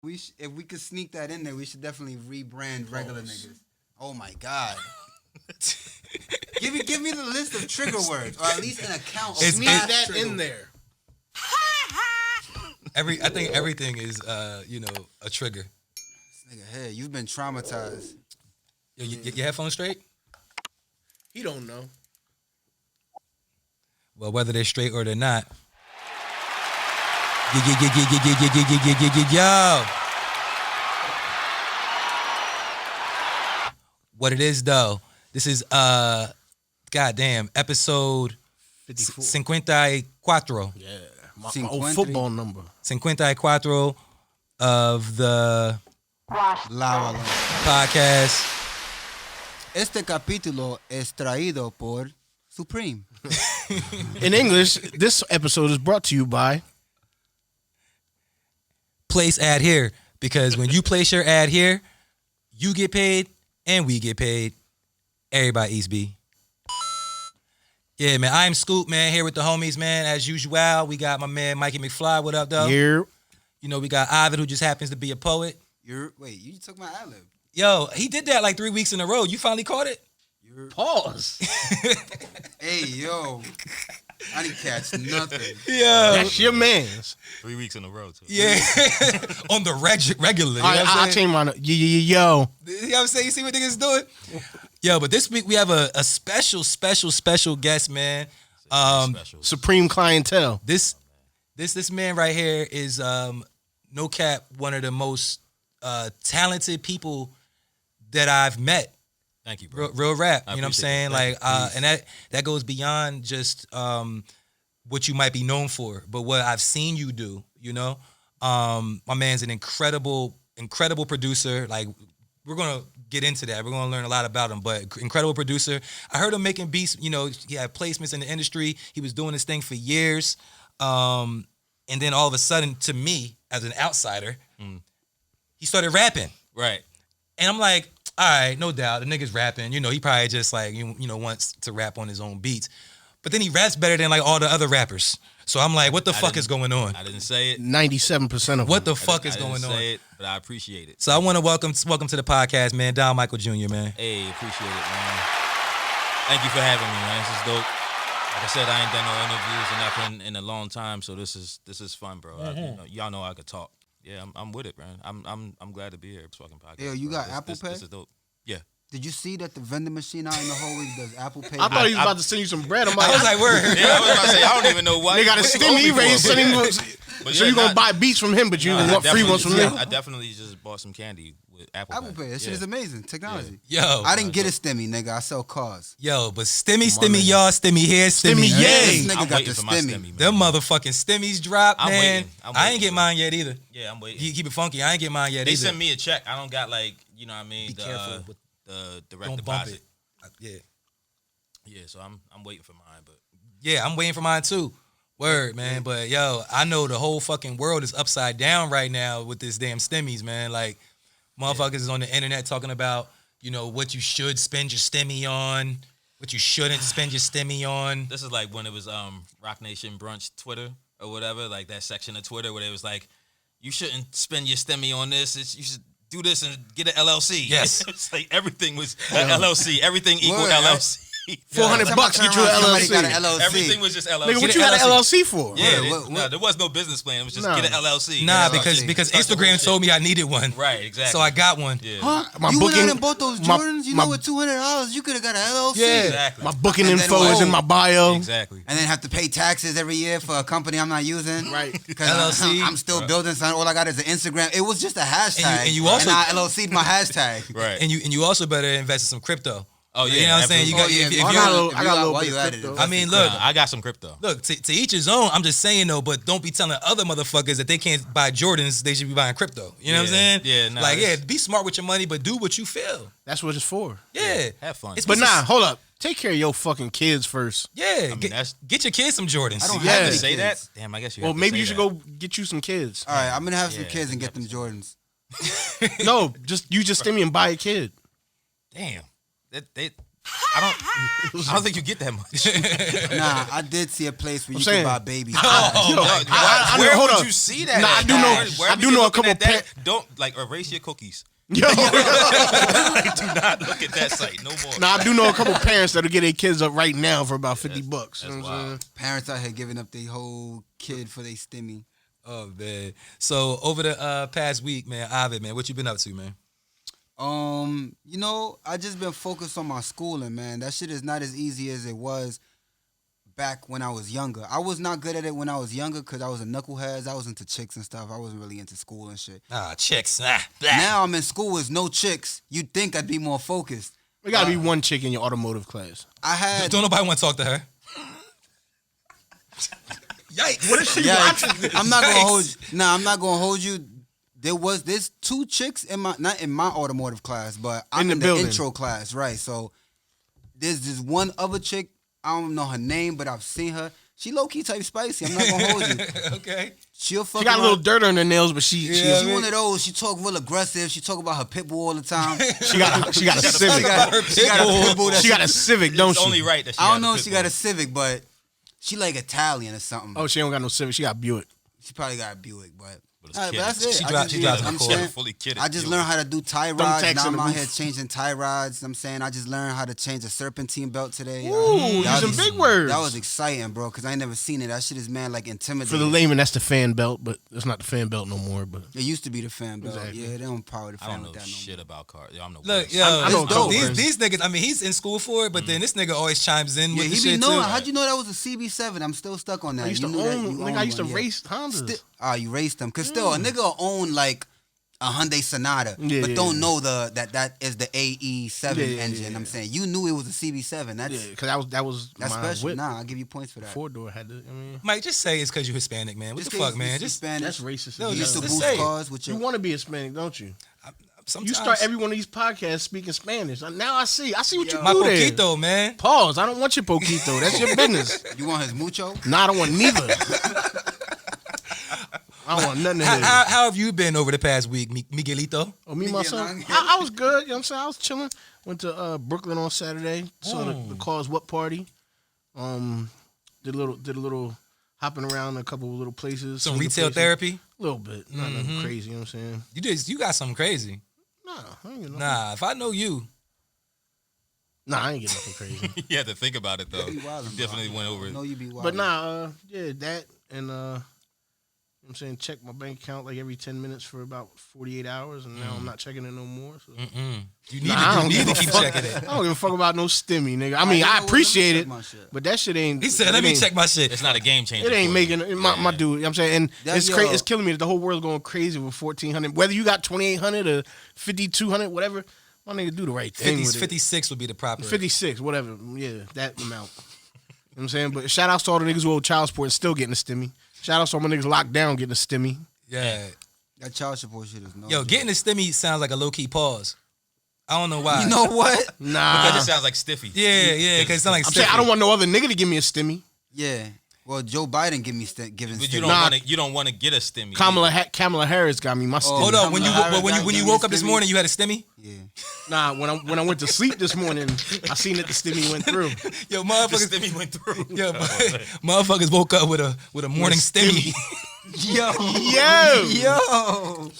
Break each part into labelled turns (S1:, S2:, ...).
S1: If we could sneak that in there, we should definitely rebrand regular niggas. Oh my god. give me the list of trigger words, or at least an account of
S2: Sneak that
S1: trigger
S2: in there.
S3: I think everything is a trigger.
S1: This nigga, hey, you've been traumatized.
S3: Yo, your headphones straight?
S2: He don't know.
S3: Well, whether they're straight or they're not. Yo. What it is though, this is goddamn episode
S2: 54.
S3: 54.
S2: Yeah. My old football number.
S3: 54 of the
S1: Lava.
S3: podcast.
S1: Este capítulo es traído por Supreme.
S2: In English, this episode is brought to you by
S3: Place ad here, because when you place your ad here, you get paid and we get paid. Everybody East B. Yeah, man. I'm Scoop, man, here with the homies, man. As usual, we got my man Mikey McFly. What up, though?
S2: Here.
S3: You know, we got Ovid, who just happens to be a poet.
S1: You took my ad lib.
S3: Yo, he did that like 3 weeks in a row. You finally caught it?
S2: Pause.
S1: Hey, yo. I didn't catch nothing.
S3: Yeah.
S2: That's your man's.
S4: 3 weeks in a row, too.
S3: Yeah. On the regular. You know what I'm
S2: I
S3: saying?
S2: changed my yo.
S3: You know what I'm saying? You see what niggas doing? Yo, but this week we have a special guest, man.
S4: Special.
S2: Supreme clientele.
S3: This man right here is no cap, one of the most talented people that I've met.
S4: Thank you, bro.
S3: Real rap.
S4: I
S3: You know what I'm
S4: appreciate
S3: saying?
S4: that.
S3: Like, and that goes beyond just what you might be known for, but what I've seen you do. You know, my man's an incredible producer. Like, we're gonna get into that. We're gonna learn a lot about him, but incredible producer. I heard him making beats. You know, he had placements in the industry. He was doing this thing for years, and then all of a sudden, to me as an outsider, he started rapping.
S4: Right.
S3: And I'm like, all right, no doubt, the nigga's rapping. You know, he probably just like wants to rap on his own beats, but then he raps better than like all the other rappers. So I'm like, what the fuck is going on?
S4: I didn't say it.
S2: 97% of
S3: What
S2: them.
S3: the fuck is
S4: I didn't
S3: going on?
S4: say it, but I appreciate it.
S3: So I want to welcome to the podcast, man, Don Michael Jr., man.
S4: Hey, appreciate it, man. Thank you for having me, man. This is dope. Like I said, I ain't done no interviews or nothing in a long time, so this is fun, bro. Y'all know I could talk. Yeah, I'm with it, man. I'm glad to be here. Fucking podcast.
S1: Yo, you
S4: bro.
S1: got Apple Pay?
S4: This is dope. Yeah.
S1: Did you see that the vending machine out in the hallway does Apple Pay?
S2: I thought he was about to send you some bread. I'm like,
S3: I was like, word.
S4: Yeah, I was about to say, I don't even know why.
S2: they got a
S4: what you
S2: Stimmy
S4: owe me for,
S2: raise.
S4: but-
S2: So you gonna buy beats from him, but you want free ones from me?
S4: I definitely just bought some candy with Apple
S1: Pay. That shit is amazing. Technology.
S3: Yo,
S1: I didn't get a Stimmy, nigga. I sell KAWS.
S3: yo, but Stimmy, y'all, Stimmy here, Stimmy,
S2: Stimmy,
S3: yay.
S1: This nigga
S4: I'm
S1: got
S4: waiting
S1: the
S4: for my
S1: Stimmy.
S4: Stimmy, man.
S3: Them motherfucking Stimmies drop,
S4: I'm
S3: man.
S4: waiting. I'm
S3: I ain't
S4: waiting,
S3: get
S4: bro.
S3: mine yet either.
S4: Yeah, I'm waiting.
S3: You keep it funky. I ain't get mine yet
S4: They
S3: either.
S4: send me a check. I don't got like, you know what I mean?
S3: Be careful with
S4: the direct
S3: don't bump
S4: deposit.
S3: it. Yeah.
S4: Yeah, so I'm waiting for mine, but
S3: Yeah, I'm waiting for mine too. Word, man. But yo, I know the whole fucking world is upside down right now with this damn Stimmies, man. Like, motherfuckers is on the internet talking about, you know, what you should spend your Stimmy on, what you shouldn't spend your Stimmy on.
S4: this is like when it was Rock Nation Brunch Twitter or whatever, like that section of Twitter where they was like, you shouldn't spend your Stimmy on this. You should do this and get an LLC.
S3: Yes.
S4: It's like everything was an LLC. Everything equal
S1: Word.
S4: LLC.
S2: $400 get you an
S1: Somebody got an
S2: LLC.
S1: LLC.
S4: Everything was just LLC.
S2: Nigga, what
S3: Get
S2: you
S3: an
S2: got an LLC for?
S4: Yeah,
S1: What-
S4: no, there was no business plan. It was just
S2: Nah.
S4: get an LLC.
S3: Nah,
S4: Get an LLC.
S3: because
S4: Start the whole
S3: Instagram
S4: shit.
S3: told me I needed one.
S4: Right, exactly.
S3: So I got one.
S4: Yeah.
S1: Huh?
S2: My
S1: You went
S2: booking-
S1: out and bought those
S2: my-
S1: Jordans? You
S2: my-
S1: know, with $200, you could have got an LLC.
S3: Yeah.
S4: Exactly.
S2: My booking
S1: And then
S2: info is
S1: what?
S2: in my bio.
S4: Exactly.
S1: And then have to pay taxes every year for a company I'm not using.
S2: Right.
S1: Because
S3: LLC.
S1: I'm still building something. All I got is an Instagram. It was just a hashtag.
S3: And you also-
S1: And I LLC'd my hashtag.
S4: Right.
S3: And you also better invest in some crypto.
S4: Oh, yeah.
S3: You know what I'm saying? You got,
S1: Oh, yeah.
S3: if
S1: I
S3: you're-
S1: got a
S2: I got a little
S1: while
S2: bit
S1: you
S2: of
S1: at it.
S2: crypto.
S3: I mean, look,
S4: I got some crypto.
S3: Look, to each his own. I'm just saying though, but don't be telling other motherfuckers that they can't buy Jordans. They should be buying crypto. You know what I'm saying?
S4: Yeah, nah,
S3: like,
S4: it's-
S3: be smart with your money, but do what you feel.
S2: That's what it's for.
S3: Yeah.
S4: Have fun.
S3: It's
S2: But
S3: supposed to-
S2: nah, hold up. Take care of your fucking kids first.
S3: Yeah.
S4: mean,
S3: get,
S4: that's-
S3: get your kids some Jordans.
S1: I don't
S2: Yeah.
S1: have
S4: to
S1: any
S4: say that?
S1: kids.
S4: Damn, I guess you
S2: Well,
S4: have to
S2: maybe
S4: say
S2: you should
S4: that.
S2: go get you some kids.
S1: All right, I'm going to have some
S4: Yeah,
S1: kids and
S4: I
S1: get them Jordans.
S2: No, just Stimmy and buy a kid.
S4: Damn. I don't think you get that much.
S1: Nah, I did see a place where you
S2: saying.
S1: could buy babies.
S4: Where
S2: hold
S4: would
S2: on.
S4: you see that?
S2: Nah, I do know-
S4: Wherever
S2: I do
S4: you're
S2: know a
S4: looking
S2: couple
S4: at that, don't like erase your cookies.
S2: Yo,
S4: Do not look at that site no more.
S2: now I do know a couple parents that'll get their kids up right now for about $50. You know what I'm saying?
S1: Parents out here giving up their whole kid for their stimmy.
S3: Oh man. So over the past week, man, Ovid, man, what you been up to, man?
S1: You know, I just been focused on my schooling, man. That shit is not as easy as it was back when I was younger. I was not good at it when I was younger because I was a knucklehead. I was into chicks and stuff. I wasn't really into school and shit.
S3: Chicks.
S1: Now I'm in school with no chicks. You'd think I'd be more focused.
S2: There gotta be one chick in your automotive class.
S1: I had
S3: Don't nobody want to talk to her. Yikes.
S2: What is she watching?
S1: I'm not gonna hold you. Nah, I'm not gonna hold you. There's 2 chicks in my not in my automotive class, but I'm in the
S2: building.
S1: intro class, right? So there's this one other chick. I don't know her name, but I've seen her. She low key type spicy. I'm not gonna hold you.
S3: Okay.
S1: She'll fuck
S2: She got a
S1: around.
S2: little dirt on her nails, but she
S1: She one of those. She talk real aggressive. She talk about her pit bull all the time.
S2: she got a Civic.
S1: She got a pit bull.
S2: She got a Civic, don't
S4: It's
S2: she?
S4: only right that she
S1: I don't
S4: got
S1: know
S4: a
S1: if she
S4: pit
S1: got
S4: bull.
S1: a Civic, but she like Italian or something.
S2: Oh, she don't got no Civic. She got Buick.
S1: She probably got a Buick, but.
S4: But it's
S1: All right, but
S4: kidded.
S1: that's it.
S3: She
S1: I
S3: drives
S1: just-
S3: in
S1: I'm
S3: the car.
S1: saying,
S4: Fully kidded.
S1: I just
S4: Yo.
S1: learned how to do tie rods.
S2: tax
S1: Now
S2: in
S1: I'm
S2: the
S1: out
S2: roof.
S1: here changing tie rods. I'm saying I just learned how to change a serpentine belt today.
S2: Ooh,
S1: That
S2: using
S1: was-
S2: big words.
S1: That was exciting, bro, because I ain't never seen it. That shit is, man, like intimidating.
S2: For the layman, that's the fan belt, but it's not the fan belt no more. But
S1: It used to be the fan belt.
S2: Exactly.
S1: Yeah, they don't power the
S4: I
S1: fan
S4: don't know
S1: with that
S4: shit
S1: no more.
S4: about cars. Yo, I'm the
S3: Look,
S4: worst.
S3: yo,
S2: I know a couple
S3: these,
S2: friends.
S3: these niggas, I mean, he's in school for it, but then this nigga always chimes in
S1: Yeah,
S3: with the
S1: he be
S3: shit
S1: knowing.
S3: too.
S1: How'd you know that was a CB7? I'm still stuck on that.
S2: I used
S1: You
S2: to
S1: knew that?
S2: own.
S1: You
S2: Nigga,
S1: owned
S2: I used to
S1: one, yeah.
S2: race Hondas.
S1: You raced them. Cause still, a nigga own like a Hyundai Sonata,
S2: Yeah,
S1: but
S2: yeah,
S1: don't
S2: yeah.
S1: know that is the AE7
S2: Yeah,
S1: engine.
S2: yeah.
S1: I'm saying you knew it was a CB7. That's
S2: Yeah, because that was
S1: that's
S2: my
S1: special.
S2: whip.
S1: Nah, I'll give you points for that.
S2: 4-door had to. I mean,
S3: Mike, just say it's because you Hispanic, man. What
S1: Just
S3: the fuck,
S1: case
S3: man?
S1: it's
S3: Just
S1: Spanish.
S2: that's racist.
S3: No,
S2: as
S1: You
S3: just
S1: used
S2: hell.
S1: to
S3: to
S1: boost
S3: say.
S1: cars with
S2: You
S1: your.
S2: want to be Hispanic, don't you?
S3: sometimes
S2: You start every one of these podcasts speaking Spanish. Now I see what you
S3: my
S2: do there.
S3: poquito, man.
S2: Pause. I don't want your poquito. That's your business.
S1: You want his mucho?
S2: Nah, I don't want neither. I don't want nothing to hear.
S3: How have you been over the past week, Miguelito?
S2: Oh, me myself.
S1: Miguel
S2: I was good. You know what I'm saying? I was chilling. Went to Brooklyn on Saturday. Saw the KAWS What party. Did a little hopping around a couple of little places.
S3: Some
S2: sneaker
S3: retail
S2: places.
S3: therapy?
S2: A little bit. Not nothing crazy. You know what I'm saying?
S3: You got something crazy.
S2: Nah, I ain't get nothing.
S3: Nah, if I know you,
S2: Nah, I ain't get nothing crazy.
S4: You had to think about it though.
S1: You
S4: You
S1: be wildin',
S4: definitely
S1: bro.
S4: went over
S1: I
S4: it.
S1: know you be wild.
S2: But nah, yeah, that and you know what I'm saying, check my bank account like every 10 minutes for about 48 hours, and now I'm not checking it no more. So.
S3: you need,
S2: Nah, I
S3: to,
S2: don't
S3: you need
S2: give
S3: to
S2: a
S3: keep
S2: fuck.
S3: checking it.
S2: I don't give a fuck about no stimmy, nigga. I
S1: You
S2: mean,
S1: know
S2: I
S1: what? Let me
S2: appreciate
S1: check
S2: it,
S1: my shit.
S2: but that shit ain't.
S3: He said,
S2: it
S3: let me
S2: ain't-
S3: check my shit.
S4: It's not a game changer.
S2: It ain't
S4: for you.
S2: making my dude. You know what I'm saying, and
S1: That's
S2: it's killing me that the whole world's going crazy with 1,400. Whether you got 2,800 or 5,200, whatever, my nigga do the right thing.
S3: 50,
S2: with it.
S3: 56 would be the proper.
S2: 56, whatever. Yeah, that amount. You know what I'm saying? But shout outs to all the niggas who owe child support and still getting a stimmy. Shout outs to all my niggas locked down getting a stimmy.
S3: Yeah.
S1: That child support shit is no.
S3: Yo,
S1: joke.
S3: getting a stimmy sounds like a low key pause. I don't know why.
S1: You know what?
S2: Nah.
S4: Because it sounds like stiffy.
S3: Yeah, because it sounds like
S2: I'm saying I don't want no other nigga to give me a stimmy.
S1: Yeah. Well, Joe Biden giving
S4: But you don't want to get a stimmy.
S2: Kamala Harris got me my stimmy.
S3: Hold on, when
S1: Kamala
S3: you
S1: Harris
S3: woke up
S1: got
S3: this
S1: stimmy?
S3: morning, you had a stimmy?
S1: Yeah.
S2: Nah, when I went to sleep this morning, I seen that the stimmy went through.
S3: Yo,
S4: The
S3: motherfuckers,
S4: stimmy went through.
S3: yo, motherfuckers woke up with a morning stimmy.
S1: Yo.
S2: Yo.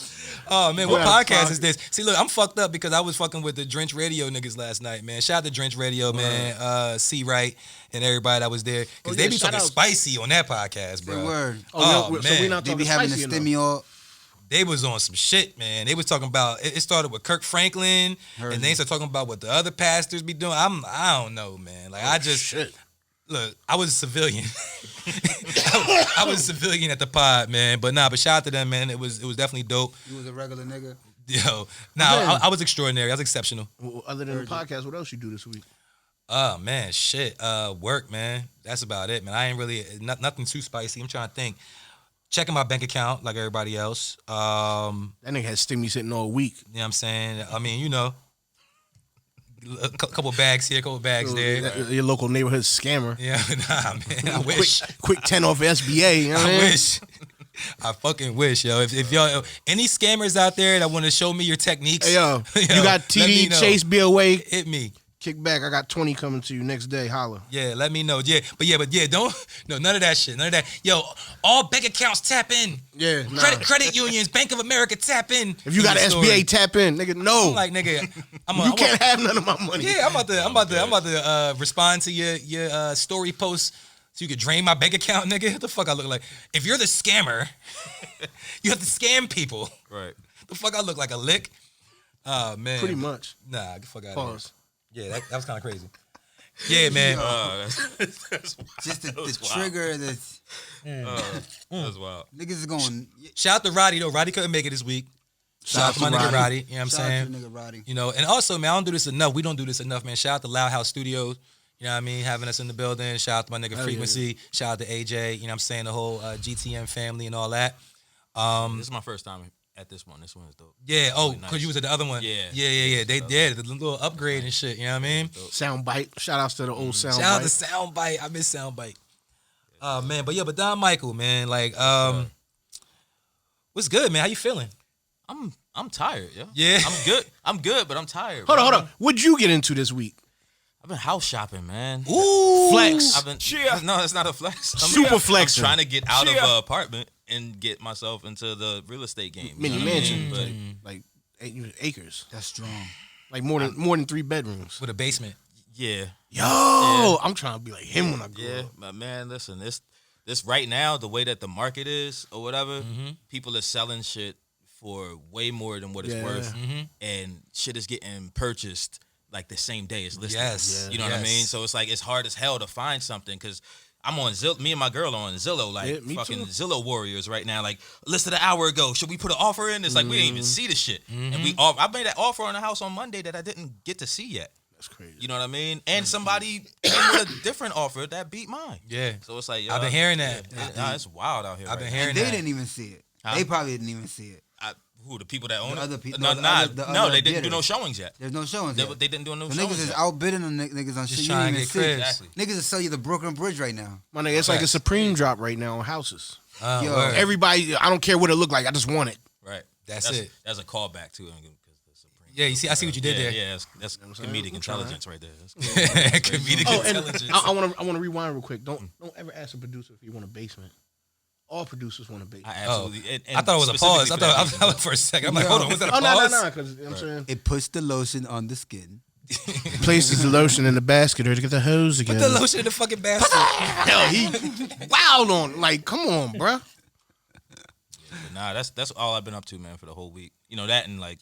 S3: Oh man, what
S2: Yeah,
S3: podcast
S2: fuck.
S3: is this? See, look, I'm fucked up because I was fucking with the Drench Radio niggas last night, man. Shout out to Drench Radio, man. C Right and everybody that was there because they be
S2: shout
S3: talking
S2: out.
S3: spicy on that podcast,
S1: Say
S3: bro.
S1: word.
S3: Oh,
S2: So
S3: man.
S2: we not
S1: They
S2: talking
S1: be having the
S2: spicy enough.
S1: stimmy all.
S3: They was on some shit, man. They was talking about it started with Kirk Franklin,
S1: Heard
S3: and
S1: you.
S3: they started talking about what the other pastors be doing. I don't know, man. Like I just
S2: Shit.
S3: look, I was a civilian. I was a civilian at the pod, man. But shout out to them, man. It was definitely dope.
S1: You was a regular nigga.
S3: Yo,
S2: Man.
S3: I was extraordinary. I was exceptional.
S2: Well, other than the podcast, what else you do this week?
S3: Oh man, shit. Work, man. That's about it, man. I ain't really nothing too spicy. I'm trying to think. Checking my bank account like everybody else. You know
S2: That nigga had stimmy sitting all week.
S3: what I'm saying? I mean, you know, a couple bags here, couple bags there.
S2: Your local neighborhood scammer.
S3: Yeah, nah, man. I wish.
S2: Quick 10 off SBA. You know what
S3: I
S2: I mean?
S3: wish. I fucking wish, yo. If y'all any scammers out there that want to show me your techniques,
S2: Hey, yo, you got
S3: let me
S2: TD
S3: know.
S2: Chase BOA.
S3: Hit me.
S2: Kick back. I got 20 coming to you next day. Holla.
S3: Yeah, let me know. Yeah, but don't none of that shit. None of that. Yo, all bank accounts tap in.
S2: Yeah, nah.
S3: Credit unions, Bank of America tap in.
S2: If you got an SBA, tap in, nigga. No,
S3: I'm like nigga,
S2: you can't have none of my money.
S3: Yeah, I'm about to respond to your story post so you could drain my bank account, nigga. What the fuck I look like? If you're the scammer, you have to scam people.
S4: Right.
S3: The fuck I look like a lick? Oh man.
S2: Pretty much.
S3: Nah, get the fuck out of
S2: Pause.
S3: here. Yeah, that was kind of crazy. Yeah, man.
S4: That's
S1: Just the trigger that's
S4: that's wild.
S1: niggas is going.
S3: Shout out to Roddy though. Roddy couldn't make it this week. Shout out to my nigga Roddy. You know what I'm
S1: Shout out
S3: saying?
S1: to the nigga Roddy.
S3: You know, and also, man, I don't do this enough. We don't do this enough, man. Shout out to Loud House Studios. You know what I mean? Having us in the building. Shout out to my nigga Frequency. Shout out to AJ. You know what I'm saying? The whole GTM family and all that.
S4: This is my first time at this one. This one is dope.
S3: Yeah. Oh, because
S4: nice.
S3: you was at the other one.
S4: Yeah.
S3: Yeah. They did the little upgrade and shit. You know what I mean?
S2: Soundbite. Shout outs to the old soundbite.
S3: Shout out to Soundbite. I miss Soundbite. Oh man, but Don Michael, man, like, what's good, man? How you feeling?
S4: I'm tired, yo.
S3: Yeah.
S4: I'm good, but I'm tired.
S2: Hold on. What'd you get into this week?
S4: I've been house shopping, man.
S3: Ooh,
S2: Flex.
S4: I've been No, it's not a flex.
S2: Super flexing.
S4: I'm trying to get out of an apartment and get myself into the real estate game.
S2: Mini
S4: You know what I
S2: mansion,
S4: mean?
S2: like acres,
S1: That's strong.
S2: like more than 3 bedrooms.
S3: with a basement.
S4: Yeah.
S2: Yo, I'm trying to be like him when I grow
S4: Yeah,
S2: up.
S4: but man, listen, this right now, the way that the market is or whatever, people are selling shit for way more than what it's
S2: Yeah.
S4: worth, and shit is getting purchased like the same day it's listed.
S3: Yes.
S4: You know what I mean? So it's like it's hard as hell to find something because I'm on Zillow. Me and my girl are on Zillow, like
S2: Yeah, me
S4: fucking
S2: too.
S4: Zillow warriors right now. Like listed an hour ago. Should we put an offer in? It's like we didn't even see the shit, and I made that offer on a house on Monday that I didn't get to see yet.
S2: That's crazy.
S4: You know what I mean? And somebody came with a different offer that beat mine.
S3: Yeah.
S4: So it's like
S3: I've been hearing that.
S4: Nah, it's wild out here.
S3: I've been
S4: right
S3: hearing
S1: They
S3: that.
S1: didn't even see it.
S4: Huh?
S1: They probably didn't even see it.
S4: Who, the people that own
S1: The
S4: it?
S1: other people-
S4: No,
S1: no, the
S4: nah,
S1: other- the
S4: no,
S1: other
S4: they didn't do no
S1: bidders.
S4: showings yet.
S1: There's no showings.
S4: They
S1: yet.
S4: didn't do no
S1: The
S4: showings
S1: niggas is
S4: yet.
S1: outbidding them niggas on
S3: Just
S1: shit you
S3: trying
S1: didn't
S3: to
S1: even
S3: get
S1: see.
S3: cribs.
S4: Exactly.
S1: Niggas will sell you the Brooklyn Bridge right now.
S2: My nigga, it's like a
S3: Facts.
S2: Supreme drop right now on houses.
S1: Yo,
S3: Word.
S2: Everybody, I don't care what it look like. I just want it.
S4: Right.
S3: That's it.
S4: That's a callback too.
S3: Yeah, you see, I see what you did there.
S4: Yeah, that's comedic intelligence right there. That's cool.
S3: Comedic
S2: Oh, and
S3: intelligence.
S2: I want to rewind real quick. Don't ever ask a producer if you want a basement. All producers want a basement.
S4: I absolutely. and
S3: I thought it was a pause.
S4: specifically
S3: I
S4: for that
S3: thought
S4: reason.
S3: for a second. I'm like, hold on, was that a
S2: Oh
S3: pause?
S2: no, because you know what I'm saying.
S1: it puts the lotion on the skin.
S2: Places the lotion in the basket or to get the hose again.
S3: Put the lotion in the fucking basket.
S2: Hell, he wild on. Like, come on, bruh.
S4: But nah, that's all I've been up to, man, for the whole week. You know that and like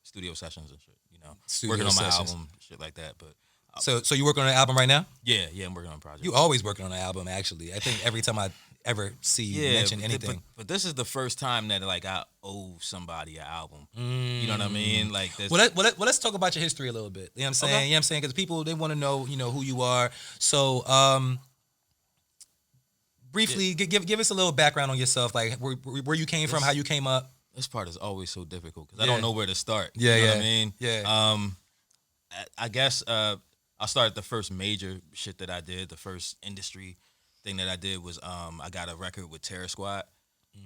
S4: studio sessions and shit. You know,
S3: Studio
S4: working on my
S3: sessions.
S4: album, shit like that. But
S3: So you working on an album right now?
S4: yeah, I'm working on a project.
S3: You always working on an album, actually. I think every time I ever see you mention anything.
S4: But this is the first time that like I owe somebody an album. You know what I mean? Like this.
S3: Well, let's talk about your history a little bit. You know what I'm saying?
S4: Okay.
S3: You know what I'm saying? Because people, they want to know, you know, who you are. So, briefly, give us a little background on yourself, like where you came from, how you came up.
S4: This part is always so difficult because I
S3: Yeah.
S4: don't know where to start.
S3: Yeah,
S4: you know
S3: yeah.
S4: what I mean?
S3: Yeah.
S4: I guess I started the first major shit that I did. The first industry thing that I did was I got a record with Terror Squad.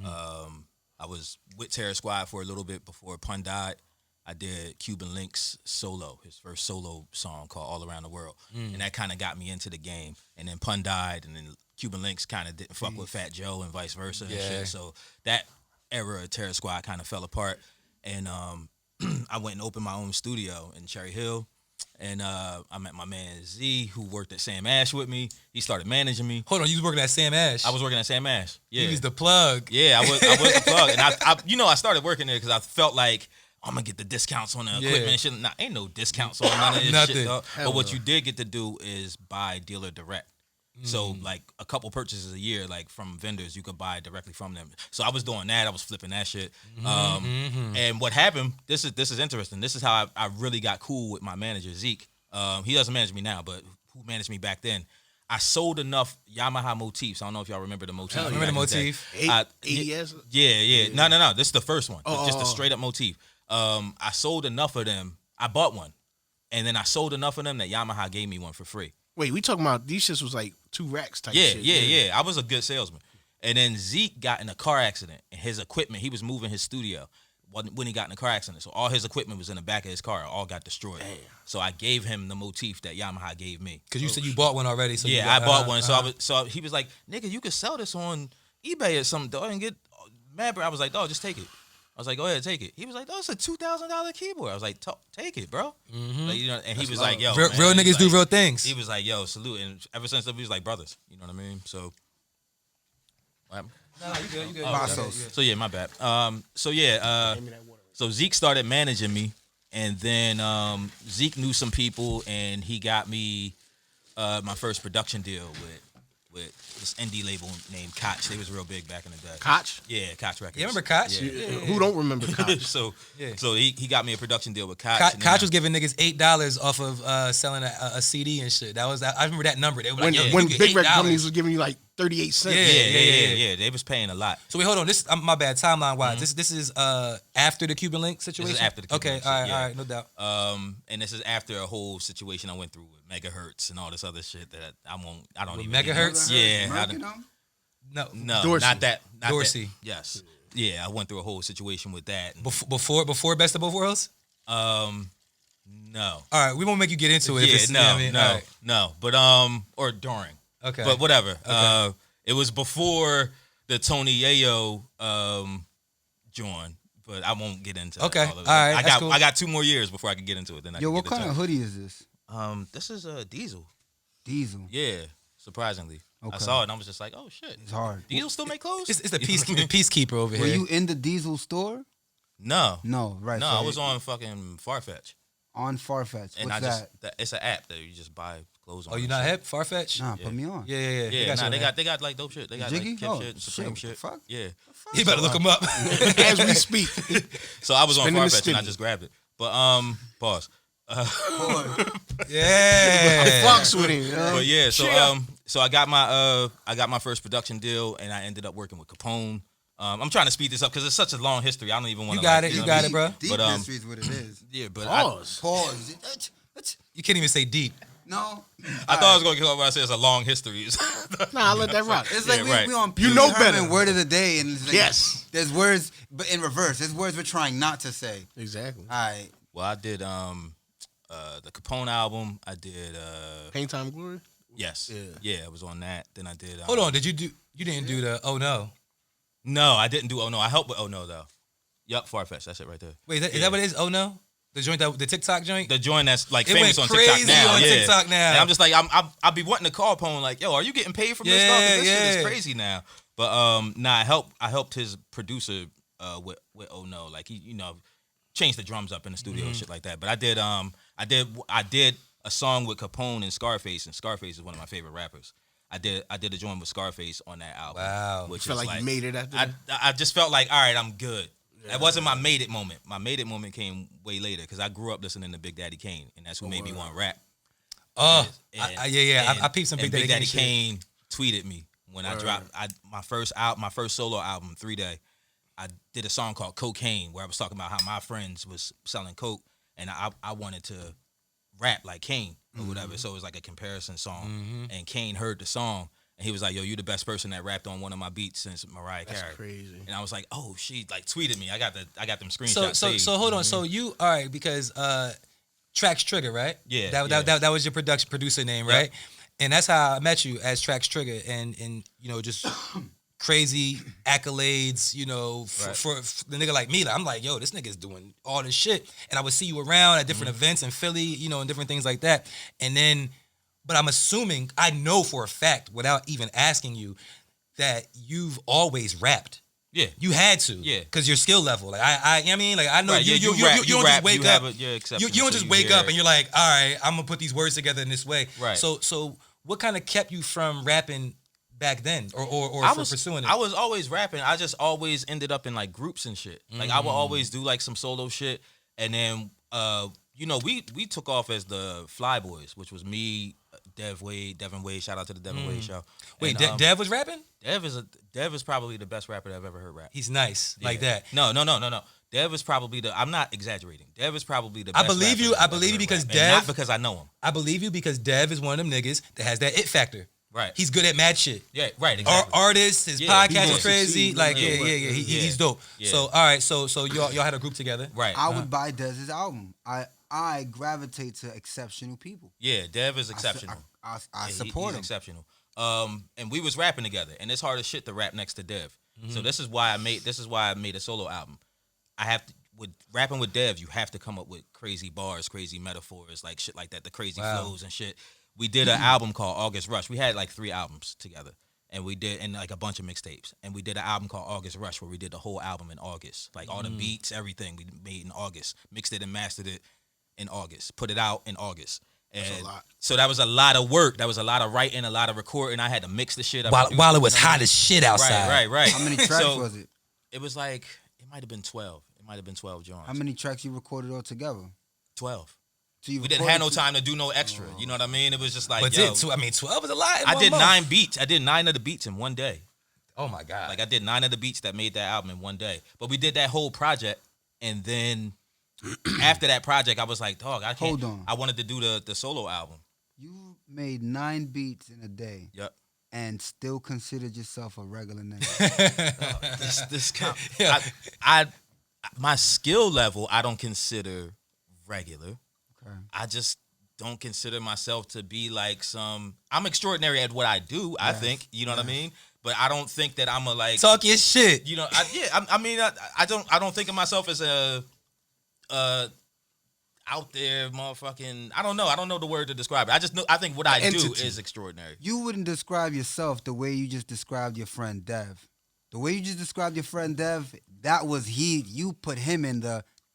S4: I was with Terror Squad for a little bit before Pun died. I did Cuban Link's solo, his first solo song called All Around the World. And that kind of got me into the game. And then Pun died, and then Cuban Links kind of didn't fuck with Fat Joe and vice versa and
S3: Yeah.
S4: shit. So that era of Terror Squad kind of fell apart. And I went and opened my own studio in Cherry Hill. And I met my man Z, who worked at Sam Ash with me. He started managing me.
S3: Hold on, you was working at Sam Ash.
S4: I was working at Sam Ash. Yeah.
S3: He was the plug.
S4: Yeah, I was the plug. And I started working there because I felt like I'm gonna get the discounts on the equipment and shit. Nah, ain't no discounts on none of this
S3: Nothing.
S4: shit, dog.
S2: Hell
S4: But what
S2: no.
S4: you did get to do is buy dealer direct. So like a couple purchases a year, like from vendors, you could buy directly from them. So I was doing that. I was flipping that shit. And what happened? This is interesting. This is how I really got cool with my manager Zeke. He doesn't manage me now, but who managed me back then? I sold enough Yamaha motifs. I don't know if y'all remember the motif.
S3: I remember the motif.
S2: AES?
S4: Yeah. No. This is the first one.
S2: Oh,
S4: Just a
S2: oh.
S4: straight up motif. I sold enough of them. I bought one. And then I sold enough of them that Yamaha gave me one for free.
S2: Wait, we talking about these shits was like 2 racks type
S4: Yeah,
S2: shit.
S4: yeah. I was a good salesman. And then Zeke got in a car accident and his equipment, he was moving his studio. when he got in a car accident. So all his equipment was in the back of his car. All got destroyed. Damn. So I gave him the motif that Yamaha gave me.
S3: Because you said you bought one already. So
S4: yeah, I bought one. So he was like, nigga, you could sell this on eBay or something, dog, and get mad. I was like, dog, just take it. I was like, go ahead, take it. He was like, oh, it's a $2,000 keyboard. I was like, take it, bro.
S3: Mm-hmm.
S4: Like, you know, and he was like, yo,
S3: real niggas do real things.
S4: He was like, yo, salute. And ever since then, we was like brothers. You know what I mean? So, what happened?
S3: No, you good.
S4: So yeah, my bad. So Zeke started managing me, and then Zeke knew some people, and he got me my first production deal with this indie label named KAWS. They was real big back in the day.
S2: KAWS?
S4: Yeah, KAWS Records.
S3: You remember KAWS?
S4: Yeah.
S2: Who don't remember KAWS?
S4: So he got me a production deal with KAWS.
S3: KAWS was giving niggas $8 off of selling a CD and shit. I remember that number. They were like,
S2: when big record companies was giving you like 38 cents.
S4: Yeah. They was paying a lot.
S3: So wait, hold on. This my bad. Timeline wise, this is after the Cuban Link situation.
S4: This is after the Cuban Link.
S3: All right, no doubt.
S4: And this is after a whole situation I went through with megahertz and all this other shit that I don't even
S3: megahertz.
S4: Yeah.
S3: No,
S2: Dorsey.
S4: not that.
S3: Dorsey.
S4: Yes. Yeah, I went through a whole situation with that.
S3: Before Best of Both Worlds.
S4: No.
S3: All right, we won't make you get into it.
S4: No. But or during.
S3: Okay.
S4: But whatever.
S3: Okay.
S4: It was before the Tony Yayo join, but I won't get into
S3: Okay.
S4: all of it.
S3: All right, that's cool.
S4: I got 2 more years before I can get into it. Then
S1: What kind of hoodie is this?
S4: This is a Diesel.
S1: Diesel.
S4: Yeah, surprisingly.
S1: Okay.
S4: I saw it and I was just like, oh shit.
S1: It's hard.
S4: Diesel still make clothes?
S3: It's the peacekeeper over
S1: Were
S3: here.
S1: you in the Diesel store?
S4: No.
S1: No, right.
S4: No,
S1: so
S4: I was on fucking Farfetch.
S1: On Farfetch.
S4: And
S1: What's that?
S4: It's an app that you just buy clothes on.
S3: Oh, you not hip? Farfetch?
S1: Nah, put me on.
S3: Yeah.
S4: They got like dope shit. They got
S1: Jiggy?
S4: like Kip shit, Supreme
S1: shit.
S4: shit.
S1: The fuck?
S4: Yeah.
S3: You better look him up.
S2: As we speak.
S4: So I was on
S2: Spinning the
S4: Farfetch and I
S2: Stimmy.
S4: just grabbed it. But pause.
S3: Yeah.
S2: Fucks with him.
S4: But yeah, so I got my first production deal and I ended up working with Capone. I'm trying to speed this up because it's such a long history. I don't even want to.
S3: You got it, bro.
S1: Deep history is what it is.
S4: Yeah, but
S2: Pause.
S3: You can't even say deep.
S1: No.
S4: I thought I was going to kill when I said it's a long history.
S2: Nah, I let that rock.
S1: It's like
S4: right.
S1: we on
S2: You know
S1: Herman
S2: better.
S1: word of the day, and it's like,
S2: Yes.
S1: there's words, but in reverse. There's words we're trying not to say.
S2: Exactly.
S1: All right.
S4: Well, I did the Capone album. I did
S2: Pain Time Glory?
S4: yes, yeah, I was on that. Then I did.
S3: Hold on, you didn't do the Oh No?
S4: No, I didn't do Oh No. I helped with Oh No though. Yup, Farfetch. That's it right there.
S3: Wait, is that what it is? Oh No? The joint, the TikTok joint?
S4: The joint that's like
S3: It
S4: famous
S3: went
S4: on TikTok
S3: crazy
S4: now.
S3: on
S4: yeah.
S3: TikTok now.
S4: And I'm just like, I'll be wanting to call Pone like, yo, are you getting paid from this stuff? 'Cause this shit is crazy now. But I helped his producer with Oh No. Like he, changed the drums up in the studio and shit like that. But I did a song with Capone and Scarface is one of my favorite rappers. I did a joint with Scarface on that album.
S3: Wow.
S4: Which
S2: Felt
S4: is
S2: like you made it after that?
S4: I just felt like, all right, I'm good. That wasn't my made it moment. My made it moment came way later because I grew up listening to Big Daddy Kane, and that's who made me want to rap.
S3: Oh,
S4: And-
S3: I peeped some Big Daddy Kane shit.
S4: Kane tweeted me when I dropped my first solo album, 3 Day. I did a song called Cocaine where I was talking about how my friends was selling coke, and I wanted to rap like Kane or whatever. So it was like a comparison song, and Kane heard the song. And he was like, yo, you the best person that rapped on one of my beats since Mariah Carey.
S2: That's crazy.
S4: And I was like, oh, she like tweeted me. I got them screenshots.
S3: So hold on. So you all right because Trax Trigger, right?
S4: Yeah,
S3: That was your producer name, right? And that's how I met you as Trax Trigger, and just crazy accolades, for the nigga like me. Like, I'm like, yo, this nigga's doing all this shit, and I would see you around at different events in Philly, and different things like that, and then. But I'm assuming, I know for a fact, without even asking you, that you've always rapped.
S4: Yeah.
S3: You had to.
S4: Yeah.
S3: Because your skill level. Like, I know
S4: Right,
S3: you don't just wake up. You don't just wake up and you're like, all right, I'm going to put these words together in this way.
S4: Right.
S3: So what kind of kept you from rapping back then or pursuing it?
S4: I was always rapping. I just always ended up in like groups and shit. Like I would always do like some solo shit. And then, we took off as the Fly Boys, which was me, Devin Wade. Shout out to the Devin Wade show.
S3: Wait,
S4: And,
S3: Dev was rapping?
S4: Dev is probably the best rapper that I've ever heard rap.
S3: He's nice, like
S4: Yeah.
S3: that.
S4: No. Dev is probably I'm not exaggerating. Dev is probably the best
S3: I believe
S4: rapper
S3: you.
S4: that
S3: I
S4: I've
S3: believe
S4: ever
S3: you because
S4: rap.
S3: Dev.
S4: And not because I know him.
S3: I believe you because Dev is one of them niggas that has that it factor.
S4: Right.
S3: He's good at mad shit.
S4: Yeah, right, exactly.
S3: Artist, his
S4: Yeah,
S3: podcast
S2: he
S3: is crazy.
S2: succeed,
S3: Like,
S2: no matter what.
S3: he's dope.
S4: Yeah.
S3: So, all right, so y'all had a group together.
S4: Right.
S1: I would buy Dez's album. I gravitate to exceptional people.
S4: Yeah, Dev is exceptional.
S1: I
S4: Yeah,
S1: support
S4: he's
S1: him.
S4: exceptional. And we was rapping together, and it's hard as shit to rap next to Dev. So this is why I made a solo album. With rapping with Dev, you have to come up with crazy bars, crazy metaphors, like shit like that, the crazy flows and shit. We did an album called August Rush. We had like 3 albums together, and like a bunch of mixtapes. And we did an album called August Rush, where we did the whole album in August, like all the beats, everything we made in August, mixed it and mastered it in August, put it out in August. And
S2: That's a lot.
S4: so that was a lot of work. That was a lot of writing, a lot of recording. I had to mix the shit up.
S3: While it was hot as shit outside.
S4: Right.
S1: How many tracks was it?
S4: It was like, it might have been 12. It might have been 12 Johns.
S1: How many tracks you recorded all together?
S4: 12.
S1: So you
S4: We didn't have no time to do no extra. You know what I mean? It was just like,
S3: But
S4: yo.
S3: 12 is a lot. in
S4: I
S3: one
S4: did
S3: month.
S4: 9 beats. I did 9 of the beats in one day.
S3: Oh my God.
S4: Like I did 9 of the beats that made that album in one day. But we did that whole project, and then after that project, I was like, dog, I can't.
S1: Hold on.
S4: I wanted to do the solo album.
S1: You made 9 beats in a day.
S4: Yep.
S1: And still considered yourself a regular nigga.
S4: This guy,
S3: Yeah.
S4: I my skill level, I don't consider regular.
S1: Okay.
S4: I just don't consider myself to be like I'm extraordinary at what I do, I think. You know what I mean? But I don't think that I'm a like
S3: Talk your shit.
S4: you know, I don't think of myself as a out there motherfucking I don't know the word to describe it. I think what I do
S3: Entity.
S4: is extraordinary.
S1: You wouldn't describe yourself the way you just described your friend Dev. The way you just described your friend Dev, that was you put him in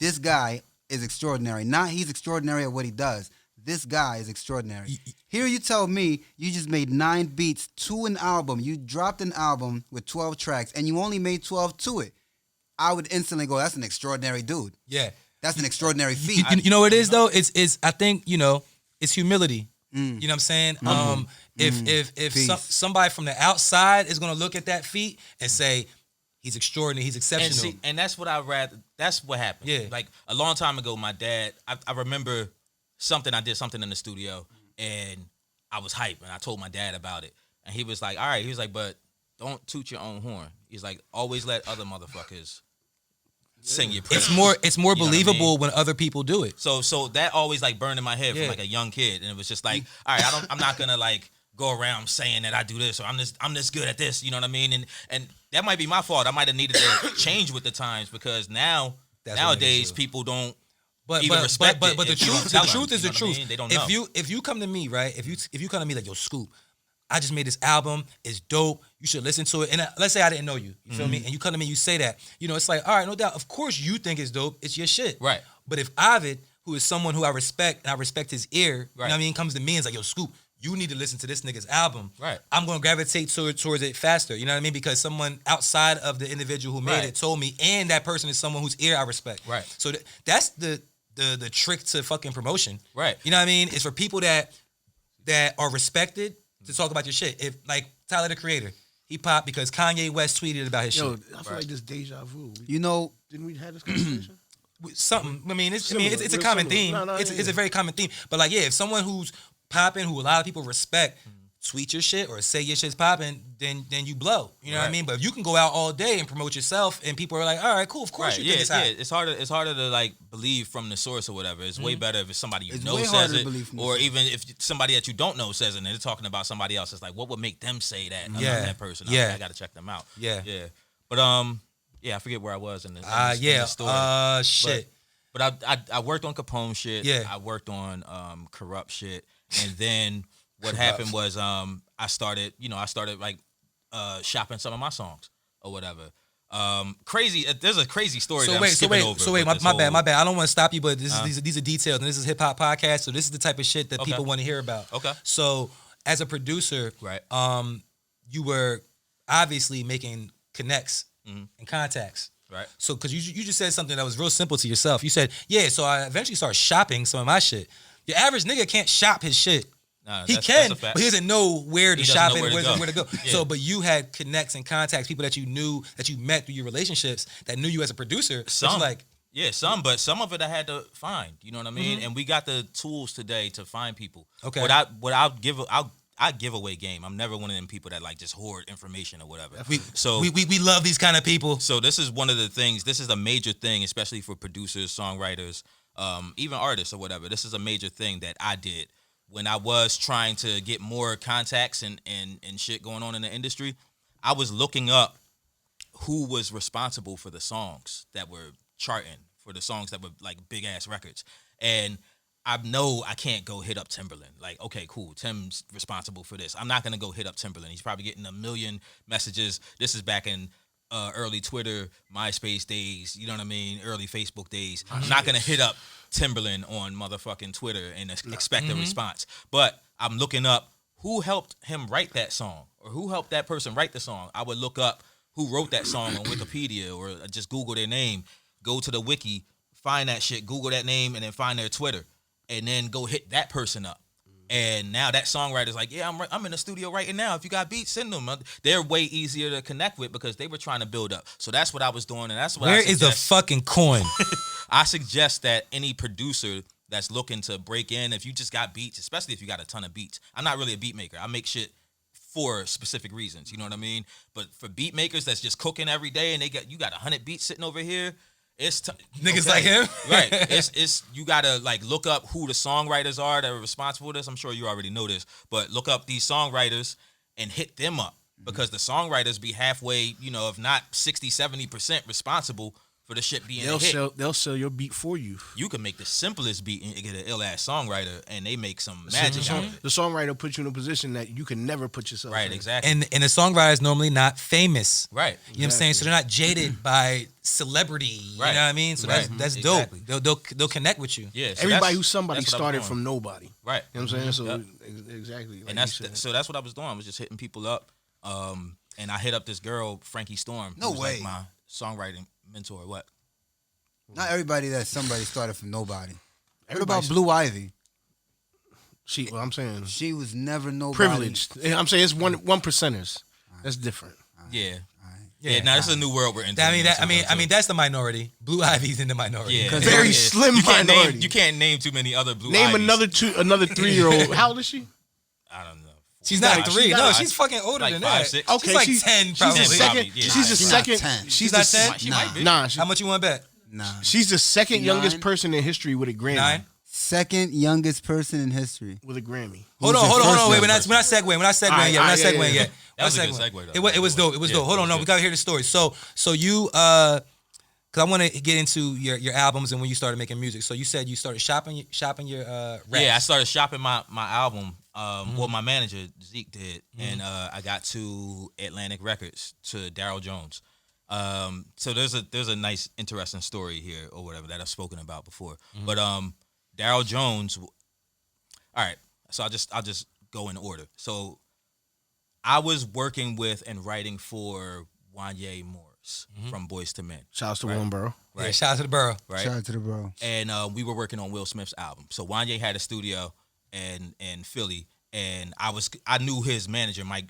S1: this guy is extraordinary. Not he's extraordinary at what he does. This guy is extraordinary. Here you tell me you just made 9 beats to an album. You dropped an album with 12 tracks and you only made 12 to it. I would instantly go, that's an extraordinary dude.
S3: Yeah.
S1: That's an extraordinary feat.
S3: You know what it is though? It's I think, it's humility. You know what I'm saying? If somebody from the outside is gonna look at that feat and say he's extraordinary, he's exceptional.
S4: And that's what that's what happened.
S3: Yeah.
S4: Like a long time ago, my dad, I remember I did something in the studio and I was hyped and I told my dad about it. And he was like, all right, he was like, but don't toot your own horn. He's like, always let other motherfuckers sing your praises.
S3: It's more
S4: You know what I
S3: believable
S4: mean?
S3: when other people do it.
S4: So that always like burned in my head
S3: Yeah.
S4: from like a young kid. And it was just like, all right, I'm not gonna like go around saying that I do this or I'm this good at this, you know what I mean? And that might be my fault. I might have needed to change with the times because nowadays people don't even respect
S3: but
S4: it
S3: the
S4: if you don't
S3: truth
S4: tell
S3: the
S4: them,
S3: truth is
S4: you
S3: the
S4: know what I
S3: truth.
S4: mean? They don't know.
S3: If you come to me, right? If you come to me like, yo, Scoop, I just made this album, it's dope, you should listen to it. And let's say I didn't know you feel me? And you come to me, you say that, it's like, all right, no doubt, of course you think it's dope, it's your shit.
S4: Right.
S3: But if Ovid, who is someone who I respect, and I respect his ear, you know what I
S4: Right.
S3: mean, comes to me and is like, yo, Scoop, you need to listen to this nigga's album.
S4: Right.
S3: I'm going to gravitate towards it faster, you know what I mean? Because someone outside of the individual who made
S4: Right.
S3: it told me, and that person is someone whose ear I respect.
S4: Right.
S3: So that's the trick to fucking promotion.
S4: Right.
S3: You know what I mean? It's for people that are respected to talk about your shit. If like Tyler the Creator, he popped because Kanye West tweeted about his
S2: Yo,
S3: shit.
S2: I feel like this deja vu. Didn't we have this conversation?
S3: Something. I mean, it's
S2: Similar,
S3: a
S2: real
S3: common
S2: similar.
S3: theme.
S2: No,
S3: It's
S2: yeah.
S3: a very common theme. But like, yeah, if someone who's popping, who a lot of people respect, tweet your shit or say your shit's popping, then you blow. You know what I
S4: Right.
S3: mean? But if you can go out all day and promote yourself, and people are like, all right, cool, of course
S4: Right.
S3: you think it's hot.
S4: It's harder to like believe from the source or whatever. It's way better if it's somebody you
S1: It's
S4: know
S1: way
S4: says
S1: harder to
S4: it,
S1: believe from the
S4: or
S1: source.
S4: even if somebody that you don't know says it and they're talking about somebody else. It's like, what would make them say that about
S3: Yeah.
S4: that person?
S3: Yeah.
S4: I got to check them out.
S3: Yeah.
S4: Yeah. But I forget where I was in the story.
S3: Shit.
S4: But I worked on Capone shit.
S3: Yeah.
S4: I worked on corrupt shit, and then what happened was I started like shopping some of my songs or whatever. Crazy. There's a crazy story. that I'm skipping over with this
S3: my bad.
S4: whole-
S3: I don't want to stop you, but these are details, and this is hip hop podcast, so this is the type of shit that
S4: Okay.
S3: people want to hear about.
S4: Okay.
S3: So as a producer,
S4: Right.
S3: You were obviously making connects and contacts.
S4: Right.
S3: So, because you just said something that was real simple to yourself. You said, yeah, so I eventually started shopping some of my shit. Your average nigga can't shop his shit.
S4: Nah,
S3: He
S4: that's
S3: can,
S4: a fact.
S3: but he doesn't know where to
S4: He doesn't
S3: shop
S4: know
S3: it,
S4: where to
S3: where to go.
S4: Yeah.
S3: So, but you had connects and contacts, people that you knew, that you met through your relationships, that knew you as a producer. But
S4: Some,
S3: you like,
S4: yeah, but some of it I had to find. You know what I mean? And we got the tools today to find people.
S3: Okay.
S4: What I'll I give away game. I'm never one of them people that like just hoard information or whatever.
S3: We love these kind of people.
S4: So this is one of the things. This is a major thing, especially for producers, songwriters, even artists or whatever. This is a major thing that I did when I was trying to get more contacts and shit going on in the industry. I was looking up who was responsible for the songs that were charting, for the songs that were like big ass records. And I know I can't go hit up Timberland. Like, okay, cool, Tim's responsible for this. I'm not gonna go hit up Timberland. He's probably getting a million messages. This is back in early Twitter, MySpace days, you know what I mean? Early Facebook days. I'm not gonna hit up Timberland on motherfucking Twitter and expect a response. But I'm looking up who helped him write that song or who helped that person write the song. I would look up who wrote that song on Wikipedia or just Google their name, go to the wiki, find that shit, Google that name, and then find their Twitter, and then go hit that person up. And now that songwriter's like, yeah, I'm in the studio right now. If you got beats, send them. They're way easier to connect with because they were trying to build up. So that's what I was doing, and that's what
S3: Where is the fucking coin?
S4: I suggest that any producer that's looking to break in, if you just got beats, especially if you got a ton of beats. I'm not really a beat maker. I make shit for specific reasons, you know what I mean? But for beat makers that's just cooking every day and you got 100 beats sitting over here, it's
S3: niggas like him,
S4: right? It's you gotta like look up who the songwriters are that are responsible for this. I'm sure you already know this, but look up these songwriters and hit them up because the songwriters be halfway, you know, if not 60-70% responsible for the shit being a hit.
S2: They'll sell your beat for you.
S4: You can make the simplest beat and get an ill ass songwriter, and they make some magic out of it.
S2: The songwriter puts you in a position that you can never put yourself in.
S4: Right, exactly.
S3: And the songwriter is normally not famous.
S4: Right.
S3: You know what I'm saying? So they're not jaded by celebrity. You know what I mean? So that's
S4: Exactly.
S3: dope. They'll connect with you.
S4: Yeah. So
S2: Everybody who's somebody
S4: that's what I was
S2: started
S4: doing.
S2: from nobody.
S4: Right.
S2: You know what I'm saying? So exactly. Like
S4: And so that's what I was doing. I was just hitting people up. And I hit up this girl, Frankie Storm.
S1: No
S4: who's
S1: way.
S4: Like my songwriting mentor. What?
S1: Not everybody that somebody started from nobody. What about
S2: Everybody's-
S1: Blue Ivy?
S2: I'm saying
S1: She was never nobody.
S2: privileged. I'm saying it's one percenters. That's different.
S4: Yeah.
S3: Yeah.
S4: Yeah. Now this is a new world we're entering.
S3: I mean that's the minority. Blue Ivy's in the minority.
S4: Yeah.
S2: Very slim
S4: you can't
S2: minority.
S4: you can't name too many other Blue
S2: Name
S4: Ivies.
S2: another 3-year-old. How old is she?
S4: I don't know.
S3: She's not
S2: Nah,
S3: 3.
S2: she's
S3: No,
S2: not-
S3: she's fucking older
S4: like
S3: than
S4: 5,
S3: that.
S4: 6.
S2: Okay,
S3: she's like
S2: she's-
S3: 10
S2: She's
S3: probably.
S2: the second.
S4: Probably, yeah.
S2: She's the
S1: She's not
S2: second.
S1: 10.
S2: She's
S3: not
S2: the
S3: 10?
S4: She might be.
S2: Nah.
S3: How much you want to bet?
S1: Nah.
S2: She's the second youngest
S1: 9?
S2: person in history with a Grammy.
S3: 9?
S1: Second youngest person in history.
S2: With a Grammy.
S3: Hold on.
S1: the first
S3: Wait, we're not
S1: youngest
S3: segueing. We're not segueing
S2: Alright,
S3: yet. We're not
S2: yeah,
S3: segueing
S2: yeah.
S3: yet.
S4: That was a good
S3: We're not
S4: segue,
S3: segueing.
S4: though.
S3: It was dope. It was
S4: Yeah,
S3: dope. Hold
S4: it
S3: on,
S4: was
S3: we
S4: good.
S3: gotta hear the story. So you because I want to get into your albums and when you started making music. So you said you started shopping your raps.
S4: Yeah, I started shopping my album. Well, my manager Zeke did, and I got to Atlantic Records to Daryl Jones. So there's a nice, interesting story here or whatever that I've spoken about before. But Daryl Jones. All right, so I'll just go in order. So I was working with and writing for Wanye Morris from Boyz II Men.
S2: Shouts to Warrenboro.
S3: Yeah,
S4: Right.
S3: shout out to the borough.
S4: Right.
S1: Shout out to the bro.
S4: And we were working on Will Smith's album. So Wanye had a studio in Philly, and I knew his manager, Mike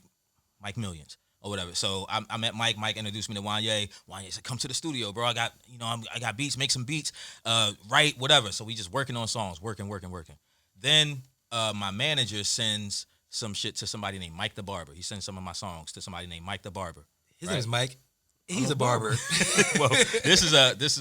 S4: Millions or whatever. So I met Mike. Mike introduced me to Wanye. Wanye said, "Come to the studio, bro. I got beats. Make some beats. Write whatever." So we just working on songs, working. Then my manager sends some shit to somebody named Mike the Barber. He sends some of my songs to somebody named Mike the Barber.
S3: His name is Mike. He's a barber.
S4: Well, this is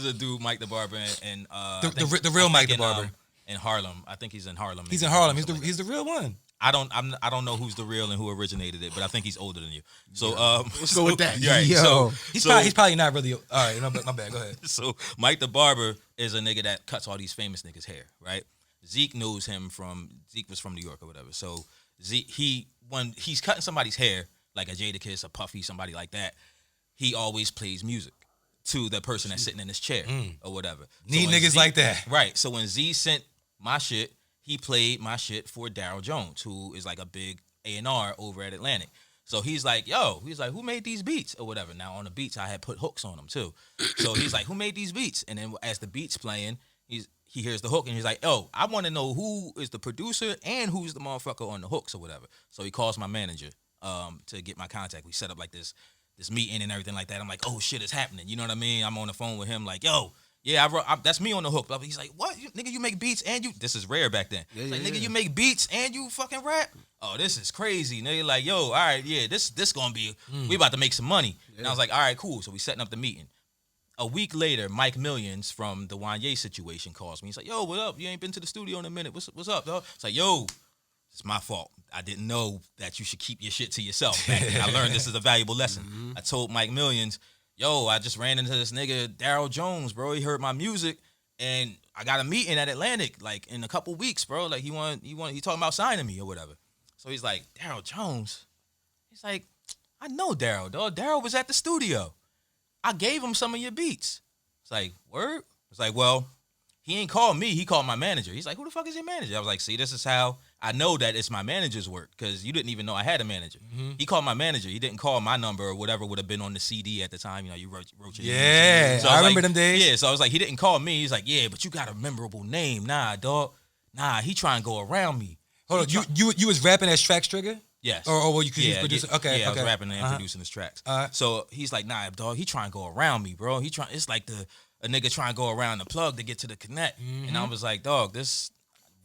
S4: a dude, Mike the Barber, and
S3: The real Mike the Barber.
S4: in Harlem. I think he's in Harlem.
S3: He's in Harlem. He's the real one.
S4: I don't know who's the real and who originated it, but I think he's older than you. So
S2: Let's go with that.
S4: Right.
S1: Yo.
S3: He's probably not really. All right, my bad. Go ahead.
S4: So Mike the Barber is a nigga that cuts all these famous niggas' hair, right? Zeke knows him Zeke was from New York or whatever. So Zeke, when he's cutting somebody's hair, like a Jadakiss, a Puffy, somebody like that, he always plays music to the person that's sitting in his chair or whatever.
S3: Need
S4: when
S3: niggas like that.
S4: Right. So when Z sent my shit, he played my shit for Daryl Jones, who is like a big A&R over at Atlantic. So he's like, who made these beats or whatever? Now on the beats, I had put hooks on them too. So he's like, who made these beats? And then as the beat's playing, he hears the hook and he's like, I want to know who is the producer and who's the motherfucker on the hooks or whatever. So he calls my manager to get my contact. We set up like this meeting and everything like that. I'm like, oh shit, it's happening. You know what I mean? I'm on the phone with him like, that's me on the hook. He's like, what? Nigga, you make beats and you, this is rare back then. Nigga, you make beats and you fucking rap? oh, this is crazy. And they like, yo, all right, yeah, this gonna be, we about to make some money. Yeah. And I was like, all right, cool. So we setting up the meeting. A week later, Mike Millions from the Wanye situation calls me. He's like, yo, what up? You ain't been to the studio in a minute. What's up, dog? It's like, yo, it's my fault. I didn't know that you should keep your shit to yourself. I learned this is a valuable lesson. Mm-hmm. I told Mike Millions, yo, I just ran into this nigga, Daryl Jones, bro. He heard my music, and I got a meeting at Atlantic, like, in a couple weeks, bro. Like, he talking about signing me or whatever. So he's like, Daryl Jones? He's like, I know Daryl, dog. Daryl was at the studio. I gave him some of your beats. It's like, word? It's like, well, he ain't called me. He called my manager. He's like, who the fuck is your manager? I was like, see, this is how I know that it's my manager's work, because you didn't even know I had a manager. Mm-hmm. He called my manager. He didn't call my number or whatever would have been on the CD at the time. You know, you wrote your
S3: name. So I remember them days.
S4: Yeah, so I was like, he didn't call me. He's like, yeah, but you got a memorable name. Nah, dog. Nah, he trying to go around me.
S3: Hold on, you was rapping as Tracks Trigger?
S4: Yes.
S3: Or were you producing? Okay.
S4: Yeah, I was rapping and producing his tracks. So he's like, nah, dog, he trying to go around me, bro. It's like a nigga trying to go around the plug to get to the connect. Mm-hmm. And I was like, dog, this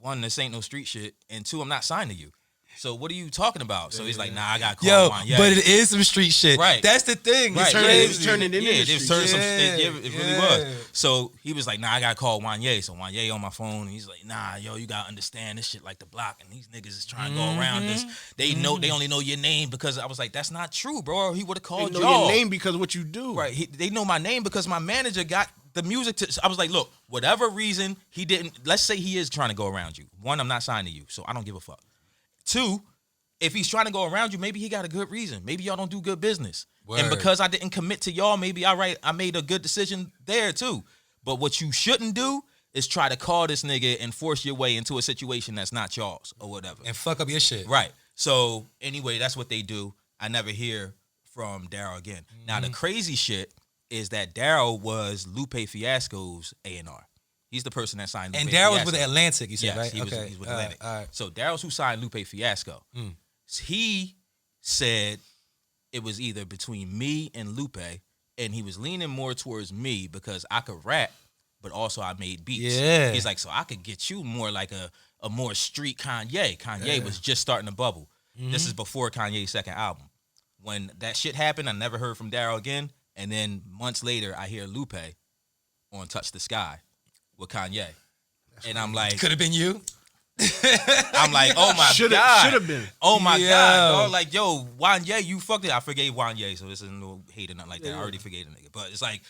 S4: ain't no street shit. And two, I'm not signed to you. So what are you talking about? So he's like, nah, I got to call Wanye.
S3: But it is some street shit.
S4: Right.
S3: That's the thing.
S4: Right.
S2: It was turning into
S4: it really was. So he was like, nah, I got to call Wanye. So Wanye on my phone, and he's like, nah, yo, you got to understand this shit like the block, and these niggas is trying to go around this. They know, they only know your name because I was like, that's not true, bro. He would have called
S2: y'all.
S4: They know
S2: your name because of what you do.
S4: Right. They know my name because my manager got the music to. I was like, look, whatever reason he didn't, let's say he is trying to go around you. One, I'm not signed to you, so I don't give a fuck. Two, if he's trying to go around you, maybe he got a good reason. Maybe y'all don't do good business. Word. And because I didn't commit to y'all, maybe I made a good decision there too. But what you shouldn't do is try to call this nigga and force your way into a situation that's not y'all's or whatever.
S3: And fuck up your shit.
S4: Right. So anyway, that's what they do. I never hear from Daryl again. Mm-hmm. Now the crazy shit is that Daryl was Lupe Fiasco's A&R. He's the person that signed Lupe
S3: and
S4: Fiasco.
S3: Daryl was with Atlantic, you said,
S4: yes,
S3: right?
S4: He was with Atlantic.
S3: All right.
S4: So Daryl's who signed Lupe Fiasco. He said it was either between me and Lupe, and he was leaning more towards me because I could rap, but also I made beats.
S3: Yeah.
S4: He's like, so I could get you more like a more street Kanye. Kanye was just starting to bubble. Mm-hmm. This is before Kanye's second album. When that shit happened, I never heard from Daryl again. And then months later, I hear Lupe on Touch the Sky with Kanye. And I'm like,
S3: could have been you.
S4: I'm like, oh my God.
S2: Should have been.
S4: Oh my God. Dog. Like, yo, Wanye, you fucked it. I forgave Wanye, so this is no hate or nothing like that. Yeah. I already forgave the nigga. But it's like,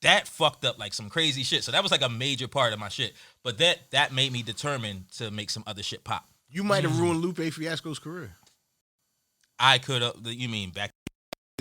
S4: that fucked up like some crazy shit. So that was like a major part of my shit. But that made me determined to make some other shit pop.
S2: You might have ruined Lupe Fiasco's career.
S4: I could have. You mean back?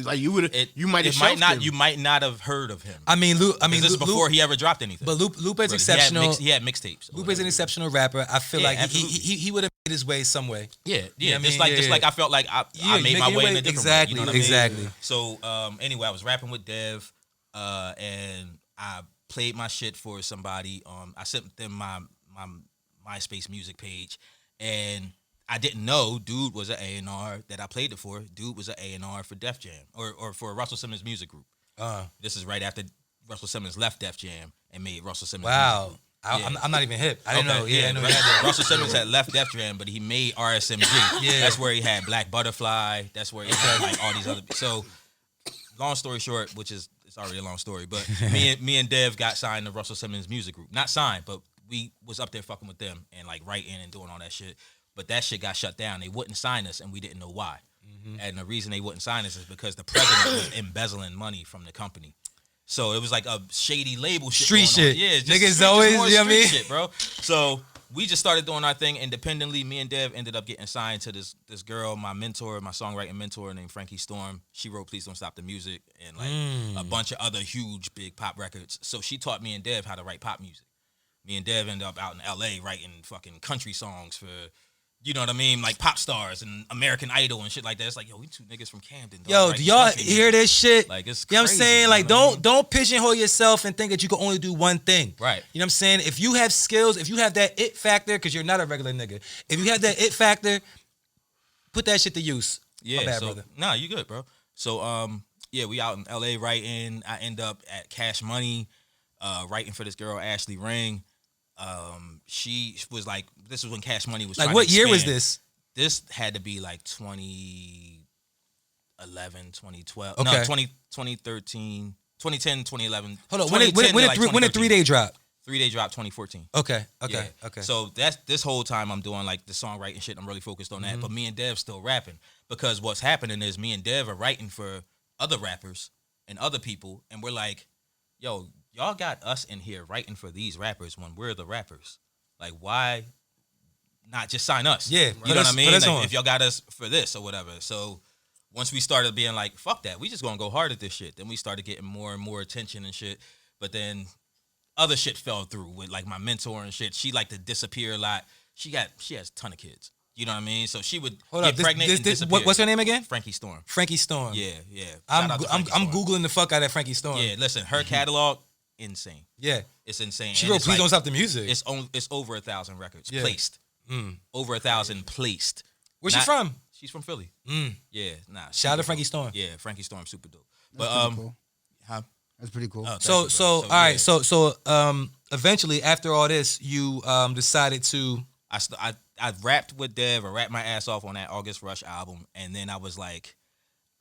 S2: Like you would have. You might have.
S4: You might not have heard of him.
S3: I mean,
S4: this is before he ever dropped anything.
S3: But Lupe's exceptional.
S4: He had mixtapes.
S3: Lupe's an exceptional rapper. I feel like he would have made his way some way.
S4: Yeah. You know just like I felt like I made my way in a different way. You know what I mean?
S3: Exactly.
S4: So anyway, I was rapping with Dev, and I played my shit for somebody. I sent them my MySpace music page, and I didn't know dude was an A&R that I played it for. Dude was an A&R for Def Jam or for Russell Simmons Music Group. This is right after Russell Simmons left Def Jam and made Russell Simmons.
S3: Wow.
S4: Music Group.
S3: I'm not even hip. I didn't know. Yeah, I know
S4: Russell Simmons had left Def Jam, but he made RSMG. Yeah. That's where he had Black Butterfly. That's where he had like all these other. So, long story short, which is it's already a long story, but me and Dev got signed to Russell Simmons Music Group. Not signed, but we was up there fucking with them and like writing and doing all that shit. But that shit got shut down. They wouldn't sign us, and we didn't know why. Mm-hmm. And the reason they wouldn't sign us is because the president was embezzling money from the company. So it was like a shady label shit.
S3: Street shit.
S4: Yeah,
S3: niggas always, you know what I mean?
S4: Shit, bro. So we just started doing our thing independently. Me and Dev ended up getting signed to this girl, my mentor, my songwriting mentor named Frankie Storm. She wrote Please Don't Stop the Music and like a bunch of other huge big pop records. So she taught me and Dev how to write pop music. Me and Dev ended up out in LA writing fucking country songs for, you know what I mean? Like pop stars and American Idol and shit like that. It's like, yo, we two niggas from Camden. Dog,
S3: yo, do y'all hear this shit?
S4: Like, it's
S3: crazy. You know what I'm saying? Like,
S4: you know
S3: don't pigeonhole yourself and think that you can only do one thing.
S4: Right.
S3: You know what I'm saying? If you have skills, if you have that it factor, because you're not a regular nigga. If you have that it factor, put that shit to use.
S4: Yeah,
S3: my bad, brother.
S4: Nah, you good, bro. So, yeah, we out in LA writing. I end up at Cash Money, writing for this girl, Ashley Ring. She was like, this was when Cash Money was
S3: like,
S4: trying
S3: what
S4: to
S3: year was
S4: expand.
S3: this?
S4: this had to be like 2011, 2012.
S3: Okay.
S4: No, 2013, 2010, 2011.
S3: Hold on. When did 3 Day drop?
S4: 3 Day drop 2014.
S3: Okay.
S4: Yeah.
S3: Okay.
S4: So that's this whole time I'm doing like the songwriting shit. I'm really focused on that. But me and Dev still rapping because what's happening is me and Dev are writing for other rappers and other people, and we're like, yo, y'all got us in here writing for these rappers when we're the rappers. Like, why not just sign us?
S3: Yeah,
S4: you know what I mean? Like, if y'all got us for this or whatever. So once we started being like, fuck that, we just gonna go hard at this shit. Then we started getting more and more attention and shit. But then other shit fell through with like my mentor and shit. She like to disappear a lot. She has a ton of kids. You know what I mean? So she would get pregnant and disappear.
S3: What's her name again?
S4: Frankie Storm.
S3: Frankie Storm.
S4: Yeah.
S3: I'm
S4: Frankie Storm.
S3: Googling the fuck out of Frankie Storm.
S4: Yeah, listen, her catalog, insane.
S3: Yeah.
S4: It's insane.
S3: She
S4: And
S3: wrote
S4: it's
S3: Please
S4: like,
S3: Don't Stop the Music.
S4: It's over 1,000 records
S3: Yeah.
S4: placed. Over 1,000 placed.
S3: Where's she from?
S4: She's from Philly. Yeah, nah.
S3: Shout out to Frankie Storm.
S4: Yeah, Frankie Storm, super dope.
S1: That's
S4: But
S1: pretty cool.
S4: huh?
S1: That's pretty cool.
S4: Oh,
S3: So
S4: thank you, bro.
S3: all right.
S4: yeah.
S3: So eventually after all this, you decided to.
S4: I rapped with Dev. I rapped my ass off on that August Rush album, and then I was like,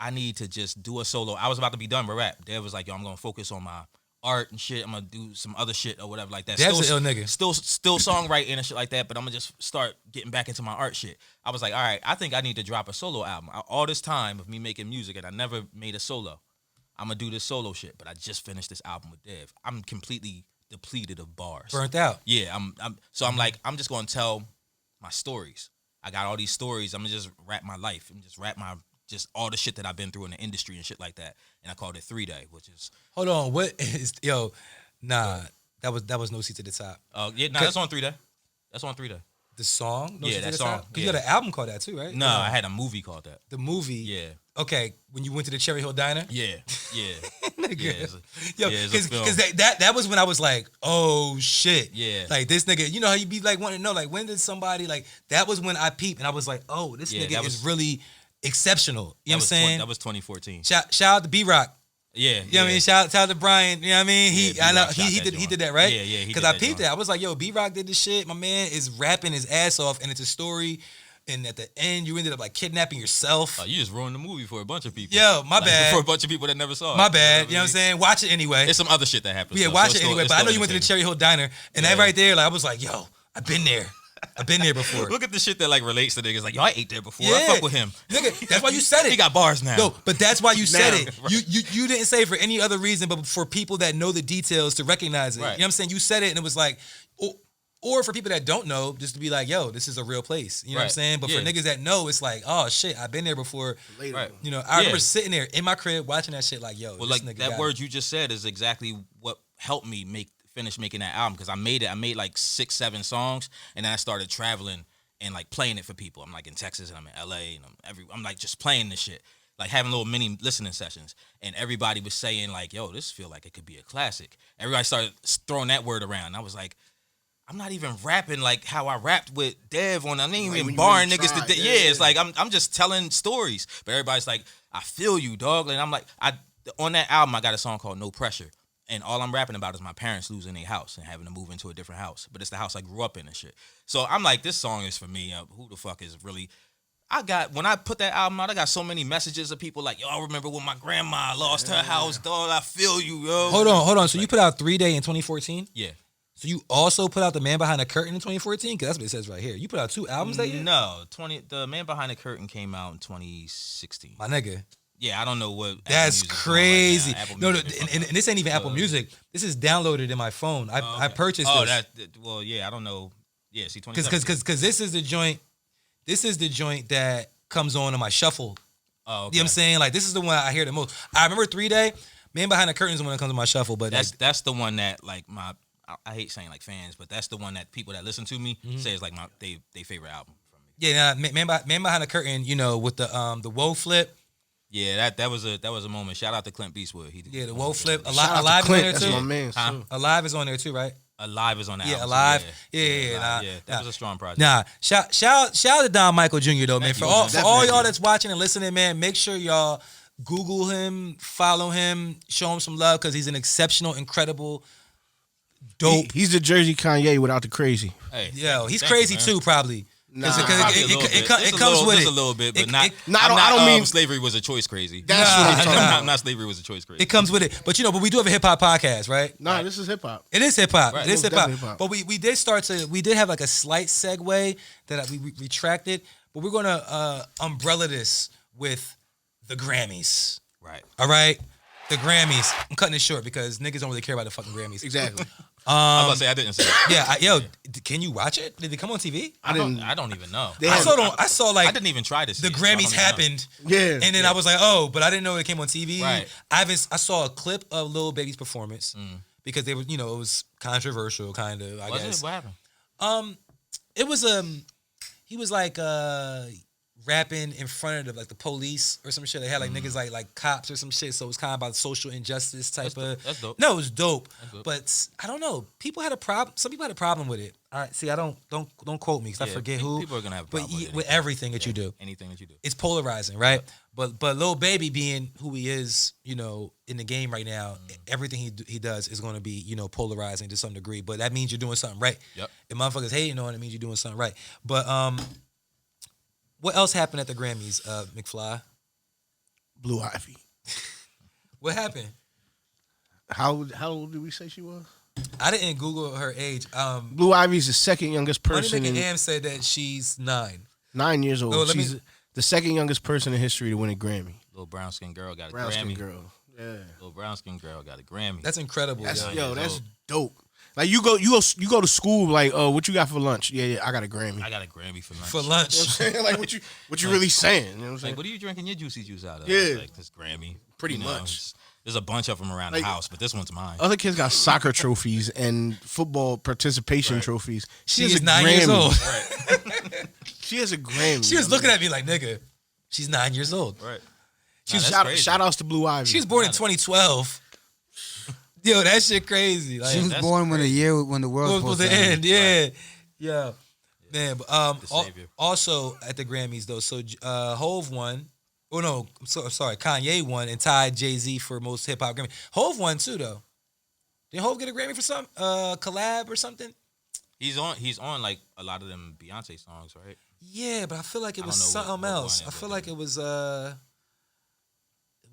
S4: I need to just do a solo. I was about to be done with rap. Dev was like, yo, I'm gonna focus on my art and shit. I'm gonna do some other shit or whatever like that.
S3: Dev's an ill nigga.
S4: Still songwriting and shit like that, but I'm gonna just start getting back into my art shit. I was like, all right, I think I need to drop a solo album. All this time of me making music and I never made a solo. I'm gonna do this solo shit, but I just finished this album with Dev. I'm completely depleted of bars.
S3: Burnt out.
S4: Yeah, I'm like, I'm just gonna tell my stories. I got all these stories. I'm gonna just rap my life. I'm just rap just all the shit that I've been through in the industry and shit like that. And I called it 3 Day, which is
S3: Hold on. What is Nah, that was No Seat to the Top.
S4: that's on 3 Day. That's on 3 Day.
S3: The song? No
S4: Yeah,
S3: Seat to
S4: that
S3: the
S4: song,
S3: Top? 'Cause you
S4: yeah.
S3: got an album called that too, right?
S4: No, I had a movie called that.
S3: The movie.
S4: Yeah.
S3: Okay, when you went to the Cherry Hill Diner.
S4: Yeah.
S3: Nigga.
S4: Yeah, it's a film.
S3: Because that was when I was like, oh shit.
S4: Yeah.
S3: Like this nigga, you know how you be like wanting to know, like when did somebody like that was when I peeped and I was like, oh, this
S4: Yeah,
S3: nigga
S4: that
S3: is
S4: was-
S3: really exceptional. You know what I'm saying?
S4: That was 2014.
S3: Shout out to B-Rock.
S4: Yeah.
S3: You know what I mean? Shout out to Brian. You know what I mean?
S4: Yeah,
S3: I know
S4: B-Rock shot
S3: he
S4: that
S3: did that, right?
S4: Yeah, he
S3: Because
S4: did
S3: I
S4: that
S3: peeped
S4: joint.
S3: that. I was like, yo, B-Rock did this shit. My man is rapping his ass off, and it's a story. And at the end, you ended up like kidnapping yourself.
S4: Oh, you just ruined the movie for a bunch of people.
S3: Yo, my bad.
S4: For a bunch of people that never saw it.
S3: My bad. You know what I'm saying? Watch it anyway.
S4: It's some other shit that happens.
S3: Yeah,
S4: though.
S3: watch
S4: So
S3: it anyway.
S4: it's
S3: But I know
S4: still
S3: you went to the
S4: entertaining.
S3: Cherry Hill Diner, and that
S4: Yeah.
S3: right there, like I was like, yo, I've been there. I've been there before.
S4: Look at the shit that like relates to niggas. Like, yo, I ate there before.
S3: Yeah.
S4: I fuck with him.
S3: Nigga, that's why you said it.
S4: He got bars now.
S3: No, but that's why you said
S2: Now.
S3: it. You didn't say it for any other reason, but for people that know the details to recognize it.
S4: Right.
S3: You know what I'm saying? You said it, and it was like, or for people that don't know, just to be like, yo, this is a real place. You know what I'm
S4: Right.
S3: saying? But for
S4: Yeah.
S3: niggas that know, it's like, oh shit, I've been there before.
S2: Later.
S4: Right.
S3: You know, I remember sitting there in my crib watching that shit, like, yo,
S4: Well,
S3: this
S4: like
S3: nigga
S4: that
S3: got
S4: word
S3: it.
S4: you just said is exactly what helped me finish making that album because I made like 6-7 songs and then I started traveling and like playing it for people. I'm like in Texas and I'm in LA and I'm like just playing this shit, like having little mini listening sessions, and everybody was saying like, yo, this feel like it could be a classic. Everybody started throwing that word around. And I was like, I'm not even rapping like how I rapped with Dev on. I ain't
S2: Like
S4: even
S2: when you
S4: barring
S2: really
S4: niggas.
S2: tried.
S4: To
S2: Yeah,
S4: it's
S2: yeah.
S4: like I'm just telling stories. But everybody's like, I feel you, dog. And I'm like, on that album I got a song called No Pressure, and all I'm rapping about is my parents losing their house and having to move into a different house. But it's the house I grew up in and shit. So I'm like, this song is for me. Who the fuck is really? When I put that album out, I got so many messages of people like, yo, I remember when my grandma lost her house, dog. I feel you, yo.
S3: Hold on. So you put out 3 Day in 2014?
S4: Yeah.
S3: So you also put out The Man Behind the Curtain in 2014? Because that's what it says right here. You put out 2 albums that year?
S4: No, the Man Behind the Curtain came out in 2016.
S3: My nigga.
S4: Yeah, I don't know what. Apple
S3: That's
S4: Music's doing
S3: crazy.
S4: Right now. Apple
S3: No,
S4: Music been fucking
S3: and this ain't even Apple Music. This is downloaded in my phone. I purchased
S4: Oh,
S3: this.
S4: well, yeah, I don't know. Yeah, see, 2017.
S3: Because this is the joint. This is the joint that comes on my shuffle.
S4: Oh, okay.
S3: You know what I'm saying? Like this is the one I hear the most. I remember 3 Day. Man Behind the Curtain is the one that comes on my shuffle. But
S4: That's the one that like I hate saying like fans, but that's the one that people that listen to me say is like they favorite album from me.
S3: yeah, Man Behind the Curtain. You know, with the Woe flip.
S4: Yeah, that was a moment. Shout out to Clint Beastwood.
S3: The Woe flip.
S2: Shout out to
S3: Alive is on
S2: Clint.
S3: there
S2: That's
S3: too.
S2: my man.
S4: Huh?
S2: too.
S3: Alive is on there too, right?
S4: Alive is on that
S3: Yeah,
S4: album.
S3: Alive.
S4: So
S3: Yeah,
S4: Alive, that was a strong project.
S3: Nah, shout out to Don Michael Jr. though, man.
S4: Thank
S3: For
S4: you,
S3: all
S4: man.
S3: for all
S2: Definitely.
S3: y'all that's watching and listening, man, make sure y'all Google him, follow him, show him some love because he's an exceptional, incredible, dope.
S2: He's the Jersey Kanye without the crazy.
S4: Hey,
S3: Yo, he's
S4: thank
S3: crazy
S4: you, man.
S3: too, probably.
S2: Nah.
S3: It comes with it.
S4: Just a little bit, but
S3: I
S4: I don't mean slavery was a choice crazy.
S2: That's what I'm talking about.
S4: Not slavery was a choice crazy.
S3: It comes with it. But but we do have a hip hop podcast, right?
S2: Nah, this is hip hop.
S3: It is hip hop.
S4: Right.
S3: It is
S2: Most
S3: hip hop.
S2: definitely hip-hop.
S3: But we did have like a slight segue that we retracted. But we're gonna umbrella this with the Grammys.
S4: Right.
S3: All right, the Grammys. I'm cutting it short because niggas don't really care about the fucking Grammys.
S2: Exactly.
S4: I was about to say I didn't say that.
S3: Yeah, can you watch it? Did it come on TV?
S2: I didn't.
S4: I don't even know.
S3: I saw like
S4: I didn't even try to see
S3: the
S4: it, so I don't
S3: Grammys
S4: even know.
S3: happened.
S2: Yeah.
S3: And then I was like, oh, but I didn't know it came on TV.
S4: Right.
S3: I saw a clip of Lil Baby's performance because they were, it was controversial, kind of. I guess.
S4: What happened?
S3: It was he was like rapping in front of the police or some shit. They had like niggas like cops or some shit. So it was kind of about social injustice type of.
S4: That's dope.
S3: No, it was dope.
S4: dope.
S3: But I don't know. People had a problem. Some people had a problem with it. All right, see, I don't quote me because I forget who.
S4: People are gonna have a problem with
S3: with everything that you do.
S4: Anything that you do.
S3: It's polarizing, right? But Lil Baby being who he is, in the game right now, everything he does is going to be, polarizing to some degree. But that means you're doing something right.
S4: Yep.
S3: If motherfuckers hating on it, means you're doing something right. But what else happened at the Grammys, McFly?
S2: Blue Ivy.
S3: What happened?
S2: How old did we say she was?
S3: I didn't Google her age.
S2: Blue Ivy's the second youngest
S3: Money
S2: person.
S3: Nigga Am said that she's 9.
S2: 9 years old.
S3: Oh,
S2: She's the second youngest person in history to win a Grammy.
S4: Little brown skinned girl got a
S2: Brown skin
S4: Grammy.
S2: girl. Yeah.
S4: Little brown skinned girl got a Grammy.
S3: That's incredible.
S2: That's
S3: yo.
S2: that's dope. Like you go to school like, oh, what you got for lunch? Yeah, I got a Grammy.
S4: I got a Grammy for lunch.
S3: For lunch.
S2: You know what I'm saying? Like what you really saying? You know what I'm saying?
S4: Like, what are you drinking your juicy juice out of?
S2: Yeah.
S4: Like this Grammy.
S2: Pretty
S4: You know,
S2: much.
S4: There's a bunch of them around
S2: Like-
S4: the house, but this one's mine.
S2: Other kids got soccer trophies and football participation trophies.
S3: She
S2: has
S3: is
S2: a
S3: 9 years
S2: Grammy.
S3: old.
S2: She has a Grammy.
S3: She was looking at me like, nigga, she's 9 years old.
S4: Right.
S3: She was
S2: Shout outs to Blue Ivy.
S3: She was born in 2012. Yo, that shit crazy. Like,
S1: She was
S4: that's
S1: born when the world was
S3: supposed to end. Yeah. Man, but
S4: The savior.
S3: also at the Grammys though, so Hove won. Oh no, sorry, Kanye won and tied Jay-Z for most hip hop Grammy. Hove won too though. Did Hove get a Grammy for some collab or something?
S4: He's on like a lot of them Beyonce songs, right?
S3: Yeah, but I feel like it
S4: I
S3: was
S4: don't know what
S3: something
S4: one
S3: else.
S4: it
S3: I feel
S4: was.
S3: like it was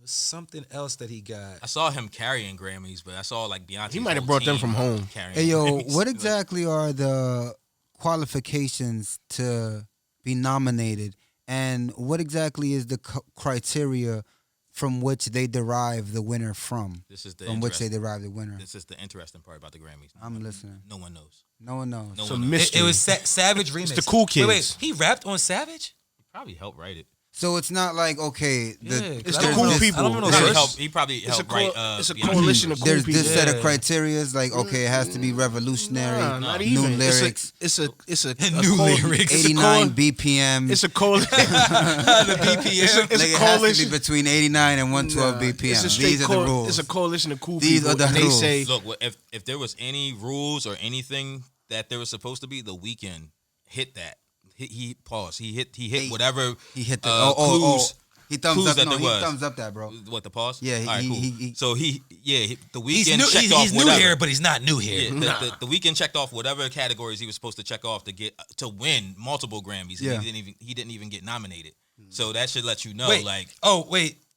S3: something else that he got.
S4: I saw him carrying Grammys, but I saw like Beyonce.
S2: He might have brought them from home.
S1: Hey yo,
S4: Grammys.
S1: what exactly are the qualifications to be nominated, and what exactly is the criteria from which they derive the winner from?
S4: This is the
S1: From which they
S4: interesting-
S1: derive the winner.
S4: This is the interesting part about the Grammys.
S1: I'm listening.
S4: No one knows.
S1: No one knows.
S4: No
S2: It's a
S4: one knows.
S2: mystery.
S3: It was Savage remix.
S2: the cool kids.
S3: Wait, he rapped on Savage?
S4: He probably helped write it.
S1: So it's not like okay,
S2: It's
S3: I
S2: the
S3: don't
S2: cool
S3: know-
S2: people.
S3: I don't know
S2: It's
S3: no
S2: a-
S3: verse.
S4: He probably
S2: It's a
S4: helped write.
S2: it's a
S4: Beyonce.
S2: coalition of cool
S1: there's
S2: people.
S1: this set of
S3: Yeah.
S1: criterias like okay, it has to be revolutionary,
S2: Nah, not
S1: new
S2: even.
S1: lyrics,
S2: It's a
S3: New lyrics.
S1: 89 BPM.
S2: It's a coalition.
S3: The BPM.
S2: It's a
S1: like it has to
S2: coalition.
S1: be between 89 and 112 BPM.
S2: It's a straight
S1: These are the rules.
S2: It's a coalition of cool
S1: These
S2: people.
S1: are the
S2: and they
S1: rules.
S2: say
S4: Look, if there was any rules or anything that there was supposed to be, The Weeknd hit that. He paused. He hit whatever.
S1: He hit the
S4: clues.
S1: He thumbs
S4: clues
S1: up.
S4: that
S1: No,
S4: there
S1: he
S4: was.
S1: thumbs up that, bro.
S4: What, the pause?
S1: Yeah,
S4: All right, cool.
S1: he-
S4: So The
S3: He's
S4: Weeknd
S3: new,
S4: checked off
S3: he's new
S4: whatever.
S3: here, but he's not new here.
S4: Yeah, the Weeknd checked off whatever categories he was supposed to check off to win multiple Grammys.
S1: Yeah.
S4: And he didn't even get nominated. So that should let you know,
S3: Wait,
S4: like,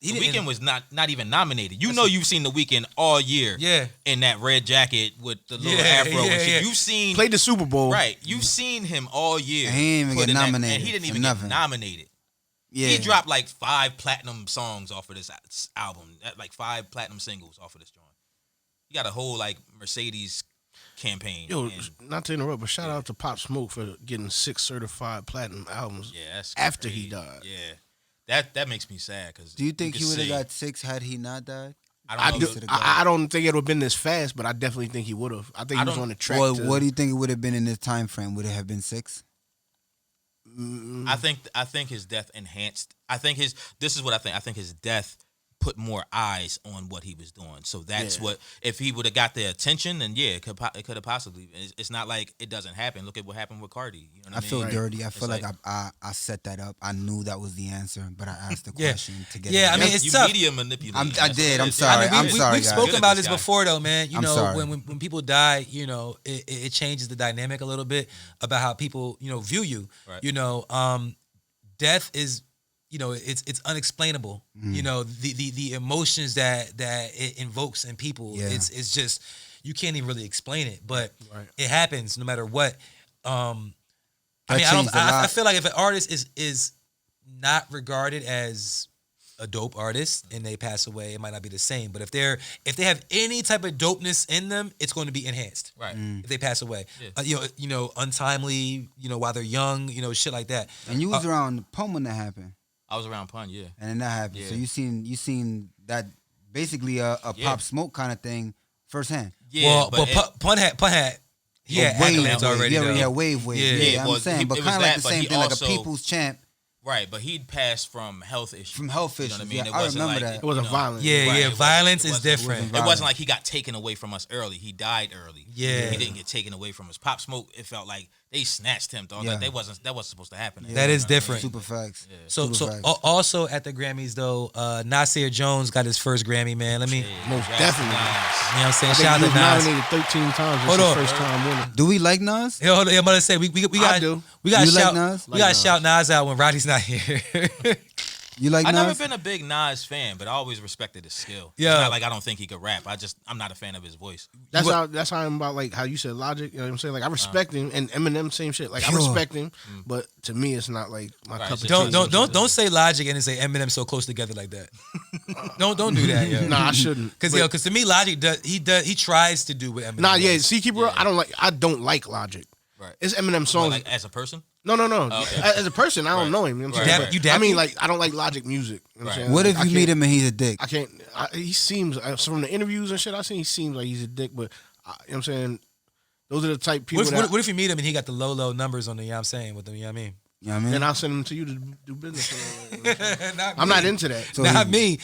S3: he
S4: The
S3: didn't.
S4: Weeknd was not even nominated. You know, you've seen The Weeknd all year.
S3: Yeah.
S4: In that red jacket with the little
S3: Yeah,
S4: afro.
S3: yeah,
S4: and shit.
S3: yeah.
S4: You've seen
S2: played the Super Bowl.
S4: right. You've seen him all year.
S1: And he didn't even
S4: put
S1: get
S4: in that-
S1: nominated
S4: and he didn't
S1: for
S4: even
S1: nothing.
S4: get nominated.
S1: Yeah,
S4: He dropped like 5 platinum songs off of this album, like 5 platinum singles off of this joint. He got a whole like Mercedes campaign.
S2: Yo,
S4: and,
S2: not to interrupt, but shout out to Pop Smoke for getting 6 certified platinum albums
S4: yeah, that's
S2: after
S4: crazy.
S2: he died.
S4: Yeah, that makes me sad because.
S1: Do you think he would have got 6 had he not died?
S4: I don't know.
S2: I don't think it would have been this fast, but I definitely think he would have. I think he was on the track.
S1: Well,
S2: to,
S1: what do you think it would have been in this time frame? Would it have been 6?
S4: I think his death enhanced. This is what I think. I think his death put more eyes on what he was doing. So that's what, if he would have got their attention, then it could have possibly. It's not like it doesn't happen. Look at what happened with Cardi. You know what I
S1: feel
S4: mean?
S1: dirty. I feel like I set that up. I knew that was the answer, but I asked the question to get.
S3: Yeah, I mean, it's
S4: you
S3: tough.
S4: media manipulating.
S1: I did. I'm sorry.
S3: I mean, we've
S1: guys.
S3: spoken about this
S4: guy.
S3: before, though, man. You
S1: I'm
S3: know,
S1: sorry.
S3: when people die, you know, it changes the dynamic a little bit about how people, you know, view you.
S4: Right.
S3: You know, death is, you know, it's unexplainable. You know, the emotions that it invokes in people.
S1: Yeah.
S3: It's just, you can't even really explain it, but it happens no matter what. I mean, I feel like if an artist is not regarded as a dope artist and they pass away, it might not be the same. But if they have any type of dopeness in them, it's going to be enhanced.
S4: Right.
S3: If they pass away,
S4: Yeah.
S3: you know, untimely, you know, while they're young, you know, shit like that.
S1: And you was around the Pun when that happened,
S4: I was around Pun, yeah.
S1: and then that happened.
S4: Yeah.
S1: So you seen that basically a Pop Smoke kind of thing firsthand.
S4: Yeah,
S3: well, Pun had he had accolades already.
S1: Yeah,
S3: though.
S1: yeah, wave.
S3: Yeah.
S1: Yeah,
S4: well,
S1: I'm saying, but
S4: it
S1: kind of
S4: was
S1: like
S4: that,
S1: the
S4: but
S1: same
S4: he
S1: thing, like
S4: also-
S1: a people's champ
S4: Right, but he'd passed from health issues.
S1: from health
S4: You
S1: issues.
S4: know what I mean?
S1: Yeah,
S4: It
S1: I
S4: wasn't
S1: remember
S4: like,
S1: that.
S2: It wasn't violent.
S3: Yeah,
S4: Right,
S3: yeah.
S4: it wasn't-
S3: Violence
S4: it
S3: is
S4: wasn't-
S3: different.
S4: It wasn't like he got taken away from us early. He died early.
S3: Yeah.
S4: He didn't get taken away from us. Pop Smoke, it felt like they snatched him, dog.
S1: Yeah.
S4: Like, that wasn't supposed to happen.
S3: That is
S4: You know what I mean?
S3: different.
S1: Super facts.
S3: So
S1: Super facts.
S3: also at the Grammys though, Nasir Jones got his first Grammy, man. Let me, you know
S2: Most
S4: Yes,
S2: definitely.
S4: nice.
S3: what I'm saying?
S2: I think
S3: Shout
S2: he
S3: out
S2: was
S3: to Nas.
S2: nominated 13 times.
S3: Hold
S2: This is
S3: on.
S2: his first time winning.
S1: Do we like Nas?
S3: Yo, hold on, I'm about to say we got
S2: do.
S3: we got
S1: You like
S3: shout
S1: Nas?
S3: we got shout Nas out when Roddy's not here.
S1: You like
S4: I've
S1: Nas?
S4: never been a big Nas fan, but I always respected his skill.
S3: Yeah.
S4: It's not like I don't think he could rap. I'm not a fan of his voice.
S2: That's how I'm about, like how you said Logic. You know what I'm saying? Like I respect him, and Eminem same shit. Like I
S1: Pure.
S2: respect him, but to me it's not like my
S4: Right,
S2: cup of
S4: so
S2: tea.
S3: don't say Logic and then say Eminem so close together like that. don't do that, yo.
S2: Nah, I shouldn't.
S3: Because to me Logic he tries to do what Eminem.
S2: Nah, yeah.
S3: does.
S2: See, keep it real. I don't like Logic.
S4: Right.
S2: It's Eminem
S4: What,
S2: songs.
S4: like as a person?
S2: No.
S4: okay.
S2: As a person, I don't know him. You know what I'm
S4: Right,
S2: saying?
S4: right.
S3: You
S2: I
S3: dap
S2: mean,
S3: me?
S2: like I don't like Logic music. You know what I'm
S4: Right.
S2: saying?
S1: What
S2: Like,
S1: if
S2: I
S1: you
S2: can't-
S1: meet him and he's a dick?
S2: I can't. He seems from the interviews and shit I seen. He seems like he's a dick. But you know what I'm saying? Those are the type people
S3: What if you meet him and he got the low numbers on the, you know what I'm saying, with them, you know what I mean?
S1: You know what I mean?
S2: then I'll send him to you to do business.
S3: Not
S2: I'm
S3: me.
S2: not into that.
S1: So
S3: Not
S1: he-
S3: me.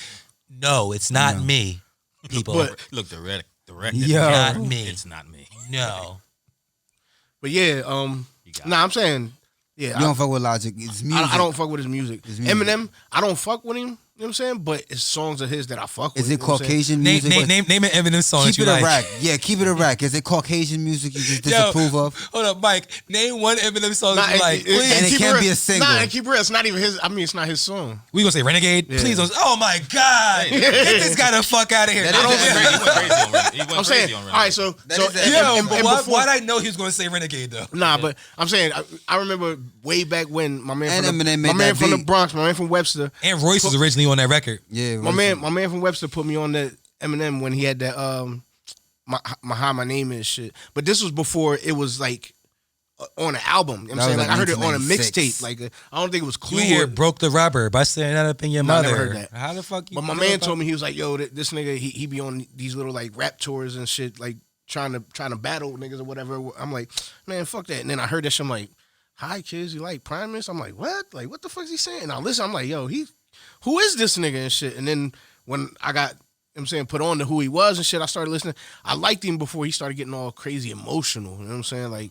S3: No, it's not
S1: No.
S3: me. People.
S2: But
S4: Look, direct.
S1: Yo.
S3: Not me.
S4: It's not me.
S3: No.
S2: But yeah,
S4: You got
S2: nah, I'm saying, yeah,
S1: You don't fuck with Logic. It's music.
S2: I don't fuck with his music.
S1: His music.
S2: Eminem, I don't fuck with him. You know what I'm saying? But it's songs of his that I fuck with.
S1: Is it
S2: you know what I'm saying?
S1: Caucasian
S3: Name
S1: music?
S3: an Eminem song that
S1: Keep
S3: you
S1: it a
S3: like.
S1: rack. Yeah, keep it a rack. Is it Caucasian music you just
S3: Yo,
S1: disapprove of?
S3: Hold up, Mike. Name one Eminem song
S2: Nah,
S3: that you like. Please.
S1: And it
S2: keep
S1: can't
S2: real.
S1: be a single.
S2: Nah, and keep it real. It's not even his. I mean, it's not his song.
S3: We gonna say Renegade?
S2: Yeah.
S3: Please don't. Oh my God. Get this guy the fuck out of here.
S1: That
S3: I
S1: is
S3: don't
S1: a-
S4: He went crazy on Renegade. He went
S2: I'm saying,
S4: crazy on
S2: all right,
S4: Renegade.
S2: so
S1: is a-
S3: Yo,
S2: and
S3: but why,
S2: before,
S3: why'd I know he was gonna say Renegade though?
S2: Nah, but I'm saying I remember way back when my man
S1: And
S2: from
S1: Eminem
S2: the,
S1: made
S2: my man
S1: that
S2: from the
S1: beat.
S2: Bronx, my man from Webster,
S3: And Royce was originally on that record.
S1: Yeah,
S2: my man from Webster put me on that Eminem when he had that my how my name is shit. But this was before it was like on an album. You know what I'm
S1: That
S2: saying?
S1: was
S2: Like I heard it on a
S1: 1996.
S2: mixtape. Like I don't think it was
S3: You
S2: Clue.
S3: hear
S2: or-
S3: Broke the Robber by saying that up in your
S2: No, I
S3: mother.
S2: never heard that.
S3: How the fuck you
S2: But my
S3: know
S2: man
S3: about-
S2: told me, he was like, yo, this nigga, he be on these little like rap tours and shit, like trying to battle niggas or whatever. I'm like, man, fuck that. And then I heard that shit, I'm like, hi kids, you like Primus? I'm like, what? Like, what the fuck is he saying? And I listen, I'm like, yo, who is this nigga and shit? And then when I got, you know what I'm saying, put on to who he was and shit, I started listening. I liked him before he started getting all crazy emotional. You know what I'm saying? Like,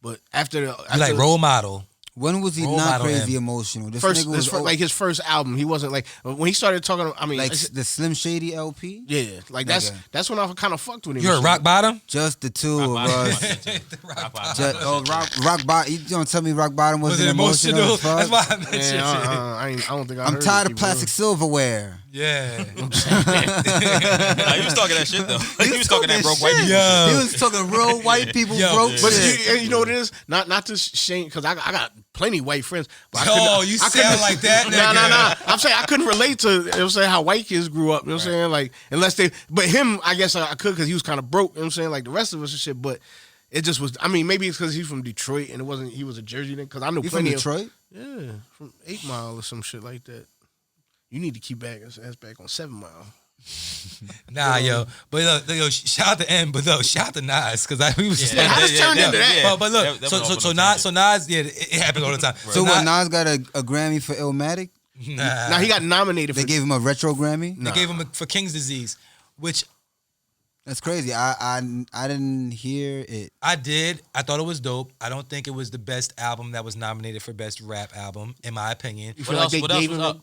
S2: but after
S3: You like Role Model.
S1: When was he
S3: Role
S1: not
S3: model
S1: crazy
S3: him.
S1: emotional? This
S2: first,
S1: nigga was
S2: like his first album, he wasn't like when he started talking. I mean,
S1: like the Slim Shady LP.
S2: yeah, like
S1: Nigga.
S2: that's when I kind of fucked with him.
S3: You heard Rock Bottom?
S1: Just the two of
S4: Rock
S1: us.
S4: Bottom. Rock Bottom.
S1: Just, Rock Bottom. You don't tell me Rock Bottom
S3: Was
S1: wasn't
S3: it emotional?
S1: as fuck?
S3: That's why I mentioned
S2: Yeah,
S3: it.
S2: I don't think I
S1: I'm
S2: heard
S1: tired
S2: it,
S1: of
S2: bro.
S1: plastic silverware.
S3: Yeah.
S4: Nah, he was talking that shit though. He was talking that broke white
S1: shit.
S4: people.
S3: Yo.
S1: He was talking real white people
S3: Yo.
S1: broke
S3: Yeah.
S2: But
S1: shit.
S2: you know what it is? Not to shame, because I got plenty white friends. But
S3: Yo,
S2: I
S3: you
S2: couldn't-
S3: sound like that, nigga.
S2: Nah. I'm saying I couldn't relate to, you know what I'm saying, how white kids grew up. You know what I'm saying? Like, unless they, but him, I guess I could because he was kind of broke. You know what I'm saying? Like the rest of us and shit. But it just was, I mean, maybe it's because he's from Detroit and it wasn't, he was a Jersey nigga. Because I know
S1: You from
S2: plenty
S1: Detroit?
S2: Yeah, from 8 Mile or some shit like that. You need to keep that's back on 7 Mile.
S3: Nah, yo. But look, yo, shout out to M, but no, shout out to Nas, because we was just
S4: Yeah,
S2: How this turned into that?
S4: yeah.
S3: But look,
S4: That
S3: so
S4: went off
S3: so
S4: on
S3: Nas,
S4: a tangent.
S3: yeah, it happens all the time.
S1: So what?
S3: Nas,
S1: Nas got a Grammy for Illmatic?
S3: Nah.
S2: Now he got nominated
S1: They
S2: for.
S1: gave him a retro Grammy.
S3: They gave him for King's Disease, which
S1: That's crazy. I didn't hear it.
S3: I did. I thought it was dope. I don't think it was the best album that was nominated for best rap album, in my opinion.
S2: You feel like they gave him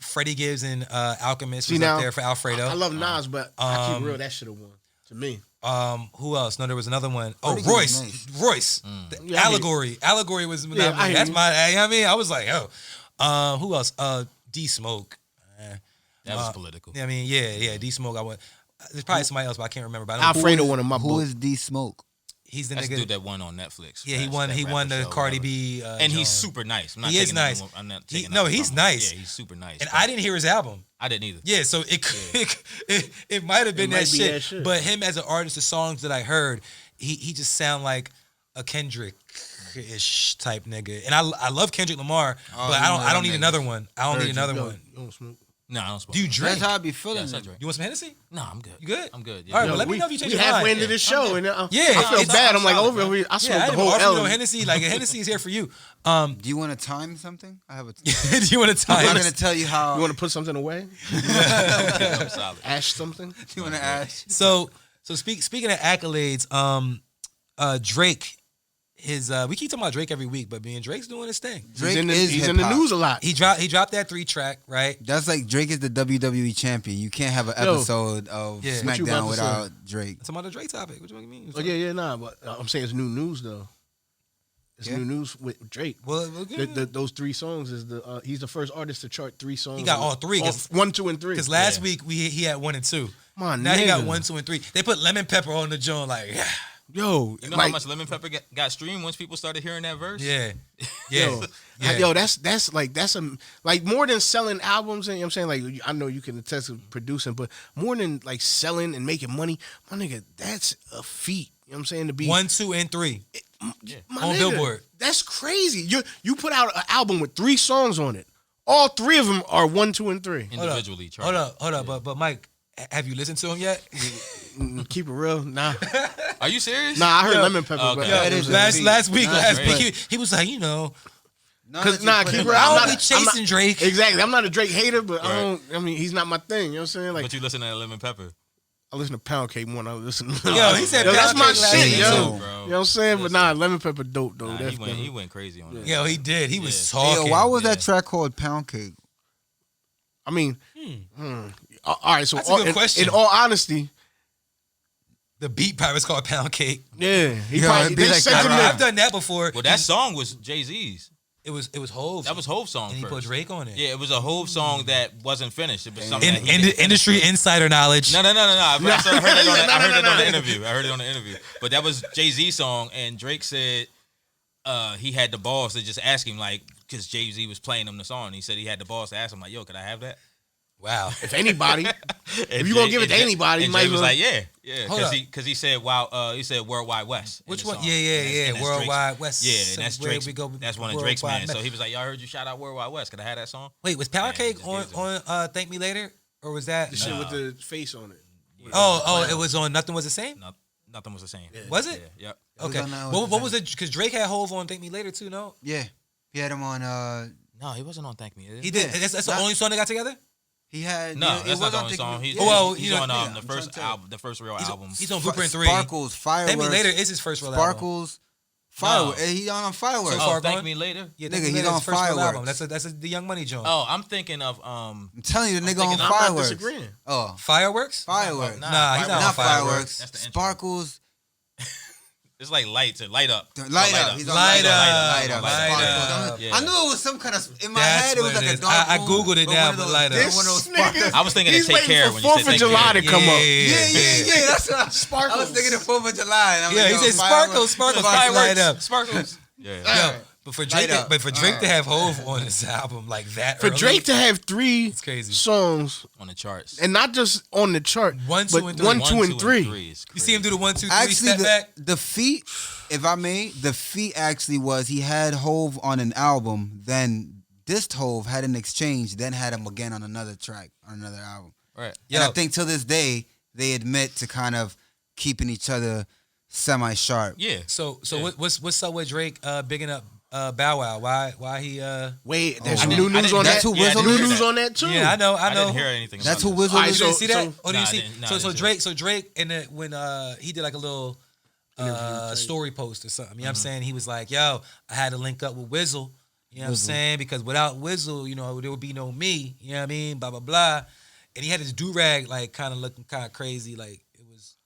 S3: Freddie Gibbs and Alchemist
S2: See,
S3: was
S2: now,
S3: up there for Alfredo.
S2: I love Nas, but I keep real. That should have won to me.
S3: Who else? No, there was another one. Oh,
S1: Freddie
S3: Royce.
S1: Gibbs is
S3: Royce.
S2: Yeah, I hear
S3: Allegory. Allegory was
S2: I
S3: nominated.
S2: hear
S3: That's
S2: you.
S3: my. I mean, I was like, oh. Who else? D Smoke.
S4: That was political.
S3: I mean, yeah. D Smoke. I went. There's probably somebody else, but I can't remember. But I know
S2: Alfredo won in my
S1: Who
S2: book.
S1: is D Smoke?
S3: he's the
S4: That's the
S3: nigga.
S4: dude that won on Netflix.
S3: Yeah, he won.
S4: That
S3: He won
S4: rapper
S3: the
S4: show,
S3: Cardi
S4: whatever.
S3: B.
S4: And he's
S3: John.
S4: super nice. I'm not
S3: He is
S4: taking
S3: nice.
S4: I'm not
S3: He-
S4: taking
S3: no,
S4: nothing
S3: he's
S4: from him.
S3: nice.
S4: Yeah, he's super nice.
S3: And
S4: but
S3: I didn't hear his album.
S4: I didn't either.
S3: Yeah, so it might have been
S2: might
S3: that
S2: be
S3: shit.
S2: that shit.
S3: But him as an artist, the songs that I heard, he just sound like a Kendrick-ish type nigga. And I love Kendrick Lamar, but I don't need another one. I don't need another
S2: Yo,
S3: one.
S2: you don't smoke.
S4: No, I don't smoke.
S3: Do you drink?
S1: That's how I be feeling.
S4: Yes, I
S1: it.
S4: drink.
S3: You want some Hennessy?
S4: No, I'm good.
S3: You good?
S4: I'm good. Yeah.
S3: All right,
S2: Yo,
S3: well, let me know if you change
S2: we
S3: your
S2: halfway
S3: mind.
S2: into this show, and
S3: Yeah,
S2: I feel
S3: it's-
S2: bad. I'm like
S4: solid,
S2: over.
S4: bro.
S2: I
S3: Yeah,
S2: smoked
S3: I
S2: the
S3: didn't
S2: whole
S3: offer you no
S2: L.
S3: Hennessy. Like, a Hennessy is here for you.
S1: Do you want to time something? I have a.
S3: Do you want to
S1: I'm
S3: time?
S1: gonna tell you how.
S2: You want to put something away?
S4: I'm solid.
S2: Ash something?
S1: You want to ask?
S3: So speaking of accolades, Drake, we keep talking about Drake every week, but being Drake's doing his thing.
S1: Drake
S2: he's
S1: is
S2: in the
S1: hip-hop.
S2: news a lot.
S3: He dropped that 3-track, right?
S1: That's like Drake is the WWE champion. You can't have an
S2: Yo.
S1: episode of
S3: Yeah. What
S2: you about
S1: SmackDown
S2: to
S1: without Drake.
S3: That's about the Drake topic. What do you mean?
S2: Oh yeah, nah. But I'm saying it's new news though. It's
S1: Yeah.
S2: new news with Drake.
S3: Well,
S2: Those 3 songs is he's the first artist to chart 3 songs.
S3: He got all 3,
S2: 1, 2, and 3.
S3: because last
S4: Yeah.
S3: week he had 1 and 2.
S2: My
S3: Now he got
S2: nigga.
S3: 1, 2, and 3. They put lemon pepper on the joint, like
S2: Yo,
S4: You know
S2: like,
S4: how much Lemon Pepper got streamed once people started hearing that verse?
S3: yeah.
S2: Yo, that's like more than selling albums. And you know what I'm saying, like, I know you can attest to producing, but more than like selling and making money, my nigga, that's a feat. You know what I'm saying, to be
S3: 1, 2, and 3
S2: my
S3: on
S2: nigga,
S3: Billboard.
S2: That's crazy. You put out an album with 3 songs on it. All 3 of them are 1, 2, and 3.
S4: Individually
S3: Hold
S4: charted.
S3: up. But Mike, have you listened to him yet?
S2: Keep it real, nah.
S4: Are you serious?
S2: Nah, I heard Lemon Pepper,
S4: Okay.
S2: but
S4: Yeah,
S1: it is a
S3: last
S1: feat.
S3: last week,
S1: Nah,
S3: he was like,
S2: Cause keep it real.
S3: I
S2: I'm
S3: don't be
S2: not-
S3: chasing Drake.
S2: Exactly. I'm not a Drake hater, but
S4: Right.
S2: I mean, he's not my thing. You know what I'm saying? Like,
S4: But you listen to Lemon Pepper.
S2: I listen to Pound Cake more than I listen to
S3: Yo, he said
S2: Yo, that's
S3: Pound
S2: my
S3: Cake last
S2: shit,
S3: week,
S2: yo.
S3: too.
S2: You know what I'm saying? But nah, Lemon Pepper dope though.
S4: Nah,
S2: Definitely.
S4: he went crazy on that.
S3: Yo, he did. He was
S4: Yeah.
S3: talking.
S1: Yo, why was
S4: Yeah.
S1: that track called Pound Cake?
S2: I mean, all right. So
S3: That's a good
S2: in,
S3: question.
S2: in all honesty,
S3: The beat part was called Pound Cake.
S2: yeah, he
S1: Yo,
S2: probably
S1: it'd be
S2: they
S1: like
S2: sent
S1: that,
S2: him
S1: right?
S2: there.
S3: I've done that before.
S4: Well, that song was Jay-Z's.
S3: It was Hov.
S4: That was Hove's song
S3: and he
S4: first.
S3: put Drake on it.
S4: Yeah, it was a Hove song that wasn't finished. It was something that he didn't finish.
S3: Industry insider knowledge.
S4: No. I heard it on the
S2: No.
S4: interview. I heard it on the interview. But that was Jay-Z's song, and Drake said he had the balls to just ask him, like, because Jay-Z was playing him the song. He said he had the balls to ask him, like, yo, could I have that?
S3: Wow.
S2: If anybody,
S4: And
S2: you gonna give it to anybody,
S4: and
S2: might
S4: Jay
S2: as
S4: was
S2: well-
S4: like, yeah,
S3: Hold up.
S4: because he said, wow, he said Worldwide West. in
S3: Which
S4: the
S3: one?
S4: song.
S3: Yeah.
S4: And that's
S3: Worldwide
S4: Drake's-
S3: West.
S4: Yeah, and that's
S3: Where
S4: Drake's.
S3: we go,
S4: That's one of Drake's
S3: Worldwide
S4: man.
S3: West.
S4: So he was like, y'all heard you shout out Worldwide West. Could I have that song?
S3: Wait, was Pound
S4: Yeah,
S3: Cake
S4: just
S3: on
S4: gave it to
S3: on Thank Me Later, or was that?
S2: the shit with the face on it.
S3: Oh, it was on Nothing Was the Same.
S4: No, nothing was the same.
S3: Was it?
S4: Yeah, yep.
S1: was
S3: Okay.
S1: on that
S3: What
S1: one.
S3: was it? Because Drake had Hov on Thank Me Later too. No,
S1: Yeah, he had him on.
S4: No, he wasn't on Thank Me.
S3: he did. That's the
S1: Not-
S3: only song they got together.
S1: He had.
S4: No,
S1: yeah, it
S4: that's
S1: was
S4: not the
S1: on
S4: only
S1: Thinking-
S4: song. He's,
S1: yeah.
S3: Well,
S4: he's
S3: you know,
S4: on
S1: yeah,
S4: the
S1: I'm
S4: first
S1: trying to
S4: album, the first real album.
S3: He's on Blueprint 3.
S1: Sparkles, Fireworks.
S3: Thank Me Later is his first real album.
S1: Sparkles, Fireworks. He on Fireworks.
S3: So
S4: Oh,
S3: far
S4: Thank
S3: gone?
S4: Me Later.
S3: Yeah,
S1: Nigga,
S3: Thank Me
S1: he's
S3: Later is
S1: on
S3: his first real album.
S1: Fireworks.
S3: That's the Young Money joint.
S4: Oh, I'm thinking of
S1: I'm telling you, the nigga
S4: thinking-
S1: on
S4: I'm
S2: not
S1: Fireworks.
S2: disagreeing.
S1: Oh,
S3: Fireworks.
S1: Fireworks.
S3: Nah, he's not on
S1: Not
S3: Fireworks.
S1: Fireworks.
S4: That's the intro.
S1: Sparkles.
S4: It's like lights and light up.
S1: Light up. He's on
S3: Light
S1: Light
S3: Up.
S1: Light
S3: Light
S1: Up.
S3: Up.
S4: Yeah.
S1: I knew it was some kind of. In my
S3: That's
S1: head, it was
S3: what
S1: like
S3: it
S1: a
S3: is.
S1: dark
S3: I
S1: room,
S3: Googled it now,
S1: one of
S3: but
S1: those-
S3: Light Up.
S1: one of those sparkles.
S4: I was thinking of
S2: He's
S4: Take
S2: waiting
S4: Care
S2: for
S4: when you said
S2: 4th of
S4: Take
S2: July
S4: Care.
S2: to come up.
S1: Yeah. That's what I was
S2: Sparkles.
S1: thinking of 4th of July. And I'm
S3: Yeah,
S1: like,
S3: he
S1: yo,
S3: said sparkles, sparkles, light up.
S4: Sparkles. Yeah.
S3: Yo, but for Drake,
S1: Light Up.
S3: but for Drake to have Hov on his album like that,
S2: For
S3: early,
S2: Drake to have 3
S3: It's crazy.
S2: songs,
S4: On the charts.
S2: and not just on the chart,
S3: 1, 2,
S2: but
S3: and 3.
S2: 1, 2, and 3.
S4: is
S3: you see him do the 1, 2, 3
S1: Actually,
S3: step back.
S1: the feat, if I may, the feat actually was he had Hove on an album, then dissed Hove, had an exchange, then had him again on another track, on another album.
S4: Right.
S1: And I think till this day, they admit to kind of keeping each other semi-sharp.
S4: Yeah.
S3: So
S4: Yeah.
S3: what's up with Drake bigging up Bow Wow? Why he?
S2: Wait, there's
S4: I
S2: new
S4: didn't- I
S2: news
S4: didn't-
S2: on
S1: that's
S2: that.
S1: who
S2: Yeah,
S1: Whistle
S2: new
S1: is?
S2: news on that too.
S3: Yeah, I know.
S4: I didn't hear anything.
S1: That's
S4: about
S1: who
S4: this.
S1: Whistle
S2: Alright,
S1: is.
S3: You didn't see that?
S2: so-
S3: Oh, did
S4: Nah,
S3: you
S4: I
S3: see?
S4: didn't. Nah, I
S3: So
S4: didn't see
S3: Drake, and when he did like a little story post or something. You know what I'm saying? He was like, "Yo, I had to link up with Whistle." You know what I'm saying? Because without Whistle, you know, there would be no me. You know what I mean? Blah blah blah. And he had his do rag like kind of looking kind of crazy. Like it was.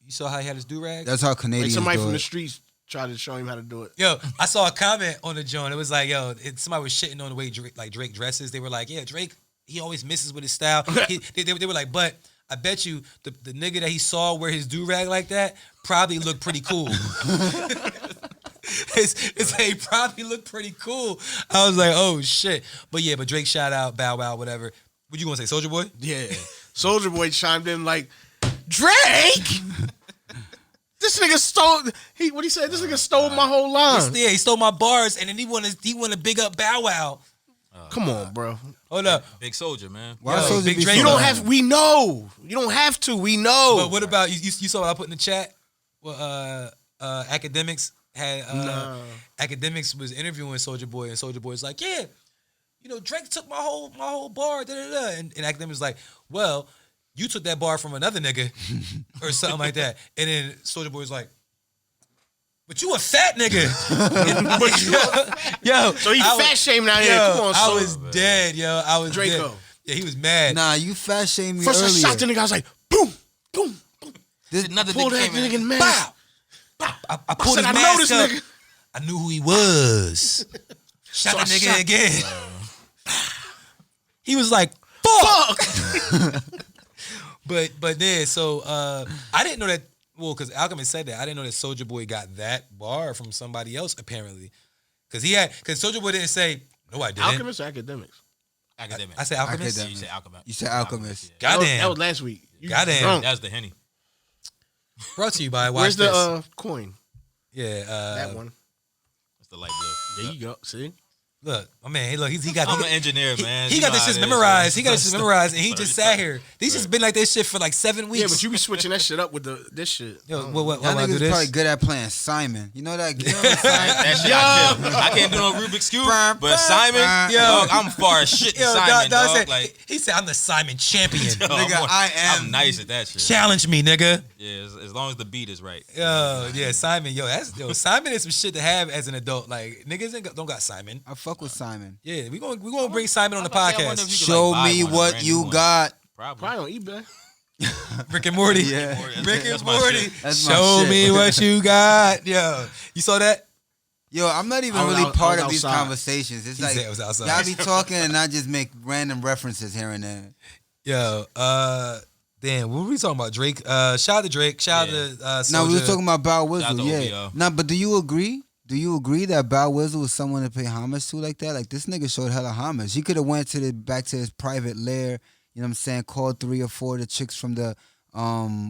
S3: You saw how he had his do rag?
S1: That's how
S2: Like
S1: Canadians
S2: somebody
S1: do
S2: from
S1: it.
S2: the streets tried to show him how to do it.
S3: Yo, I saw a comment on the joint. It was like, yo, somebody was shitting on the way Drake dresses. They were like, yeah, Drake, he always misses with his style. They were like, but I bet you the nigga that he saw wear his do-rag like that probably looked pretty cool. He probably looked pretty cool. I was like, oh shit. But yeah, but Drake shout out, Bow Wow, whatever. What you gonna say, Soulja Boy?
S2: Yeah. Soldier Boy chimed in like, Drake? This nigga stole. What he said? This nigga stole my whole line.
S3: Yeah, he stole my bars, and then he wanna big up Bow Wow.
S2: Come on, bro.
S3: Hold up.
S4: Big Soldier, man.
S1: Why
S3: Yo,
S1: Soulja
S3: Big
S1: be
S3: Drake-
S1: so
S2: You don't
S1: bad?
S2: have. We know. You don't have to. We know.
S3: But what about you saw what I put in the chat? Well, academics had academics was interviewing Soulja Boy, and Soulja Boy was like, yeah, you know, Drake took my whole bar, and academics was like, well, you took that bar from another nigga or something like that. And then Soulja Boy was like, but you a fat nigga. Yo,
S2: So he
S3: I
S2: fat
S3: was-
S2: shamed out here.
S3: Yo,
S2: Come on,
S3: I
S2: Soulja.
S3: was dead, yo. I was
S2: Draco.
S3: dead. Yeah, he was mad.
S1: Nah, you fat shamed me
S2: First I
S1: earlier.
S2: shot the nigga. I was like, boom, boom.
S4: Another
S2: Pulled
S4: nigga
S2: that
S4: came in.
S2: nigga man.
S3: Bow. I pulled
S2: said,
S3: his
S2: I know
S3: mask
S2: this
S3: up.
S2: nigga.
S3: I knew who he was. Shot
S2: So
S3: the
S2: I
S3: nigga
S2: shot-
S3: again. He was like, fuck. But then, so I didn't know that, well, because Alchemist said that. I didn't know that Soulja Boy got that bar from somebody else, apparently. Because Soulja Boy didn't say, no, I didn't.
S2: Alchemist or academics?
S4: Academic.
S3: I said Alchemist.
S1: Academic.
S4: You said Alchemist.
S1: You said Alchemist.
S4: Yeah.
S3: Goddamn.
S2: That was last week. You
S3: Goddamn.
S2: drunk.
S4: That was the Henny.
S3: Brought to you by Watch
S2: Where's
S3: This.
S2: the coin?
S3: Yeah.
S2: That one.
S4: That's the light blue.
S2: There you go. See?
S3: Look, my man, hey, look, he got
S4: I'm an engineer, man.
S3: He
S4: You
S3: got
S4: know
S3: this
S4: how
S3: shit
S4: it is,
S3: memorized.
S4: man.
S3: He got this shit memorized, and he just sat here. These just been like this shit for like 7 weeks.
S2: Yeah, but you be switching that shit up with this shit.
S3: Yo,
S2: Oh.
S3: what
S1: Y'all
S3: I do
S1: niggas
S3: this?
S1: probably good at playing Simon. You know that? You know Simon?
S4: That shit I kill. I can't do no Rubik's Cube, but Simon,
S3: Yo.
S4: dog, I'm far as shit in Simon, dog.
S3: said,
S4: Like,
S3: he said, I'm the Simon champion.
S4: yo,
S1: Nigga,
S4: I'm nice at that shit.
S3: Challenge me, nigga.
S4: Yeah, as long as the beat is right.
S3: Yo, yeah, Simon. Simon is some shit to have as an adult. Like niggas don't got Simon.
S1: I fuck with Simon.
S3: Yeah, we gonna bring Simon on the
S4: I wonder if
S3: podcast.
S4: you could,
S1: Show
S4: like, buy
S1: me
S4: one, a
S1: what
S4: brand
S1: you
S4: new one.
S1: got.
S4: Probably.
S2: Probably on eBay.
S3: Rick and Morty.
S1: Yeah.
S3: Rick and
S4: That's my
S3: Morty.
S4: shit.
S1: That's my
S3: Show
S1: shit.
S3: me what you got. Yo, you saw that?
S1: Yo, I'm not even
S2: I was
S1: really
S2: out-
S1: part
S2: I
S1: of
S2: was
S1: these
S2: outside.
S1: conversations. It's
S3: He
S1: like
S3: said it was outside.
S1: y'all be talking and I just make random references here and there.
S3: Yo, damn, what were we talking about? Drake. Shout out to Drake. Shout out to
S1: No, we were
S3: Soulja.
S1: talking about Bow
S4: Shout out
S1: Whistle.
S4: to
S1: Yeah.
S4: OVO.
S1: Nah, but do you agree? Do you agree that Bow Whistle was someone to pay homage to like that? Like this nigga showed hella homage. He could have went to back to his private lair. You know what I'm saying? Called 3 or 4 of the chicks from the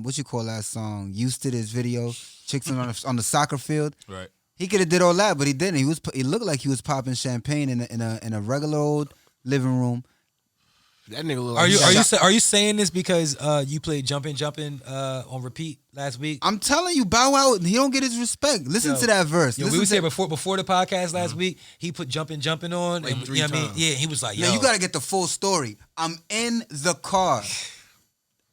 S1: what you call that song? Used to this video. Chicks on the soccer field.
S4: Right.
S1: He could have did all that, but he didn't. He looked like he was popping champagne in a regular old living room.
S2: That nigga look
S3: Are
S2: like
S3: you saying this because you played Jumpin' on repeat last week?
S1: I'm telling you, Bow Wow, he don't get his respect. Listen
S3: Yo.
S1: to that verse.
S3: Yo,
S1: Listen
S3: we was
S1: to-
S3: here before the podcast last week. He put Jumpin' on,
S2: Like
S3: and
S2: 3
S3: you know what I mean?
S2: times.
S3: Yeah, he was like, yo,
S1: Now you gotta get the full story. I'm in the car.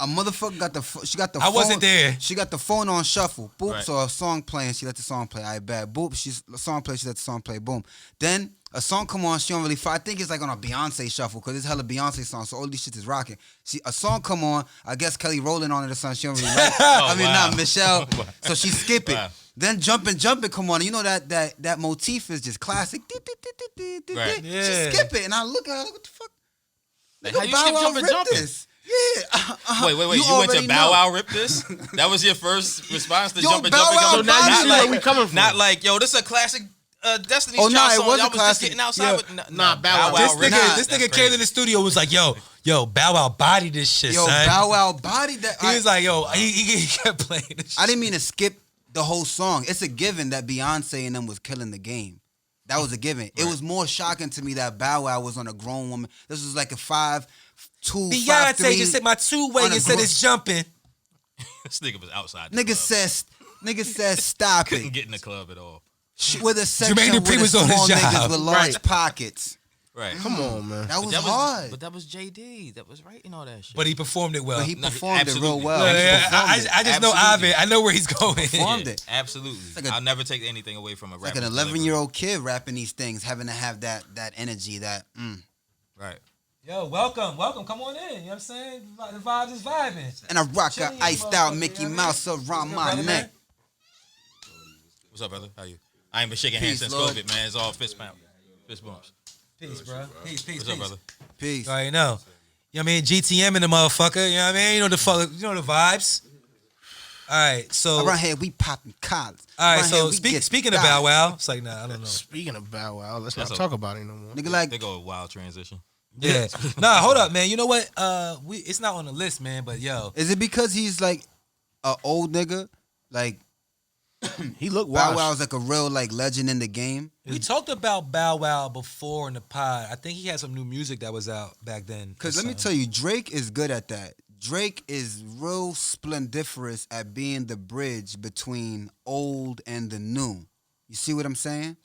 S1: A motherfucker got she got the
S3: I
S1: phone.
S3: wasn't there.
S1: She got the phone on shuffle. Boop.
S4: Right.
S1: So a song playing. She let the song play. I bet. Boop. The song play. She let the song play. Boom. Then a song come on. She don't really. I think it's like on a Beyonce shuffle because it's hella Beyonce songs. So all these shit is rocking. A song come on. I guess Kelly Rowland on it or something. She don't really like. I mean,
S4: wow.
S1: not Michelle. So she skip it.
S4: Wow.
S1: Then jumping come on. You know that motif is just classic.
S4: Right.
S1: She
S3: Yeah.
S1: skip it, and I look at her. Like, what the fuck?
S4: Like,
S1: Nigga,
S4: how you
S1: Bow
S4: skip
S1: Wow
S4: Jumpin'
S1: ripped
S4: Jumpin'?
S1: this. Yeah.
S4: Wait. You went to
S1: already
S4: Bow
S1: know.
S4: Wow rip this? That was your first response to
S1: Yo,
S4: Jumpin'
S1: Bow
S4: Jumpin'
S1: Wow
S4: Jumpin'?
S1: body
S2: now you see
S1: like-
S2: where we coming from.
S4: Not like, yo, this is a classic Destiny's
S1: Oh, nah,
S4: Child
S1: it
S4: song.
S1: was a
S4: Y'all was just
S1: classic.
S4: getting outside
S3: Yo,
S4: with
S2: nah, Bow Wow.
S3: this
S4: ripped
S3: nigga,
S4: it.
S3: this nigga
S4: That's
S3: came to
S4: crazy.
S3: the studio and was like, yo, Bow Wow bodied this shit,
S1: Yo,
S3: son.
S1: Bow Wow body that.
S3: He was like, yo, he kept playing this
S1: I
S3: shit.
S1: didn't mean to skip the whole song. It's a given that Beyonce and them was killing the game. That was a given. It was more shocking to me that Bow Wow was on a grown woman. This was like a 5'2", 5'3".
S3: Beyonce just hit my two-way
S1: on a
S3: and said
S1: gro-
S3: it's jumping.
S4: This nigga was outside. the
S1: Nigga
S4: club.
S1: says stop
S4: Couldn't
S1: it.
S4: get in the club at all.
S1: with a section
S3: Jermaine
S1: with
S3: Dupri was on
S1: small
S3: his
S1: niggas
S3: job.
S1: with large
S2: Right.
S1: pockets.
S4: Right.
S2: Come on, man.
S1: That was
S4: But
S1: hard.
S4: But that was JD. That was writing all that shit.
S3: But he performed it well.
S1: But he
S4: No,
S1: performed it real
S4: absolutely.
S1: well.
S3: Yeah,
S1: He
S3: yeah,
S1: performed it.
S3: I just know
S4: Absolutely.
S3: Ovid. I know where he's going.
S1: Performed it.
S4: Absolutely.
S1: like a-
S4: I'll never take anything away from a
S1: Like
S4: rapper.
S1: an 11-year-old kid rapping these things, having to have that energy, that
S4: Right.
S3: Yo, welcome. Come on in. You know what I'm saying? The vibe is vibing.
S1: and I rock a
S3: Chilling,
S1: iced out
S3: motherfucker,
S1: Mickey
S3: you know what I mean?
S1: Mouse around
S3: What's
S1: my
S3: good, brother,
S1: neck.
S3: man?
S4: What's up, brother? How you? I ain't been shaking hands
S1: Peace,
S4: since
S1: Lord.
S4: COVID, man. It's all fist bumps. Fist bumps.
S3: Peace, bro. Peace.
S4: What's up, brother?
S1: Peace.
S3: You already know. You know what I mean? GTM in the motherfucker. You know what I mean? You know the vibes. All right, so
S1: Around here we popping collars.
S3: all right,
S1: Around
S3: so
S1: here, we get
S3: speaking of
S1: dollars.
S3: Bow Wow, it's like nah, I don't know.
S2: Speaking of Bow Wow, let's not
S4: That's
S2: talk about it no more.
S1: Nigga like
S4: They go a wild transition.
S3: Yeah, nah, hold up, man. You know what? It's not on the list, man. But yo,
S1: is it because he's like a old nigga? Like
S2: He looked
S1: Bow
S2: washed.
S1: Wow's like a real like legend in the game.
S3: we talked about Bow Wow before in the pod. I think he had some new music that was out back then.
S1: Cause let me tell you, Drake is good at that. Drake is real splendiferous at being the bridge between old and the new. You see what I'm saying?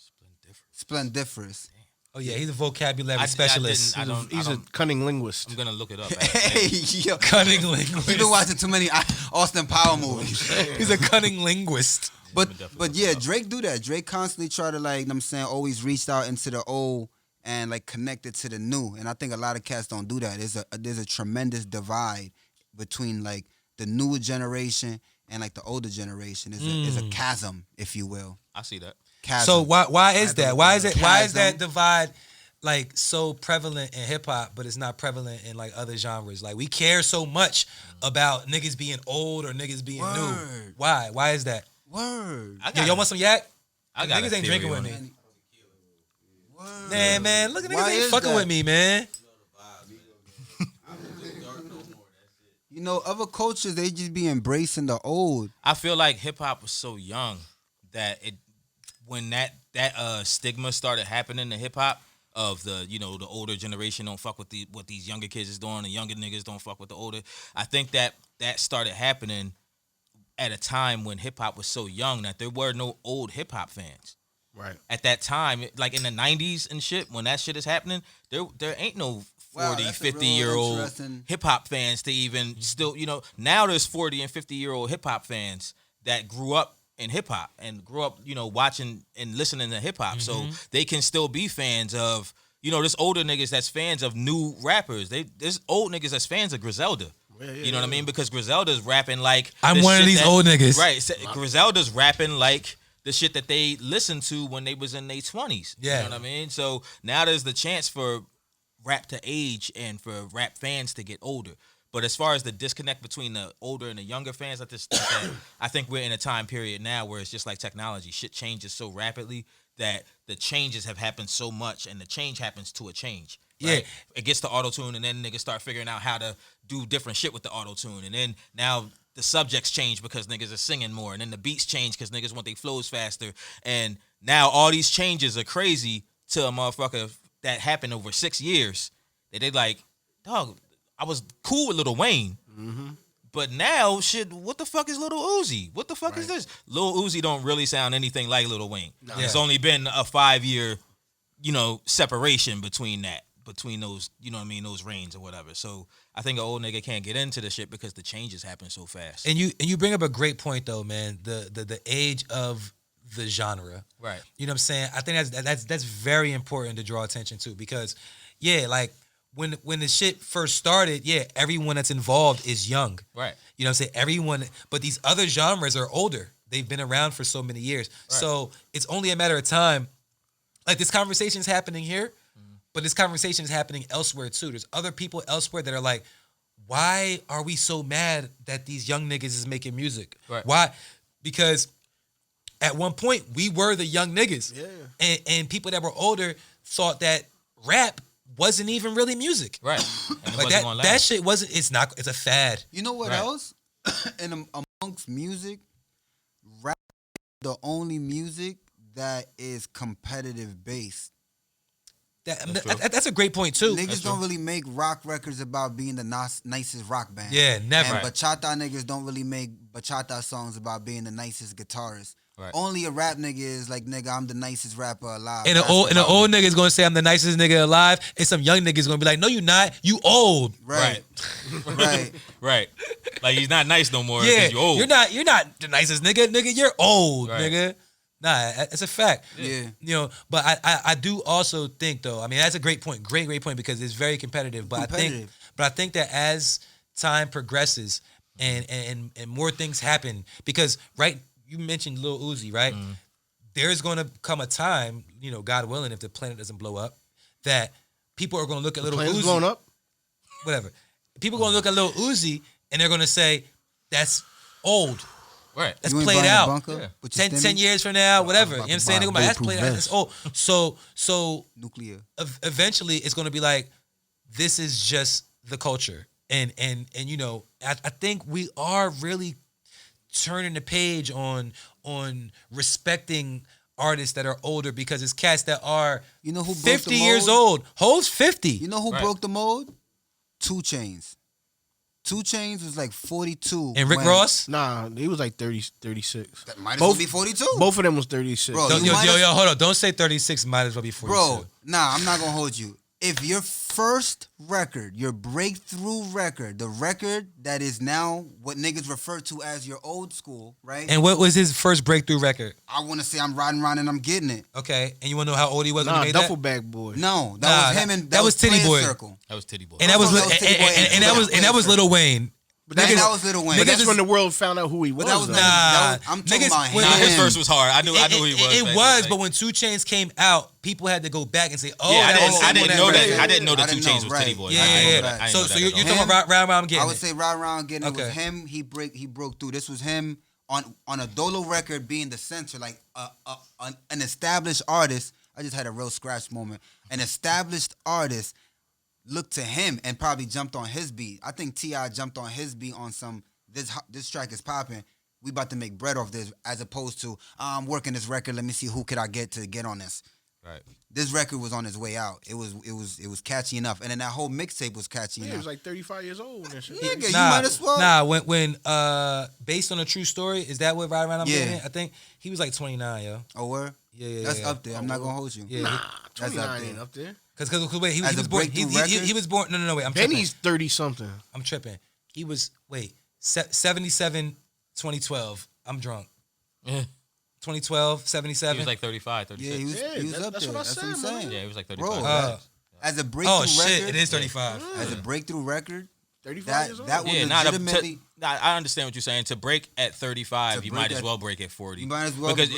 S1: Splendiferous.
S3: Oh yeah, he's a vocabulary
S4: I
S3: specialist.
S4: didn't- I don't-
S2: He's a cunning linguist.
S4: I'm gonna look it up.
S1: Hey, yo.
S3: Cunning
S1: You've
S3: linguist.
S1: been watching too many Austin Power movies.
S3: He's a cunning linguist.
S1: But
S4: definitely
S1: yeah, Drake do that. Drake constantly try to like, you know what I'm saying, always reached out into the old and like connected to the new. And I think a lot of cats don't do that. There's a tremendous divide between like the newer generation and like the older generation. It's a chasm, if you will.
S4: I see that.
S1: Chasm.
S3: So why is that? Why is
S1: Chasm.
S3: that divide like so prevalent in hip hop, but it's not prevalent in like other genres? Like we care so much about niggas being old or niggas being new.
S1: Word.
S3: Why? Why is that?
S1: Word.
S4: I
S3: Yo, y'all want some yak?
S4: I got
S3: Niggas
S4: a
S3: ain't
S4: theory
S3: drinking with
S4: on
S3: me.
S4: it.
S1: Word.
S3: Man, look at
S1: Why
S3: niggas ain't
S1: is
S3: fucking
S1: that?
S3: with me, man.
S1: You know, other cultures, they just be embracing the old.
S4: I feel like hip hop was so young that when that stigma started happening in hip hop of the the older generation don't fuck with what these younger kids is doing, the younger niggas don't fuck with the older. I think that started happening at a time when hip hop was so young that there were no old hip hop fans.
S2: Right.
S4: At that time, like in the 90s and shit, when that shit is happening, there ain't no 40,
S1: Wow, that's a real
S4: 50-year-old
S1: interesting-
S4: hip hop fans to even still, now there's 40 and 50-year-old hip hop fans that grew up in hip hop and grew up, watching and listening to hip hop. So they can still be fans of, there's older niggas that's fans of new rappers. There's old niggas that's fans of Griselda. You know what I mean? Because Griselda's rapping like
S3: I'm
S4: the
S3: one of
S4: shit
S3: these old niggas.
S4: Right. Griselda's rapping like the shit that they listened to when they was in their 20s.
S3: Yeah.
S4: You know what I mean? So now there's the chance for rap to age and for rap fans to get older. But as far as the disconnect between the older and the younger fans, I think we're in a time period now where it's just like technology. Shit changes so rapidly that the changes have happened so much, and the change happens to a change. Right?
S3: Yeah.
S4: It gets to auto-tune, and then niggas start figuring out how to do different shit with the auto-tune. And then now the subjects change because niggas are singing more. And then the beats change because niggas want their flows faster. And now all these changes are crazy to a motherfucker that happened over 6 years. That they like, dog, I was cool with Lil Wayne. But now, shit, what the fuck is Lil Uzi? What the fuck is this? Lil Uzi don't really sound anything like Lil Wayne. It's only been a 5-year, separation between those, those reigns or whatever. So I think an old nigga can't get into the shit because the changes happen so fast.
S3: And you bring up a great point though, man. The age of the genre.
S4: Right.
S3: You know what I'm saying? I think that's very important to draw attention to because like when the shit first started, everyone that's involved is young.
S4: Right.
S3: You know what I'm saying? Everyone, but these other genres are older. They've been around for so many years.
S4: Right.
S3: So it's only a matter of time. Like this conversation is happening here, but this conversation is happening elsewhere too. There's other people elsewhere that are like, why are we so mad that these young niggas is making music?
S4: Right.
S3: Why? Because at one point we were the young niggas.
S2: Yeah.
S3: And people that were older thought that rap wasn't even really music.
S4: Right. And it
S3: Like
S4: wasn't gonna
S3: that
S4: last.
S3: shit wasn't, it's a fad.
S1: You know what
S4: Right.
S1: else? And amongst music, rap is the only music that is competitive based.
S3: That's a great point too.
S1: Niggas don't really make rock records about being the nicest rock band.
S3: Yeah, never.
S1: And bachata niggas don't really make bachata songs about being the nicest guitarist
S4: Right.
S1: Only a rap nigga is like, nigga, I'm the nicest rapper alive.
S3: And an old nigga is gonna say I'm the nicest nigga alive, and some young nigga is gonna be like, no, you not. You old.
S1: Right. Right.
S4: Right. Like he's not nice no more.
S3: Yeah,
S4: You old.
S3: You're not the nicest nigga. Nigga, you're old,
S4: Right.
S3: nigga. Nah, it's a fact.
S1: Yeah.
S3: You know, but I do also think though. I mean, that's a great point. Great point because it's very competitive. But I think that as time progresses and more things happen, because you mentioned Lil Uzi, right? There's going to come a time, you know, God willing, if the planet doesn't blow up, that people are going to look at Lil Uzi.
S2: Blown up?
S3: Whatever. People are going to look at Lil Uzi and they're going to say, that's old.
S4: Right.
S3: That's
S1: You ain't
S3: played
S1: buying a
S3: out.
S1: bunker with your
S3: 10
S1: Stimmy?
S3: years from now, whatever. You know
S1: about
S3: what I'm
S1: to
S3: saying?
S1: buy
S3: They're
S1: a
S3: gonna be like, that's played out.
S1: bulletproof
S3: That's old. So
S1: Nuclear.
S3: eventually it's going to be like, this is just the culture. And you know, I think we are really turning the page on respecting artists that are older, because it's cats that are
S1: You know who broke
S3: 50
S1: the
S3: years
S1: mold?
S3: old. Ho's 50.
S1: You know who
S4: Right.
S1: broke the mold? 2 Chainz. 2 Chainz was like 42.
S3: and Rick
S1: when-
S3: Ross?
S2: Nah, he was like 30, 36.
S1: That might as well be 42.
S2: Both of them was 36.
S1: Bro,
S3: Yo,
S1: you might as-
S3: hold on. Don't say 36 might as well be 42.
S1: Bro, nah, I'm not gonna hold you. If your first record, your breakthrough record, the record that is now what niggas refer to as your old school, right?
S3: And what was his first breakthrough record?
S1: I want to say I'm riding around and I'm getting it.
S3: Okay. And you want to know how old he was when
S2: Nah,
S3: he made
S2: Duffel
S3: that?
S2: Bag Boy.
S1: No, that
S3: Nah,
S1: was him and
S3: that was Titty
S1: Players
S3: Boy.
S1: Circle.
S4: That was Titty Boy.
S3: And that was
S1: That was Titty Boy
S3: and that was Lil Wayne.
S1: That was Lil Wayne.
S2: But that's
S3: Niggas
S2: when the world found out who he was.
S1: that was
S2: though.
S1: not- I'm talking about him.
S4: Nah, his
S1: Him.
S4: verse was hard. I knew who he was.
S3: It
S4: back
S3: was,
S4: then.
S3: but when 2 Chainz came out, people had to go back and say, "Oh,
S4: Yeah,
S3: that was
S4: I
S3: him
S4: didn't
S3: on
S4: know
S3: record.
S4: that. I didn't know
S1: I
S4: that 2
S1: didn't
S4: Chainz
S1: know,
S4: was Titty
S1: right.
S4: Boy.
S3: Yeah,
S4: I didn't know
S3: yeah.
S4: that. I didn't
S3: So
S4: know that
S3: you're
S4: at all.
S3: talking about round I'm getting
S1: I would
S3: it.
S1: say right around getting it was
S3: Okay.
S1: him. He broke through. This was him on a Dolo record being the center, like an established artist. I just had a real scratch moment. An established artist looked to him and probably jumped on his beat. I think T.I. jumped on his beat on some this track is popping. We about to make bread off this, as opposed to I'm working this record. Let me see who could I get to get on this.
S4: Right.
S1: This record was on its way out. It was catchy enough, and then that whole mixtape was catchy
S2: Yeah, he
S1: enough.
S2: was like 35 years old when that shit.
S1: Nigga, you
S3: Nah,
S1: might as well.
S3: Nah, when based on a true story, is that what right around I'm
S1: Yeah.
S3: getting it? I think he was like 29, yo.
S1: Oh, word?
S3: Yeah.
S1: That's up there. I'm not gonna hold you.
S3: Yeah.
S2: Nah,
S1: That's
S2: 29
S1: up
S2: ain't
S1: there.
S2: up there.
S3: Cause wait, he
S1: As
S3: was
S1: a
S3: born.
S1: breakthrough
S3: He
S1: record?
S3: was born. No, wait. I'm tripping.
S2: Benny's 30 something.
S3: I'm tripping. He was 77, 2012. I'm drunk.
S4: Yeah.
S3: 2012,
S4: He
S3: 77.
S4: was like 35,
S1: Yeah,
S4: 36.
S1: he was up
S2: that's
S1: there.
S2: what I
S1: That's what
S2: said,
S1: I'm saying.
S2: man.
S4: Yeah, he was like
S1: Bro,
S4: 35.
S1: as a breakthrough
S3: Oh shit!
S1: record,
S3: It is 35.
S1: as a breakthrough record,
S2: 35 years old.
S1: that would
S4: Yeah,
S1: legitimately.
S4: I understand what you're saying. To break at 35,
S1: To
S4: you
S1: break
S4: might as
S1: at-
S4: well break at 40.
S1: You might as well
S4: because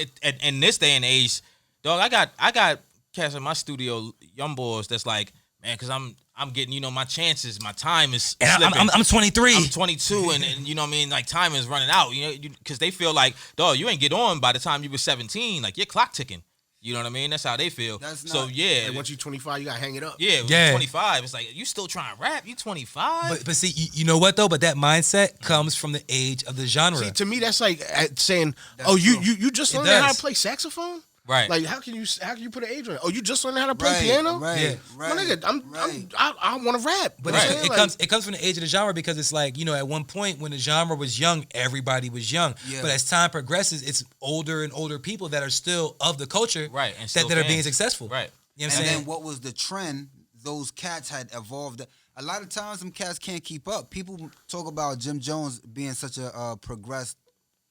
S4: in this day and age, dog, I got cats in my studio, young boys that's like, man, because I'm getting, my chances, my time is
S3: And
S4: slipping.
S3: I'm 23.
S4: I'm 22, and you know what I mean, like time is running out. Because they feel like, dog, you ain't get on by the time you were 17. Like your clock ticking. You know what I mean? That's how they feel.
S1: That's
S4: So
S1: not-
S4: yeah,
S2: Like once you 25, you gotta hang it up.
S4: yeah,
S3: Yeah.
S4: 25. It's like you still trying to rap. You 25.
S3: But see, you know what though? But that mindset comes from the age of the genre.
S2: See, to me, that's like saying,
S1: That's
S2: "Oh,
S1: true.
S2: you just
S3: It
S2: learned how
S3: does.
S2: to play saxophone."
S4: Right.
S2: Like how can you put an age on it? Oh, you just learned how to play
S1: Right,
S2: piano.
S1: right,
S3: Yeah.
S1: right.
S2: My nigga,
S1: right.
S2: I want to rap.
S3: But
S2: You know
S3: it,
S2: what I'm
S3: it
S2: saying?
S3: comes it comes from the age of the genre, because it's like, at one point when the genre was young, everybody was young.
S1: Yeah.
S3: But as time progresses, it's older and older people that are still of the culture,
S4: Right, and
S3: that,
S4: still
S3: that are being
S4: fans.
S3: successful.
S4: Right.
S3: You know what
S1: And
S3: I'm saying?
S1: then what was the trend? Those cats had evolved. A lot of times, them cats can't keep up. People talk about Jim Jones being such a progressed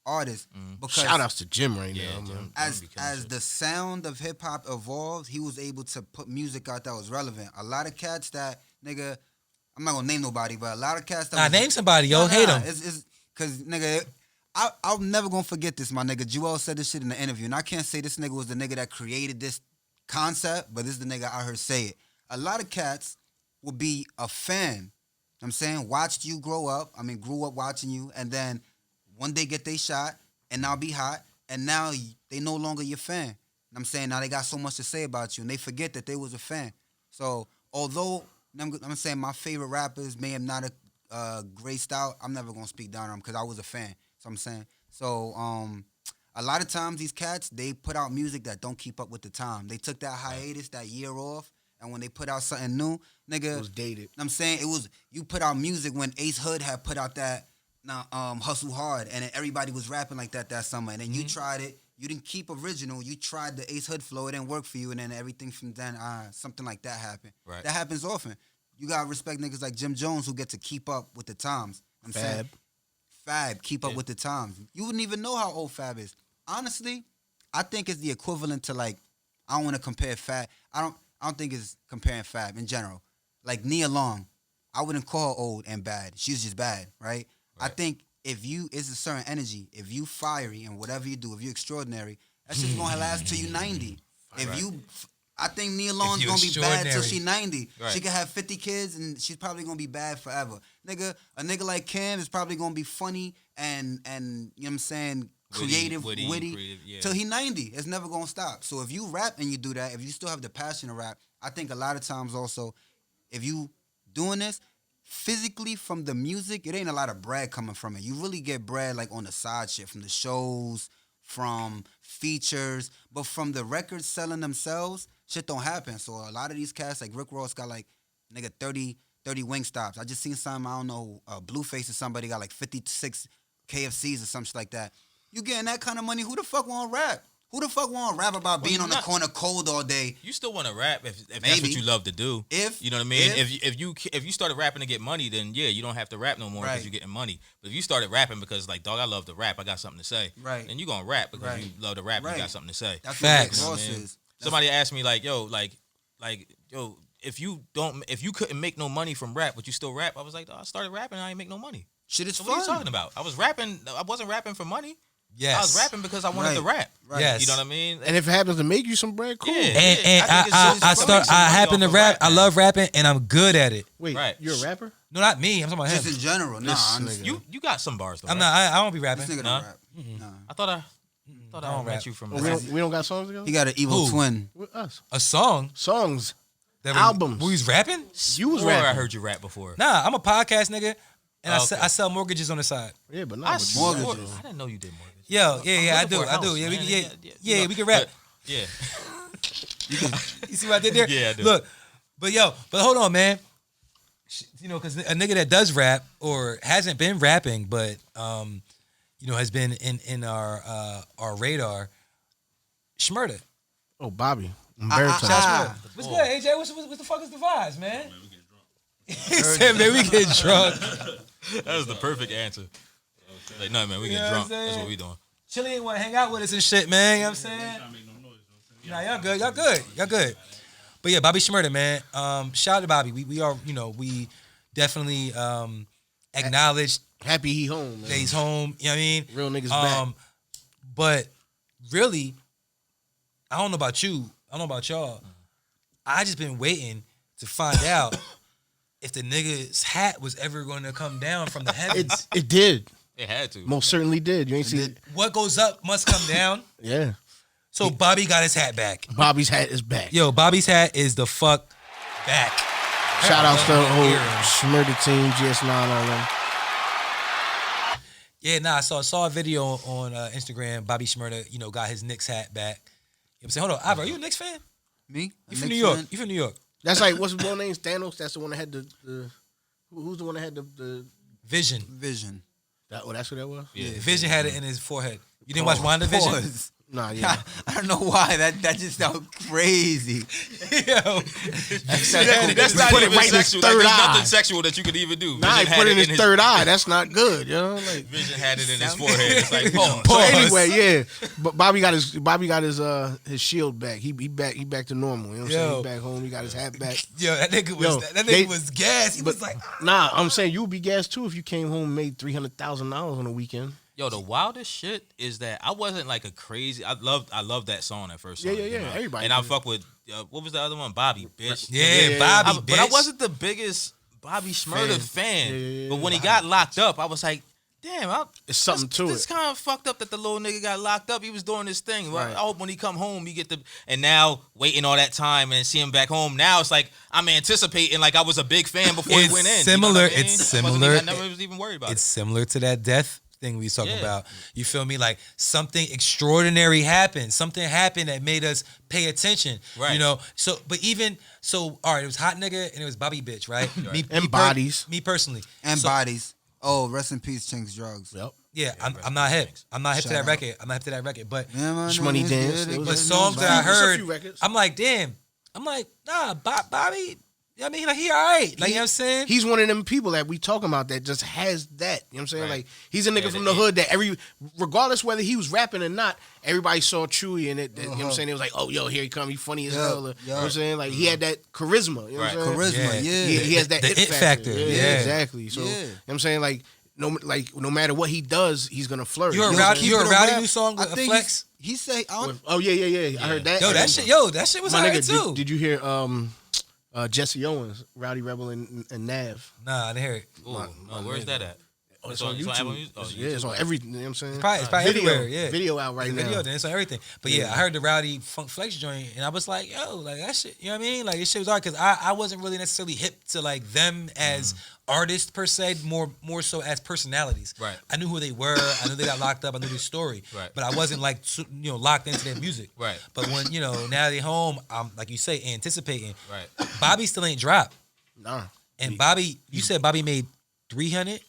S1: artist because
S2: Shout outs to Jim right
S4: Yeah,
S2: now,
S4: Jim.
S2: man.
S1: as the sound of hip hop evolved, he was able to put music out that was relevant. A lot of cats that nigga, I'm not gonna name nobody, but a lot of cats that
S3: Nah,
S1: was,
S3: name somebody, yo. Hate him.
S1: It's cause nigga, I'm never gonna forget this. My nigga Joel said this shit in the interview, and I can't say this nigga was the nigga that created this concept, but this is the nigga I heard say it. A lot of cats will be a fan. You know what I'm saying, watched you grow up. I mean, grew up watching you, and then one day get they shot, and now be hot, and now they no longer your fan. You know what I'm saying, now they got so much to say about you, and they forget that they was a fan. So although I'm saying my favorite rappers may have not graced out, I'm never gonna speak down on them because I was a fan. So I'm saying, a lot of times these cats, they put out music that don't keep up with the time. They took that hiatus, that year off, and when they put out something new, nigga,
S2: It was dated.
S1: I'm saying you put out music when Ace Hood had put out that Hustle Hard, and then everybody was rapping like that summer, and then you tried it, You didn't keep original. You tried the Ace Hood flow. It didn't work for you, and then everything from then, something like that happened.
S4: Right.
S1: That happens often. You gotta respect niggas like Jim Jones who get to keep up with the times. I'm saying, Fab, keep up with the times. You wouldn't even know how old Fab is. Honestly, I think it's the equivalent to like, I don't want to compare Fab. I don't think it's comparing Fab in general. Like Nia Long, I wouldn't call her old and bad. She's just bad, right? I think if you, it's a certain energy. If you fiery and whatever you do, if you extraordinary, that shit's gonna last till you 90. If you, I think Nia Long's gonna be bad till she 90.
S4: Right.
S1: She could have 50 kids and she's probably gonna be bad forever. A nigga like Cam is probably gonna be funny and you know what I'm saying, creative, witty till he 90. It's never gonna stop. So if you rap and you do that, if you still have the passion to rap, I think a lot of times also, if you doing this, physically from the music, it ain't a lot of bread coming from it. You really get bread like on the side shit, from the shows, from features, but from the records selling themselves, shit don't happen. So a lot of these cats, like Rick Ross got like, nigga, 30 wing stops. I just seen something, I don't know, Blueface or somebody got like 56 KFCs or some shit like that. You getting that kind of money, who the fuck want to rap? Who the fuck want to rap about being on the corner cold all day?
S4: You still want to rap if that's what you love to do.
S1: If
S4: you know what I mean. If you started rapping to get money, then yeah, you don't have to rap no more because you're getting money. But if you started rapping because like, dog, I love to rap, I got something to say.
S1: Right.
S4: Then you gonna rap because you love to rap, and you got something to say.
S1: That's
S3: Facts.
S1: what Rick Ross is.
S4: Somebody asked me like, yo, if you couldn't make no money from rap, but you still rap, I was like, I started rapping, and I ain't make no money.
S1: Shit is
S4: So
S1: fun.
S4: what are you talking about? I was rapping. I wasn't rapping for money.
S3: Yes.
S4: I was rapping because I wanted to rap.
S1: Right.
S3: Yes.
S4: You know what I mean?
S2: And if it happens to make you some bread, cool.
S4: Yeah.
S3: And
S4: I
S3: I happen to rap. I love rapping, and I'm good at it.
S2: Wait,
S4: Right.
S2: you're a rapper?
S3: No, not me. I'm talking about
S1: Just
S3: him.
S1: in general. Nah, honestly.
S4: You got some bars though.
S3: I'm
S4: right?
S3: not. I won't be
S1: This
S3: rapping.
S1: nigga
S4: Nah.
S1: don't rap. Nah.
S4: I thought I
S3: don't
S4: met
S3: rap.
S4: you from.
S2: Oh, we don't got songs together?
S1: He got an evil
S3: Who?
S1: twin.
S2: With us.
S3: A song.
S2: Songs.
S3: That
S2: Albums.
S3: We was rapping?
S2: You was
S4: Or
S2: rapping.
S4: I heard you rap before.
S3: Nah, I'm a podcast nigga, and
S4: Okay.
S3: I sell mortgages on the side.
S2: Yeah, but
S4: I
S2: not with
S1: mortgages.
S2: mortgages.
S4: I didn't know you did mortgages.
S3: Yo, yeah, I
S4: looking
S3: do,
S4: for a house,
S3: Yeah, we
S4: man.
S3: can,
S4: Yeah,
S3: we can rap.
S4: Yeah.
S3: You see what I did there?
S4: Yeah, I do.
S3: Look, but hold on, man. You know, because a nigga that does rap or hasn't been rapping, but has been in our radar, Shmurda.
S2: Oh, Bobby. Umberto.
S3: What's good, AJ? What the fuck is the vibes, man? He said, man, we get drunk.
S4: That was the perfect answer. Like, no, man, we
S3: You know
S4: get
S3: what
S4: drunk.
S3: I'm saying?
S4: That's what we doing.
S3: Chili ain't want to hang out with us and shit, man. You know what I'm saying? Nah, y'all good. But yeah, Bobby Shmurda, man. Shout out to Bobby. We are, we definitely acknowledge
S2: Happy he home, man.
S3: that he's home. You know what I mean?
S2: Real niggas back.
S3: But really, I don't know about you. I don't know about y'all. I just been waiting to find out if the nigga's hat was ever going to come down from the heavens.
S2: It did.
S4: It had to.
S2: Most certainly did. You ain't see it?
S3: What goes up must come down.
S2: Yeah.
S3: So Bobby got his hat back.
S2: Bobby's hat is back.
S3: Yo, Bobby's hat is the fuck back.
S2: Shout out to the whole
S3: Here.
S2: Shmurda team, GS9, all them.
S3: Yeah, nah, I saw a video on Instagram. Bobby Shmurda, got his Knicks hat back. You know what I'm saying? Hold on, Ivor, are you a Knicks fan?
S1: Me?
S3: You from New York? You from New York?
S2: That's like, what's his name? Thanos? That's the one that had the who's the one that had the
S3: Vision.
S1: Vision.
S2: that's who that was?
S3: Yeah, Vision had it in his forehead. You didn't watch WandaVision?
S1: Pause.
S2: Nah, yeah.
S1: I don't know why. That just sounds crazy.
S3: Yo,
S4: That's not
S2: put it
S4: even
S2: right in his
S4: sexual.
S2: third
S4: There's
S2: eye.
S4: nothing sexual that you could even do.
S2: Nah, he
S4: Vision
S2: put
S4: had
S2: it in his third eye. That's not good, you know? Like,
S4: Vision had it in his forehead. It's like, pause.
S2: so anyway, yeah. But Bobby got his shield back. He back to normal. You know what I'm saying?
S3: Yo.
S2: He back home. He got his hat back.
S3: yo, that nigga was
S2: Yo,
S3: that nigga
S2: they-
S3: was gas. He was like,
S2: Nah, I'm saying you would be gassed too if you came home and made $300,000 on a weekend.
S4: Yo, the wildest shit is that I wasn't like a crazy. I loved that song, that first song.
S2: Yeah.
S4: you know?
S2: Everybody
S4: And I
S2: did.
S4: fuck with what was the other one? Bobby, bitch.
S3: yeah, Bobby, bitch.
S4: But I wasn't the biggest Bobby Shmurda fan.
S2: Yeah.
S4: But when he got locked up, I was like, damn,
S2: It's something to
S4: It's
S2: it.
S4: kind of fucked up that the little nigga got locked up. He was doing this thing. Well,
S2: Right.
S4: I hope when he come home, he get the. And now waiting all that time and see him back home. Now it's like I'm anticipating like I was a big fan before he
S3: It's
S4: went in.
S3: similar-
S4: You know what I mean?
S3: it's
S4: I wasn't
S3: similar.
S4: even- I never was even worried about
S3: It's
S4: it.
S3: similar to that death thing we was talking
S4: Yeah.
S3: about. You feel me? Like something extraordinary happened. Something happened that made us pay attention.
S4: Right.
S3: So, but even so, all right, it was Hot Nigga and it was Bobby Bitch, right?
S2: And Bodies.
S3: Me personally.
S1: And
S3: So-
S1: bodies. Oh, rest in peace, Chinks Drugs.
S2: Yep.
S3: Yeah, I'm not hip. I'm not hip to
S1: Shout
S3: that
S1: out.
S3: record. I'm not hip to that record. But
S1: Yeah, man,
S2: Shmoney
S1: niggas
S2: Dance.
S1: get it,
S2: But
S3: but
S1: get it,
S3: songs that I
S1: man.
S2: There's a
S3: heard,
S2: few records.
S3: I'm like, damn. I'm like, nah, Bobby. I mean, like he all right. Like you know what I'm saying?
S2: He's one of them people that we talking about that just has that. You know what I'm saying?
S4: Right.
S2: Like he's a nigga
S4: Yeah,
S2: from
S4: the
S2: the hood that regardless whether he was rapping or not, everybody saw Chewy and it. You know what I'm saying? It was like, oh, yo, here he come. He funny as hell. You know what I'm saying? Like he had that charisma. You know what I'm saying?
S1: Charisma, yeah.
S2: He has that
S3: The
S2: it factor.
S3: Yeah.
S2: Exactly. So,
S1: Yeah.
S2: you know what I'm saying? Like, no matter what he does, he's going to flourish.
S3: You a
S2: know what I'm
S3: rowdy,
S2: saying?
S3: you a
S1: Keep it
S3: rowdy
S1: rap.
S3: new song
S1: I
S3: with a
S1: think
S3: flex?
S1: He say,
S2: Oh, yeah. I heard that.
S3: Yo, that shit was
S2: My
S3: alright
S2: nigga,
S3: too.
S2: did you hear Jesse Owens, Rowdy Rebel and Nav?
S3: Nah, I didn't hear it.
S4: Ooh, no, where's that at?
S2: Oh, it's on YouTube.
S4: It's on
S2: Yeah, it's on everything. You know what I'm saying?
S3: It's probably
S2: video,
S3: everywhere. Yeah,
S2: video out right now.
S3: Video, then it's on everything. But yeah, I heard the Rowdy Funk Flex joint, and I was like, yo, like that shit. You know what I mean? Like this shit was hard because I wasn't really necessarily hip to like them as artists per se, more so as personalities.
S4: Right.
S3: I knew who they were. I knew they got locked up. I knew their story.
S4: Right.
S3: But I wasn't like locked into their music.
S4: Right.
S3: But when now they home, I'm like you say anticipating.
S4: Right.
S3: Bobby still ain't dropped,
S2: Nah.
S3: and Bobby, you said Bobby made 300.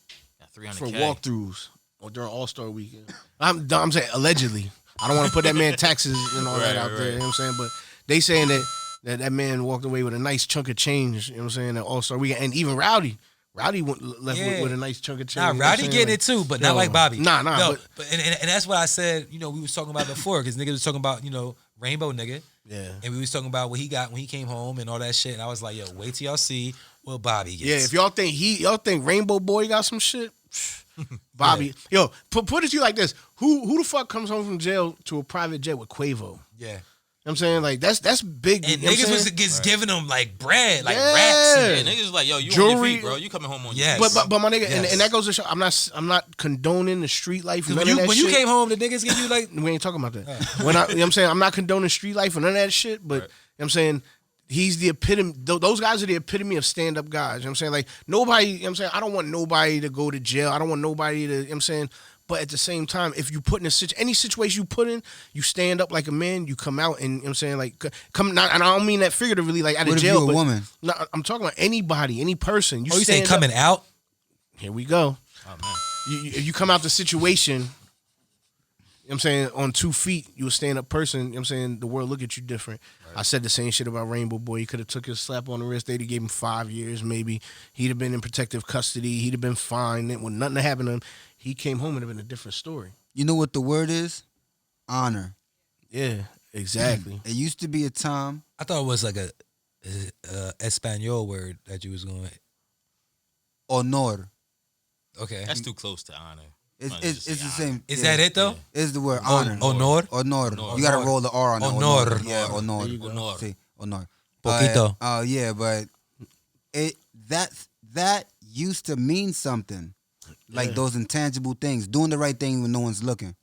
S4: Yeah, 300K.
S2: For walkthroughs or during All-Star Weekend. I'm saying allegedly. I don't want to put that man taxes and all that out there. You know what I'm saying? But they saying that man walked away with a nice chunk of change. You know what I'm saying? At All-Star Weekend, and even Rowdy left with a nice chunk of change.
S3: Nah,
S2: You know what I'm
S3: Rowdy
S2: saying?
S3: getting
S2: Like,
S3: it too, but
S2: yo,
S3: not like Bobby.
S2: Nah,
S3: No,
S2: but
S3: and that's what I said. We was talking about before because niggas was talking about Rainbow nigga,
S2: yeah.
S3: and we was talking about what he got when he came home and all that shit. And I was like, yo, wait till y'all see what Bobby gets.
S2: Yeah, if y'all think Rainbow Boy got some shit, Bobby, yo, put it to you like this: who the fuck comes home from jail to a private jet with Quavo?
S3: yeah.
S2: You know what I'm saying? Like that's big.
S3: And
S2: you know what I'm
S3: niggas was
S2: saying?
S3: gets giving them like bread, like
S2: Yeah.
S3: racks.
S4: Yeah,
S3: And,
S4: niggas like, yo, you on
S2: Jewelry.
S4: your feet, bro. You coming home on
S3: Yes.
S4: your feet.
S2: But my nigga,
S3: Yes.
S2: and that goes to show I'm not condoning the street life. None
S3: when
S2: of that
S3: you
S2: shit.
S3: came home, the niggas give you like
S2: We ain't talking about that. When you know what I'm saying, I'm not condoning street life and none of that shit, but you know what I'm saying, he's the epitome. Those guys are the epitome of stand-up guys. You know what I'm saying? Like nobody, you know what I'm saying, I don't want nobody to go to jail. I don't want nobody to, you know what I'm saying, but at the same time, if you put in any situation you put in, you stand up like a man, you come out and, you know what I'm saying, like come not, and I don't mean that figuratively, like out
S1: What
S2: of
S1: if
S2: jail,
S1: you a
S2: but
S1: woman?
S2: no, I'm talking about anybody, any person.
S3: you say
S2: stand
S3: coming
S2: up.
S3: out?
S2: Here we go.
S4: Oh, man.
S2: You come out the situation, you know what I'm saying, on 2 feet, you a stand-up person, you know what I'm saying, the world look at you different. Right. I said the same shit about Rainbow Boy. He could have took his slap on the wrist. They'd have gave him 5 years maybe. He'd have been in protective custody. He'd have been fine. When nothing happened to him, he came home, it'd have been a different story.
S1: You know what the word is? Honor.
S2: Yeah, exactly.
S1: It used to be a time.
S3: I thought it was like a Espanol word that you was going.
S1: Honor.
S3: Okay,
S4: That's too close to honor.
S1: It's the same.
S3: is
S1: yeah.
S3: that it though?
S1: It's the word honor.
S3: Honor.
S1: Honor. You gotta roll the R on it.
S3: Honor.
S1: Yeah, honor.
S2: There you go.
S4: Honor.
S1: See, honor.
S3: Poquito.
S1: Yeah, but that used to mean something. Like
S2: Yeah.
S1: those intangible things, doing the right thing when no one's looking.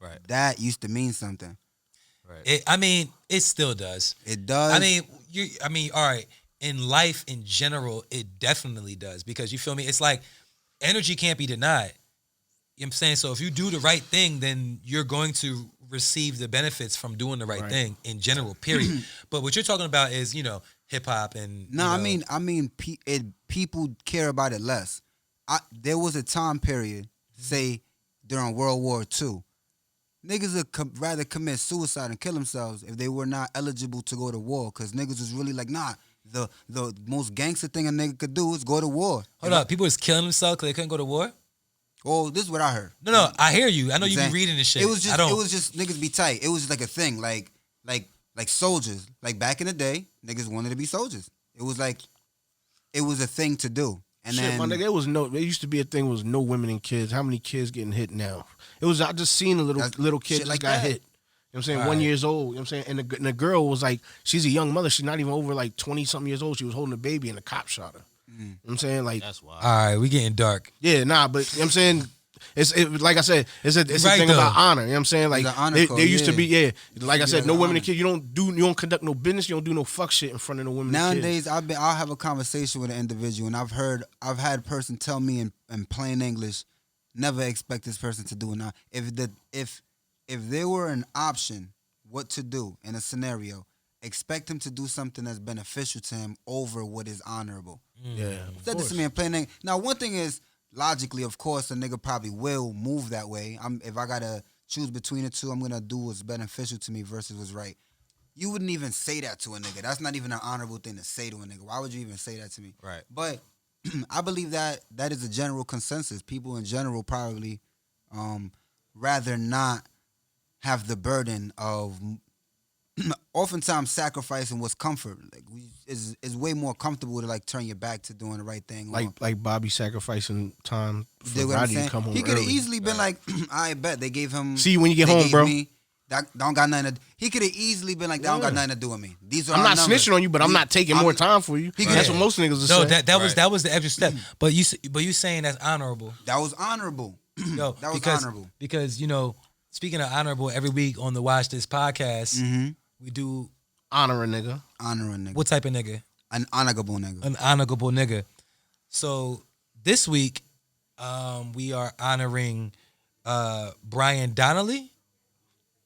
S4: Right.
S1: That used to mean something.
S4: Right.
S3: I mean, it still does.
S1: It does.
S3: I mean, all right. In life, in general, it definitely does because you feel me. It's like energy can't be denied. You know what I'm saying? So if you do the right thing, then you're going to receive the benefits from doing the right thing in general. Period. But what you're talking about is hip hop and
S1: No, I mean, people care about it less. There was a time period, say during World War II, niggas would rather commit suicide and kill themselves if they were not eligible to go to war, because niggas was really like, nah, the most gangster thing a nigga could do is go to war.
S3: Hold up, people was killing themselves because they couldn't go to war.
S1: Oh, this is what I heard.
S3: No, I hear you. I know you
S1: Exactly.
S3: be reading this shit.
S1: It was
S3: I don't.
S1: just niggas be tight. It was just like a thing, like soldiers. Like back in the day, niggas wanted to be soldiers. It was a thing to do. And
S2: Shit,
S1: then
S2: my nigga, there used to be a thing was no women and kids. How many kids getting hit now? I just seen a little kid
S1: shit
S2: just
S1: like
S2: got
S1: that.
S2: hit. You know what I'm saying?
S3: All
S2: 1
S3: right.
S2: year old. You know what I'm saying? And the girl was like, she's a young mother. She's not even over like 20-something years old. She was holding a baby and the cop shot her. You know what I'm saying? Like,
S4: That's wild.
S3: all right, we getting dark.
S2: yeah, nah, but you know what I'm saying? Like I said, it's a
S3: Right,
S2: thing
S3: though.
S2: about honor. You know what I'm saying? Like
S1: It's an honor
S2: there
S1: code,
S2: used to
S1: yeah.
S2: be, like I said,
S1: Yeah,
S2: no
S1: the
S2: women and
S1: honor.
S2: kids. You don't conduct no business. You don't do no fuck shit in front of no women and kids.
S1: nowadays, I'll have a conversation with an individual, and I've had a person tell me in plain English, never expect this person to do it now. If there were an option, what to do in a scenario, expect him to do something that's beneficial to him over what is honorable.
S2: Yeah,
S1: Said this to me in plain English. Now, one thing is, logically, of course, a nigga probably will move that way. If I gotta choose between the two, I'm gonna do what's beneficial to me versus what's right. You wouldn't even say that to a nigga. That's not even an honorable thing to say to a nigga. Why would you even say that to me?
S4: Right.
S1: But I believe that is a general consensus. People in general probably rather not have the burden of oftentimes sacrificing what's comfort. Like it's way more comfortable to like turn your back to doing the right thing.
S2: Like Bobby sacrificing time for
S1: dig what I'm
S2: Roddy to
S1: saying?
S2: come home
S1: He could have
S2: early.
S1: easily been like, I bet they gave him.
S2: See you when you get
S1: they
S2: home,
S1: gave
S2: bro.
S1: me- that don't got nothing to, he could have easily been like, that don't got nothing to do with me. These are
S2: I'm
S1: our
S2: not
S1: numbers.
S2: snitching on you, but I'm not taking more time for you. That's what most niggas are
S3: No,
S2: saying.
S3: that was the extra step. But you saying that's honorable.
S1: That was honorable.
S3: Yo,
S1: That was
S3: because,
S1: honorable.
S3: Because, you know, speaking of honorable, every week on the Watch This podcast,
S1: Mm-hmm.
S3: we do
S2: Honor a nigga.
S1: Honoring nigga.
S3: what type of nigga?
S1: An honorable nigga.
S3: An honorable nigga. So this week, we are honoring Brian Donnelly.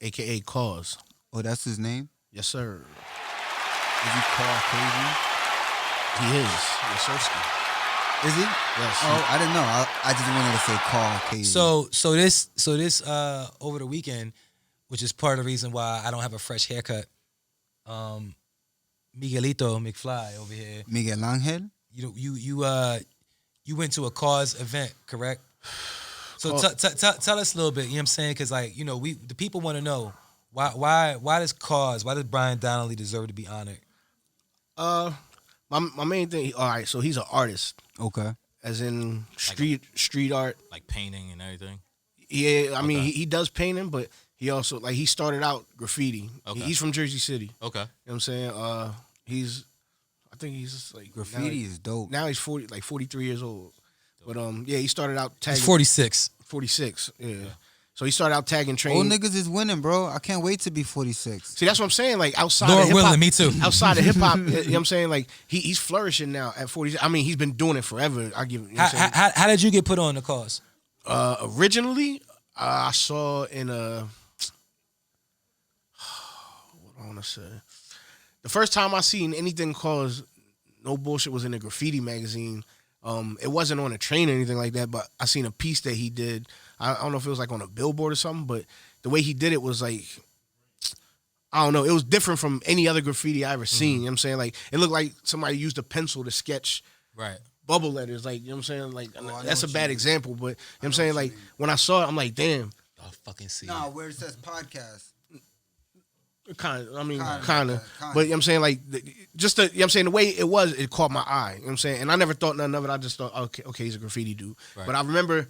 S2: AKA KAWS.
S1: Oh, that's his name?
S2: Yes, sir.
S1: Is he called crazy?
S2: He is. Yes, sirski.
S1: Is he?
S2: Yes.
S1: Oh, I didn't know. I just wanted to say call crazy.
S3: So this over the weekend, which is part of the reason why I don't have a fresh haircut. Miguelito McFly over here.
S1: Miguel Angel?
S3: You went to a KAWS event, correct? So tell us a little bit. You know what I'm saying? Because like the people want to know why does KAWS, why does Brian Donnelly deserve to be honored?
S2: My main thing. All right, so he's an artist,
S1: Okay.
S2: as in street art.
S4: Like painting and everything.
S2: Yeah, I mean he does painting, but he also he started out graffiti.
S4: Okay.
S2: He's from Jersey City.
S4: Okay.
S2: You know what I'm saying? I think he's like
S1: Graffiti is dope.
S2: Now he's 43 years old. But yeah, he started out tagging.
S3: He's 46.
S2: 46. Yeah. So he started out tagging train.
S1: Old niggas is winning, bro. I can't wait to be 46.
S2: See, that's what I'm saying. Like outside
S3: Lord
S2: of hip hop,
S3: willing, me too.
S2: Outside of hip hop, you know what I'm saying? Like he's flourishing now at 40. I mean, he's been doing it forever. I give. You know what I'm saying?
S3: How did you get put on the KAWS?
S2: Originally, I saw in a what I want to say. The first time I seen anything called No Bullshit was in a graffiti magazine. It wasn't on a train or anything like that, but I seen a piece that he did. I don't know if it was like on a billboard or something, but the way he did it was like, I don't know. It was different from any other graffiti I ever seen. You know what I'm saying? Like, it looked like somebody used a pencil to sketch
S4: Right.
S2: bubble letters. Like, you know what I'm saying? Like,
S1: I know
S2: that's a
S1: what you
S2: bad
S1: mean.
S2: example, but you know what I'm saying? Like, when I saw it, I'm like, damn.
S3: I'll fucking see.
S1: Nah, where it says podcast.
S2: Kind of, I mean,
S1: Kinda,
S2: kind of.
S1: kinda.
S2: But you know what I'm saying? Like, just the, you know what I'm saying? The way it was, it caught my eye. You know what I'm saying? And I never thought nothing of it. I just thought, okay, he's a graffiti dude.
S4: Right.
S2: But I remember, you know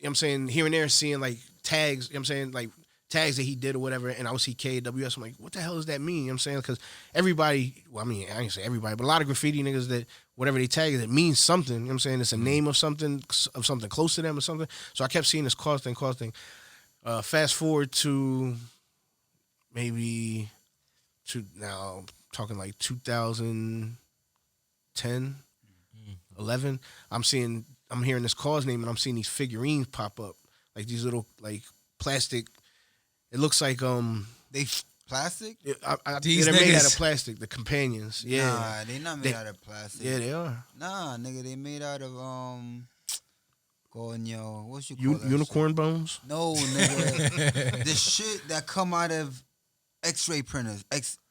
S2: what I'm saying, here and there seeing like tags, you know what I'm saying? Like tags that he did or whatever. And I would see KWS. I'm like, what the hell does that mean? You know what I'm saying? Because everybody, well, I mean, I ain't say everybody, but a lot of graffiti niggas that whatever they tag it means something. You know what I'm saying? It's a name of something close to them or something. So I kept seeing this KAWS thing. Fast forward to maybe now talking like 2010, 11. I'm hearing this KAWS name and I'm seeing these figurines pop up, like these little like plastic. It looks like
S1: They plastic?
S2: they're
S3: These
S2: made out
S3: niggas-
S2: of plastic. The companions, yeah,
S1: Nah, they not made out of plastic.
S2: yeah, they are.
S1: Nah, nigga, they made out of coño, what you call that
S2: Unicorn bones.
S1: shit? No, nigga, the shit that come out of X-ray printers,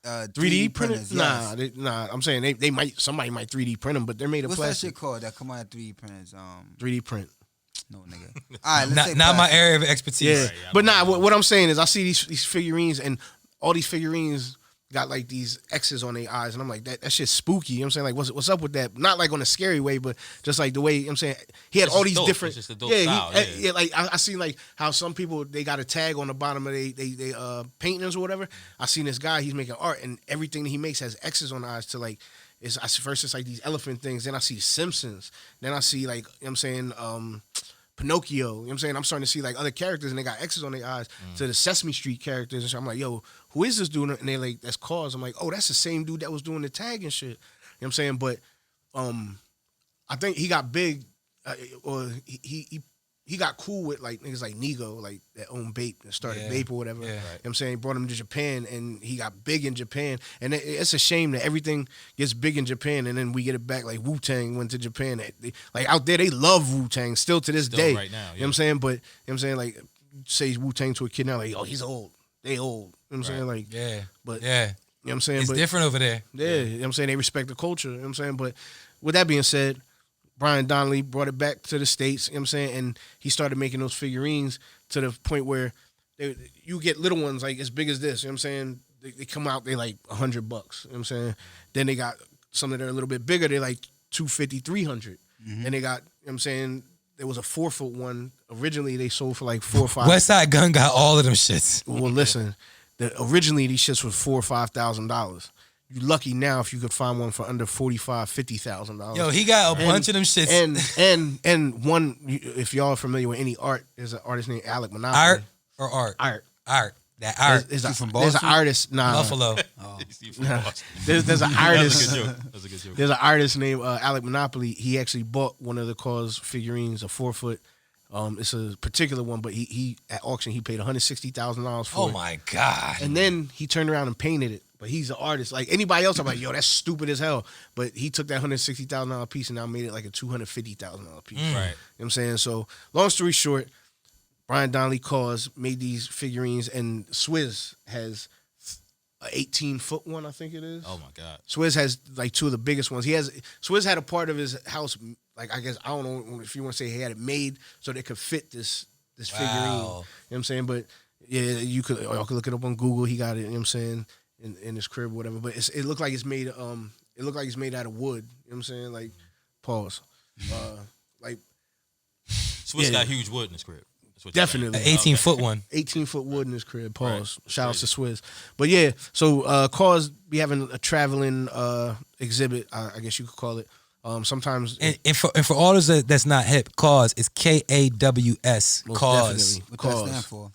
S2: 3D printers?
S1: Yes.
S2: Nah. I'm saying somebody might 3D print them, but they're made of
S1: What's that
S2: plastic.
S1: shit called that come out of 3D printers?
S2: 3D print.
S1: No, nigga. All right, let's say
S3: Not my
S1: plastic.
S3: area of expertise.
S2: Yeah,
S4: Right,
S2: but nah. What I'm saying is, I see these figurines, and all these figurines got like these X's on their eyes, and I'm like, that shit's spooky. You know what I'm saying? Like, what's up with that? Not like on a scary way, but just like the way, you know what I'm saying, he had
S4: It's
S2: all
S4: just
S2: these
S4: dope.
S2: different.
S4: It's just a dope
S2: yeah,
S4: style, yeah.
S2: Like I seen like how some people they got a tag on the bottom of they paintings or whatever. I seen this guy, he's making art, and everything that he makes has X's on the eyes to like. First it's like these elephant things, then I see Simpsons, then I see like, you know what I'm saying, Pinocchio, you know what I'm saying? I'm starting to see like other characters and they got X's on their eyes to the Sesame Street characters and shit. I'm like, yo, who is this dude? And they're like, that's KAWS. I'm like, oh, that's the same dude that was doing the tag and shit. You know what I'm saying? But I think he got big, or he he got cool with like niggas like Nego, like that own Bape that started
S3: Yeah.
S2: Bape or whatever.
S3: Yeah.
S2: You know what I'm saying? He brought him to Japan and he got big in Japan. And it's a shame that everything gets big in Japan and then we get it back. Like Wu-Tang went to Japan. Like out there, they love Wu-Tang still to this day.
S4: right now,
S2: You know what I'm saying? But you know what I'm saying? Like say Wu-Tang to a kid now, like, oh, he's old. They old. You know what I'm saying? Like,
S3: Yeah.
S2: but
S3: Yeah.
S2: you know what I'm saying?
S3: It's
S2: But
S3: different over there.
S2: yeah, you know what I'm saying? They respect the culture, you know what I'm saying? But with that being said, Brian Donnelly brought it back to the States, you know what I'm saying? And he started making those figurines to the point where you get little ones like as big as this, you know what I'm saying? They come out, they like $100, you know what I'm saying? Then they got some that are a little bit bigger, they're like $250, $300. And they got, you know what I'm saying? There was a 4-foot one. Originally, they sold for like $4 or $5.
S3: West Side Gun got all of them shits.
S2: Well, listen, originally these shits was $4,000 or $5,000. You lucky now if you could find one for under $45,000, $50,000.
S3: Yo, he got a bunch of them shits.
S2: And one, if y'all are familiar with any art, there's an artist named Alec Monopoly.
S3: Art or art?
S2: Art.
S3: Art. That art.
S2: There's
S1: from
S2: there's an
S1: Boston?
S2: artist. Nah,
S3: Buffalo.
S2: there's an artist.
S4: That's a good joke.
S2: There's an artist named Alec Monopoly. He actually bought one of the KAWS figurines, a 4-foot. It's a particular one, but he at auction he paid $160,000 for
S3: Oh
S2: it.
S3: my God.
S2: And then he turned around and painted it. But he's an artist. Like anybody else, I'm like, yo, that's stupid as hell. But he took that $160,000 piece and now made it like a $250,000 piece.
S4: Right.
S2: You know what I'm saying? So long story short, Brian Donnelly KAWS made these figurines, and Swizz has an 18-foot one, I think it is.
S4: Oh my God.
S2: Swizz has like two of the biggest ones. Swizz had a part of his house, like I guess I don't know if you want to say he had it made so they could fit this figurine. You know what I'm saying? But yeah, y'all could look it up on Google. He got it. You know what I'm saying? In his crib or whatever. But it looked like it's made. It looked like it's made out of wood. You know what I'm saying? Like pause. Like
S4: Swizz got huge wood in his crib. That's what
S2: definitely.
S3: An 18-foot one.
S2: 18-foot wood in his crib. Pause.
S4: Right.
S2: Shout out to Swizz. But yeah, so KAWS be having a traveling exhibit, I guess you could call it. Sometimes
S3: And for all those that's not hip, KAWS is KAWS.
S2: Most
S3: KAWS.
S2: definitely.
S1: What that
S2: KAWS.
S1: stand for?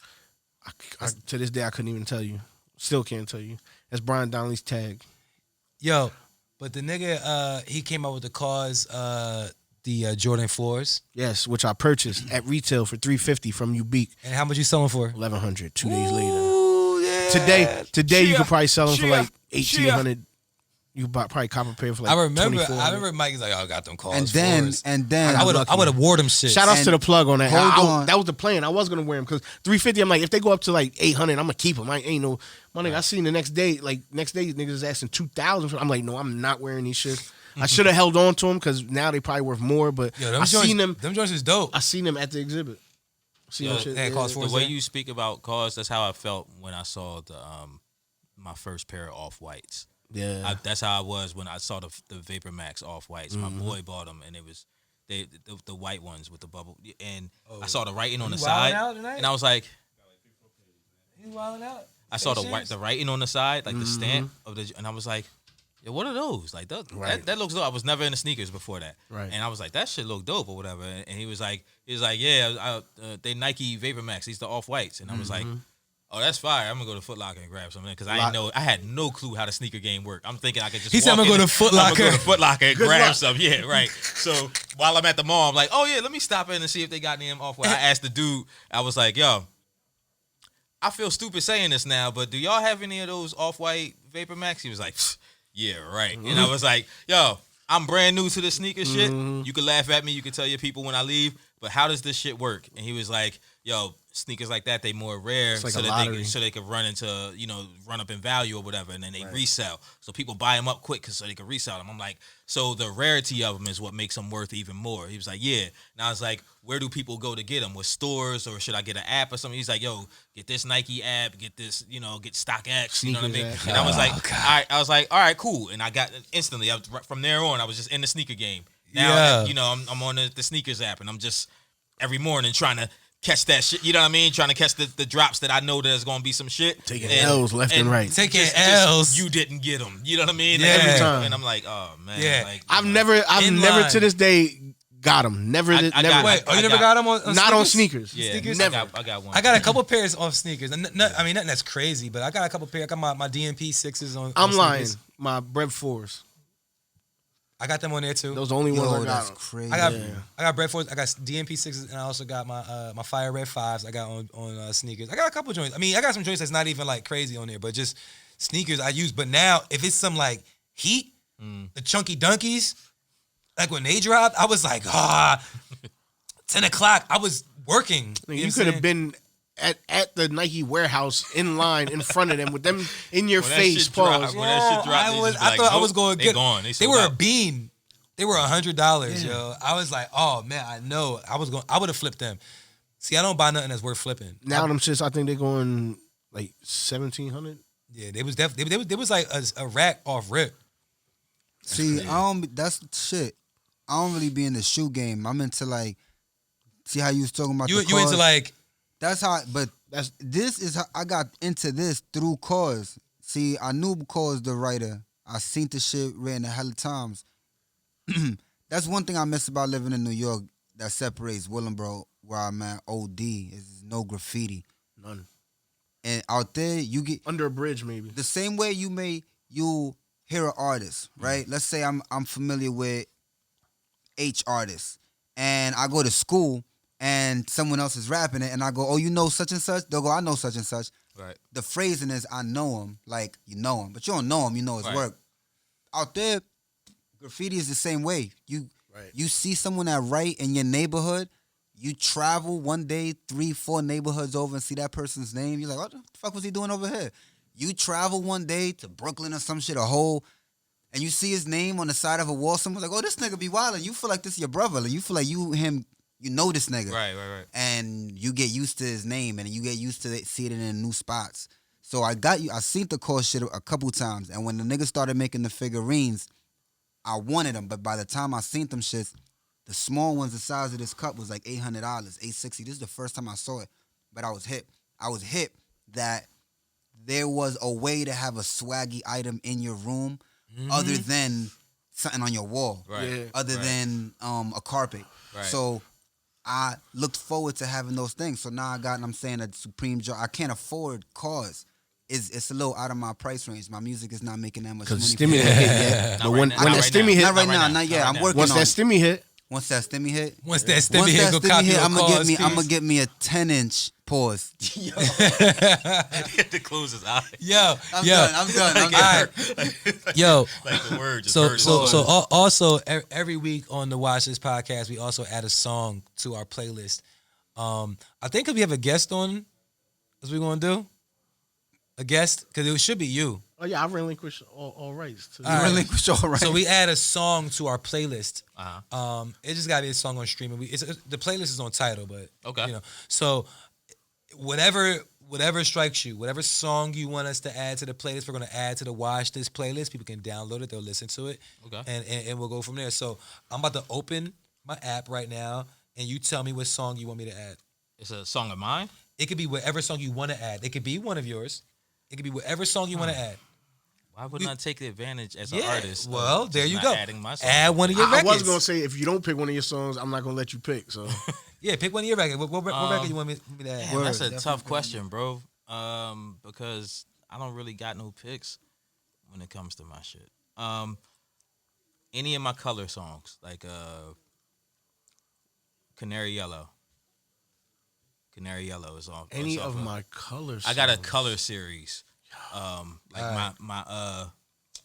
S2: To this day, I couldn't even tell you. Still can't tell you. That's Brian Donnelly's tag.
S3: Yo, but the nigga, he came out with the KAWS, the Jordan 4s.
S2: Yes, which I purchased at retail for $350 from Ubique.
S3: And how much you selling for?
S2: $1,100 2 days later.
S3: Ooh, yeah.
S2: Today you could probably sell them for like $1,800. You could probably cop a pair for like
S3: I remember
S2: $2,400.
S3: Mike's like, oh, I got them KAWS
S1: And then
S3: 4s. I would have wore them shit.
S2: Shout outs
S1: And
S2: to the plug on that.
S1: hold on.
S2: That was the plan. I was gonna wear them because $350. I'm like, if they go up to like $800, I'm gonna keep them. I ain't no my nigga. I seen the next day niggas is asking $2,000 for. I'm like, no, I'm not wearing these shit. I should have held on to them because now they probably worth more. But
S3: Yo, them
S2: I
S3: joints,
S2: seen them.
S3: Them joints is dope.
S2: I seen them at the exhibit. Seen them shit.
S3: yeah, KAWS
S4: The
S3: 4s
S4: way
S3: there.
S4: you speak about KAWS, that's how I felt when I saw the my first pair of off-whites.
S2: Yeah.
S4: That's how I was when I saw the Vapor Max off-whites. My boy bought them, and it was the white ones with the bubble. And I saw the writing on the side, and I was like,
S3: You wilding out?
S4: I saw the writing on the side, like the stamp of the, and I was like, yeah, what are those? Like that looks dope. I was never into sneakers before that,
S2: Right.
S4: And I was like, that shit look dope or whatever. And he was like, yeah, they Nike Vapor Max. These the off whites, and I was like, oh, that's fire. I'm gonna go to Foot Locker and grab something because I had no clue how the sneaker game worked. I'm thinking I could just.
S3: He said,
S4: walk
S3: "I'm gonna
S4: in
S3: go to Foot Locker."
S4: I'm gonna go to Foot Locker and grab
S2: luck.
S4: some. Yeah, right. So while I'm at the mall, I'm like, oh yeah, let me stop in and see if they got any off white. I asked the dude. I was like, yo, I feel stupid saying this now, but do y'all have any of those off white Vapor Max? He was like, yeah, right. And I was like, yo, I'm brand new to the sneaker shit. You can laugh at me. You can tell your people when I leave, but how does this shit work? And he was like, yo, sneakers like that, they more rare,
S2: like
S4: so
S2: a
S4: that
S2: lottery.
S4: so they could run into, run up in value or whatever, and then they resell. So people buy them up quick so they can resell them. I'm like, so the rarity of them is what makes them worth even more. He was like, yeah. And I was like, where do people go to get them? With stores, or should I get an app or something? He's like, yo, get this Nike app, get this, get StockX, you know what I mean?
S2: Sneakers app.
S4: And I was like, all right, all right, cool. And I got instantly, from there on, I was just in the sneaker game. Now, I'm on the sneakers app, and I'm just every morning trying to catch that shit, you know what I mean? Trying to catch the drops that I know there's gonna be some shit.
S2: Taking L's left and right.
S3: Taking
S4: Just
S3: L's.
S4: you didn't get them. You know what I mean?
S3: Yeah.
S2: Every time.
S4: And I'm like, oh man.
S3: Yeah.
S4: Like,
S2: I've never
S3: line.
S2: to this day got them. Never.
S4: I
S2: never.
S4: got-
S3: Wait, you
S4: I
S3: never got them on
S2: not on sneakers.
S4: yeah,
S3: Sneakers?
S2: Never.
S4: I got one.
S3: I got a couple pairs of sneakers. I mean, nothing that's crazy, but I got a couple pairs. I got my DMP 6s on.
S2: I'm
S3: on
S2: lying.
S3: sneakers.
S2: My Brev 4s.
S3: I got them on there too.
S2: Those the only ones I
S1: That's
S2: got.
S1: crazy.
S3: I got Bread 4s. I got DMP 6s, and I also got my Fire Red 5s. I got on sneakers. I got a couple joints. I mean, I got some joints that's not even like crazy on there, but just sneakers I use. But now, if it's some like Heat, the Chunky Dunkies, like when they dropped, I was like, 10 o'clock. I was working.
S2: You could have been at the Nike warehouse in line in front of them with them in your face. Pause.
S4: When that shit dropped,
S3: I thought I was going to get.
S4: Gone.
S3: They were a bean. They were $100, yo. I was like, oh man, I know. I would have flipped them. See, I don't buy nothing that's worth flipping.
S2: Now them shits, I think they're going like 1,700.
S3: Yeah, they was definitely. They was like a rack off rip.
S1: See, that's shit. I don't really be in the shoe game. I'm into like, see how you was talking about
S3: You
S1: the
S3: into like.
S1: That's how, but this is how I got into this through KAWS. See, I knew KAWS the writer. I seen the shit written a hell of times. That's one thing I miss about living in New York that separates Willenboro, where I'm at, OD, is no graffiti.
S2: None.
S1: And out there, you get
S2: Under a bridge, maybe.
S1: the same way you hear an artist, right? Let's say I'm familiar with H artists, and I go to school and someone else is rapping it, and I go, oh, you know such and such? They'll go, I know such and such.
S4: Right.
S1: The phrasing is, I know him, like you know him, but you don't know him, you know his
S4: Right.
S1: work. Out there, graffiti is the same way. You see someone that write in your neighborhood, you travel one day 3-4 neighborhoods over and see that person's name. You're like, what the fuck was he doing over here? You travel one day to Brooklyn or some shit, and you see his name on the side of a wall. Someone's like, oh, this nigga be wildin'. You feel like this is your brother. Like, you feel like you know this nigga.
S4: Right.
S1: And you get used to his name, and you get used to seeing it in new spots. So I seen the KAWS shit a couple times, and when the niggas started making the figurines, I wanted them, but by the time I seen them shits, the small ones the size of this cup was like $800, $860. This is the first time I saw it, but I was hip. I was hip that there was a way to have a swaggy item in your room other than something on your wall,
S4: Right.
S2: Yeah.
S1: other than a carpet.
S4: Right.
S1: So I looked forward to having those things. So now I got, I'm saying, a Supreme jar. I can't afford KAWS. It's a little out of my price range. My music is not making that much money.
S2: Because Stimmy hit yet. But when that Stimmy hit,
S1: Not right now, not yet. I'm working
S2: once
S1: on
S2: that
S1: it.
S2: Stimmy hit,
S1: Once that Stimmy hit,
S3: Once that Stimmy hit, go copy a
S1: I'm
S3: KAWS piece.
S1: gonna get me a 10-inch pause.
S4: The close his eye.
S3: Yo,
S1: I'm
S3: yo.
S1: done.
S3: All right. Yo,
S4: Like the word just
S3: so
S4: burst.
S3: also every week on the Watch This podcast, we also add a song to our playlist. I think if we have a guest on, as we gonna do a guest, because it should be you.
S2: oh yeah, I relinquished all rights. To
S3: All right.
S1: Relinquish all right.
S3: So we add a song to our playlist.
S4: Uh-huh.
S3: It just gotta be a song on streaming. The playlist is on Tidal, but
S4: Okay.
S3: you know. So whatever strikes you, whatever song you want us to add to the playlist, we're gonna add to the Watch This playlist. People can download it, they'll listen to it,
S4: Okay.
S3: and we'll go from there. So I'm about to open my app right now, and you tell me what song you want me to add.
S4: It's a song of mine.
S3: It could be whatever song you want to add. It could be one of yours. It could be whatever song you want to add.
S4: Why wouldn't I take the advantage as an
S3: Yeah.
S4: artist? of
S3: Well,
S4: just
S3: there you
S4: not
S3: go.
S4: Adding my song?
S3: Add one of your
S2: I
S3: records.
S2: was gonna say if you don't pick one of your songs, I'm not gonna let you pick. So
S3: Yeah, pick one of your records. What record you want me to add?
S4: Damn, that's a
S1: Definitely
S4: tough question, bro. Because I don't really got no picks when it comes to my shit. Any of my color songs, like Canary Yellow. Canary Yellow is on.
S2: any
S4: it's off
S2: of my colors,
S4: I got a color series. Like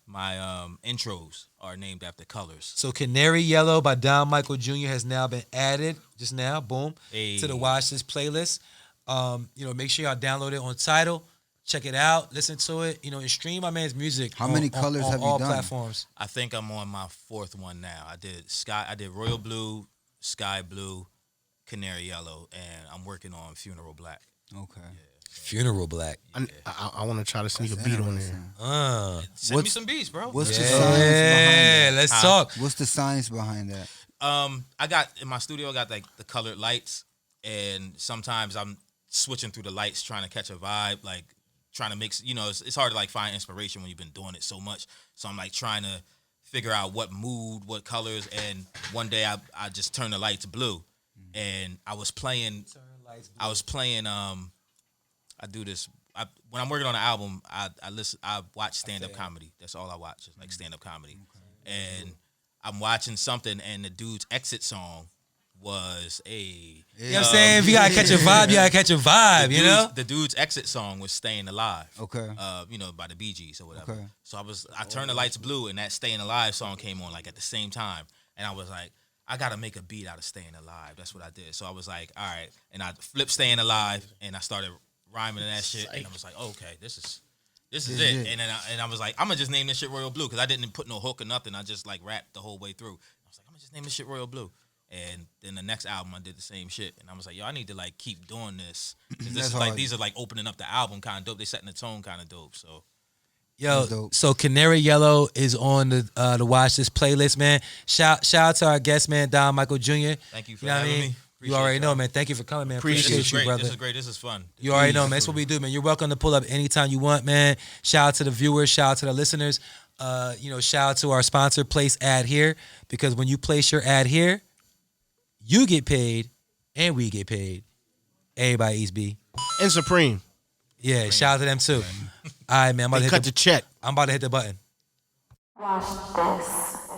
S4: my intros are named after colors.
S3: So Canary Yellow by Don Michael Jr. has now been added just now, boom, to the Watch This playlist. Make sure y'all download it on Tidal, check it out, listen to it, and stream my man's music.
S1: How many colors
S3: on
S1: have you
S3: all
S1: done?
S3: platforms?
S4: I think I'm on my fourth one now. I did royal blue, sky blue, canary yellow, and I'm working on funeral black.
S1: Okay.
S3: Funeral Black.
S2: I want to try to sneak a beat on there.
S4: Send me some beats, bro.
S1: What's the science behind
S3: Yeah,
S1: that?
S3: let's talk.
S1: What's the science behind that?
S4: I got in my studio. I got like the colored lights, and sometimes I'm switching through the lights, trying to catch a vibe, like trying to mix. It's hard to like find inspiration when you've been doing it so much. So I'm like trying to figure out what mood, what colors. And one day I just turned the lights blue, and I was playing. I do this. When I'm working on an album, I watch stand up comedy. That's all I watch, is like stand up comedy. And I'm watching something and the dude's exit song was
S3: You know what I'm saying? If you gotta catch a vibe, you gotta catch a vibe, you know?
S4: The dude's exit song was Staying Alive.
S1: Okay.
S4: By the Bee Gees or whatever.
S1: Okay.
S4: So I turned the lights blue and that Staying Alive song came on like at the same time. And I was like, I gotta make a beat out of Staying Alive. That's what I did. So I was like, all right. And I flipped Staying Alive and I started rhyming and that shit. And I was like, okay, this is it. And then I was like, I'm gonna just name this shit Royal Blue because I didn't put no hook or nothing. I just like rapped the whole way through. I was like, I'm gonna just name this shit Royal Blue. And then the next album I did the same shit. And I was like, yo, I need to like keep doing this. Cause this is like these are like opening up the album kind of dope. They setting the tone kind of dope. So
S3: Yo, so Canary Yellow is on the Watch This playlist, man. Shout out to our guest, man, Don Michael Jr.
S4: Thank you for
S3: know what
S4: having
S3: I mean?
S4: me.
S3: You already know, man. Thank you for coming, man. Appreciate you, brother.
S4: This is great. This is fun.
S3: You already know, man. That's what we do, man. You're welcome to pull up anytime you want, man. Shout out to the viewers. Shout out to the listeners. Shout out to our sponsor, Place Ad Here, because when you place your ad here, you get paid and we get paid. Everybody East B.
S2: And Supreme.
S3: Yeah, shout out to them too. All right, man. I'm about to hit
S2: the check.
S3: I'm about to hit the button.
S5: Wash this.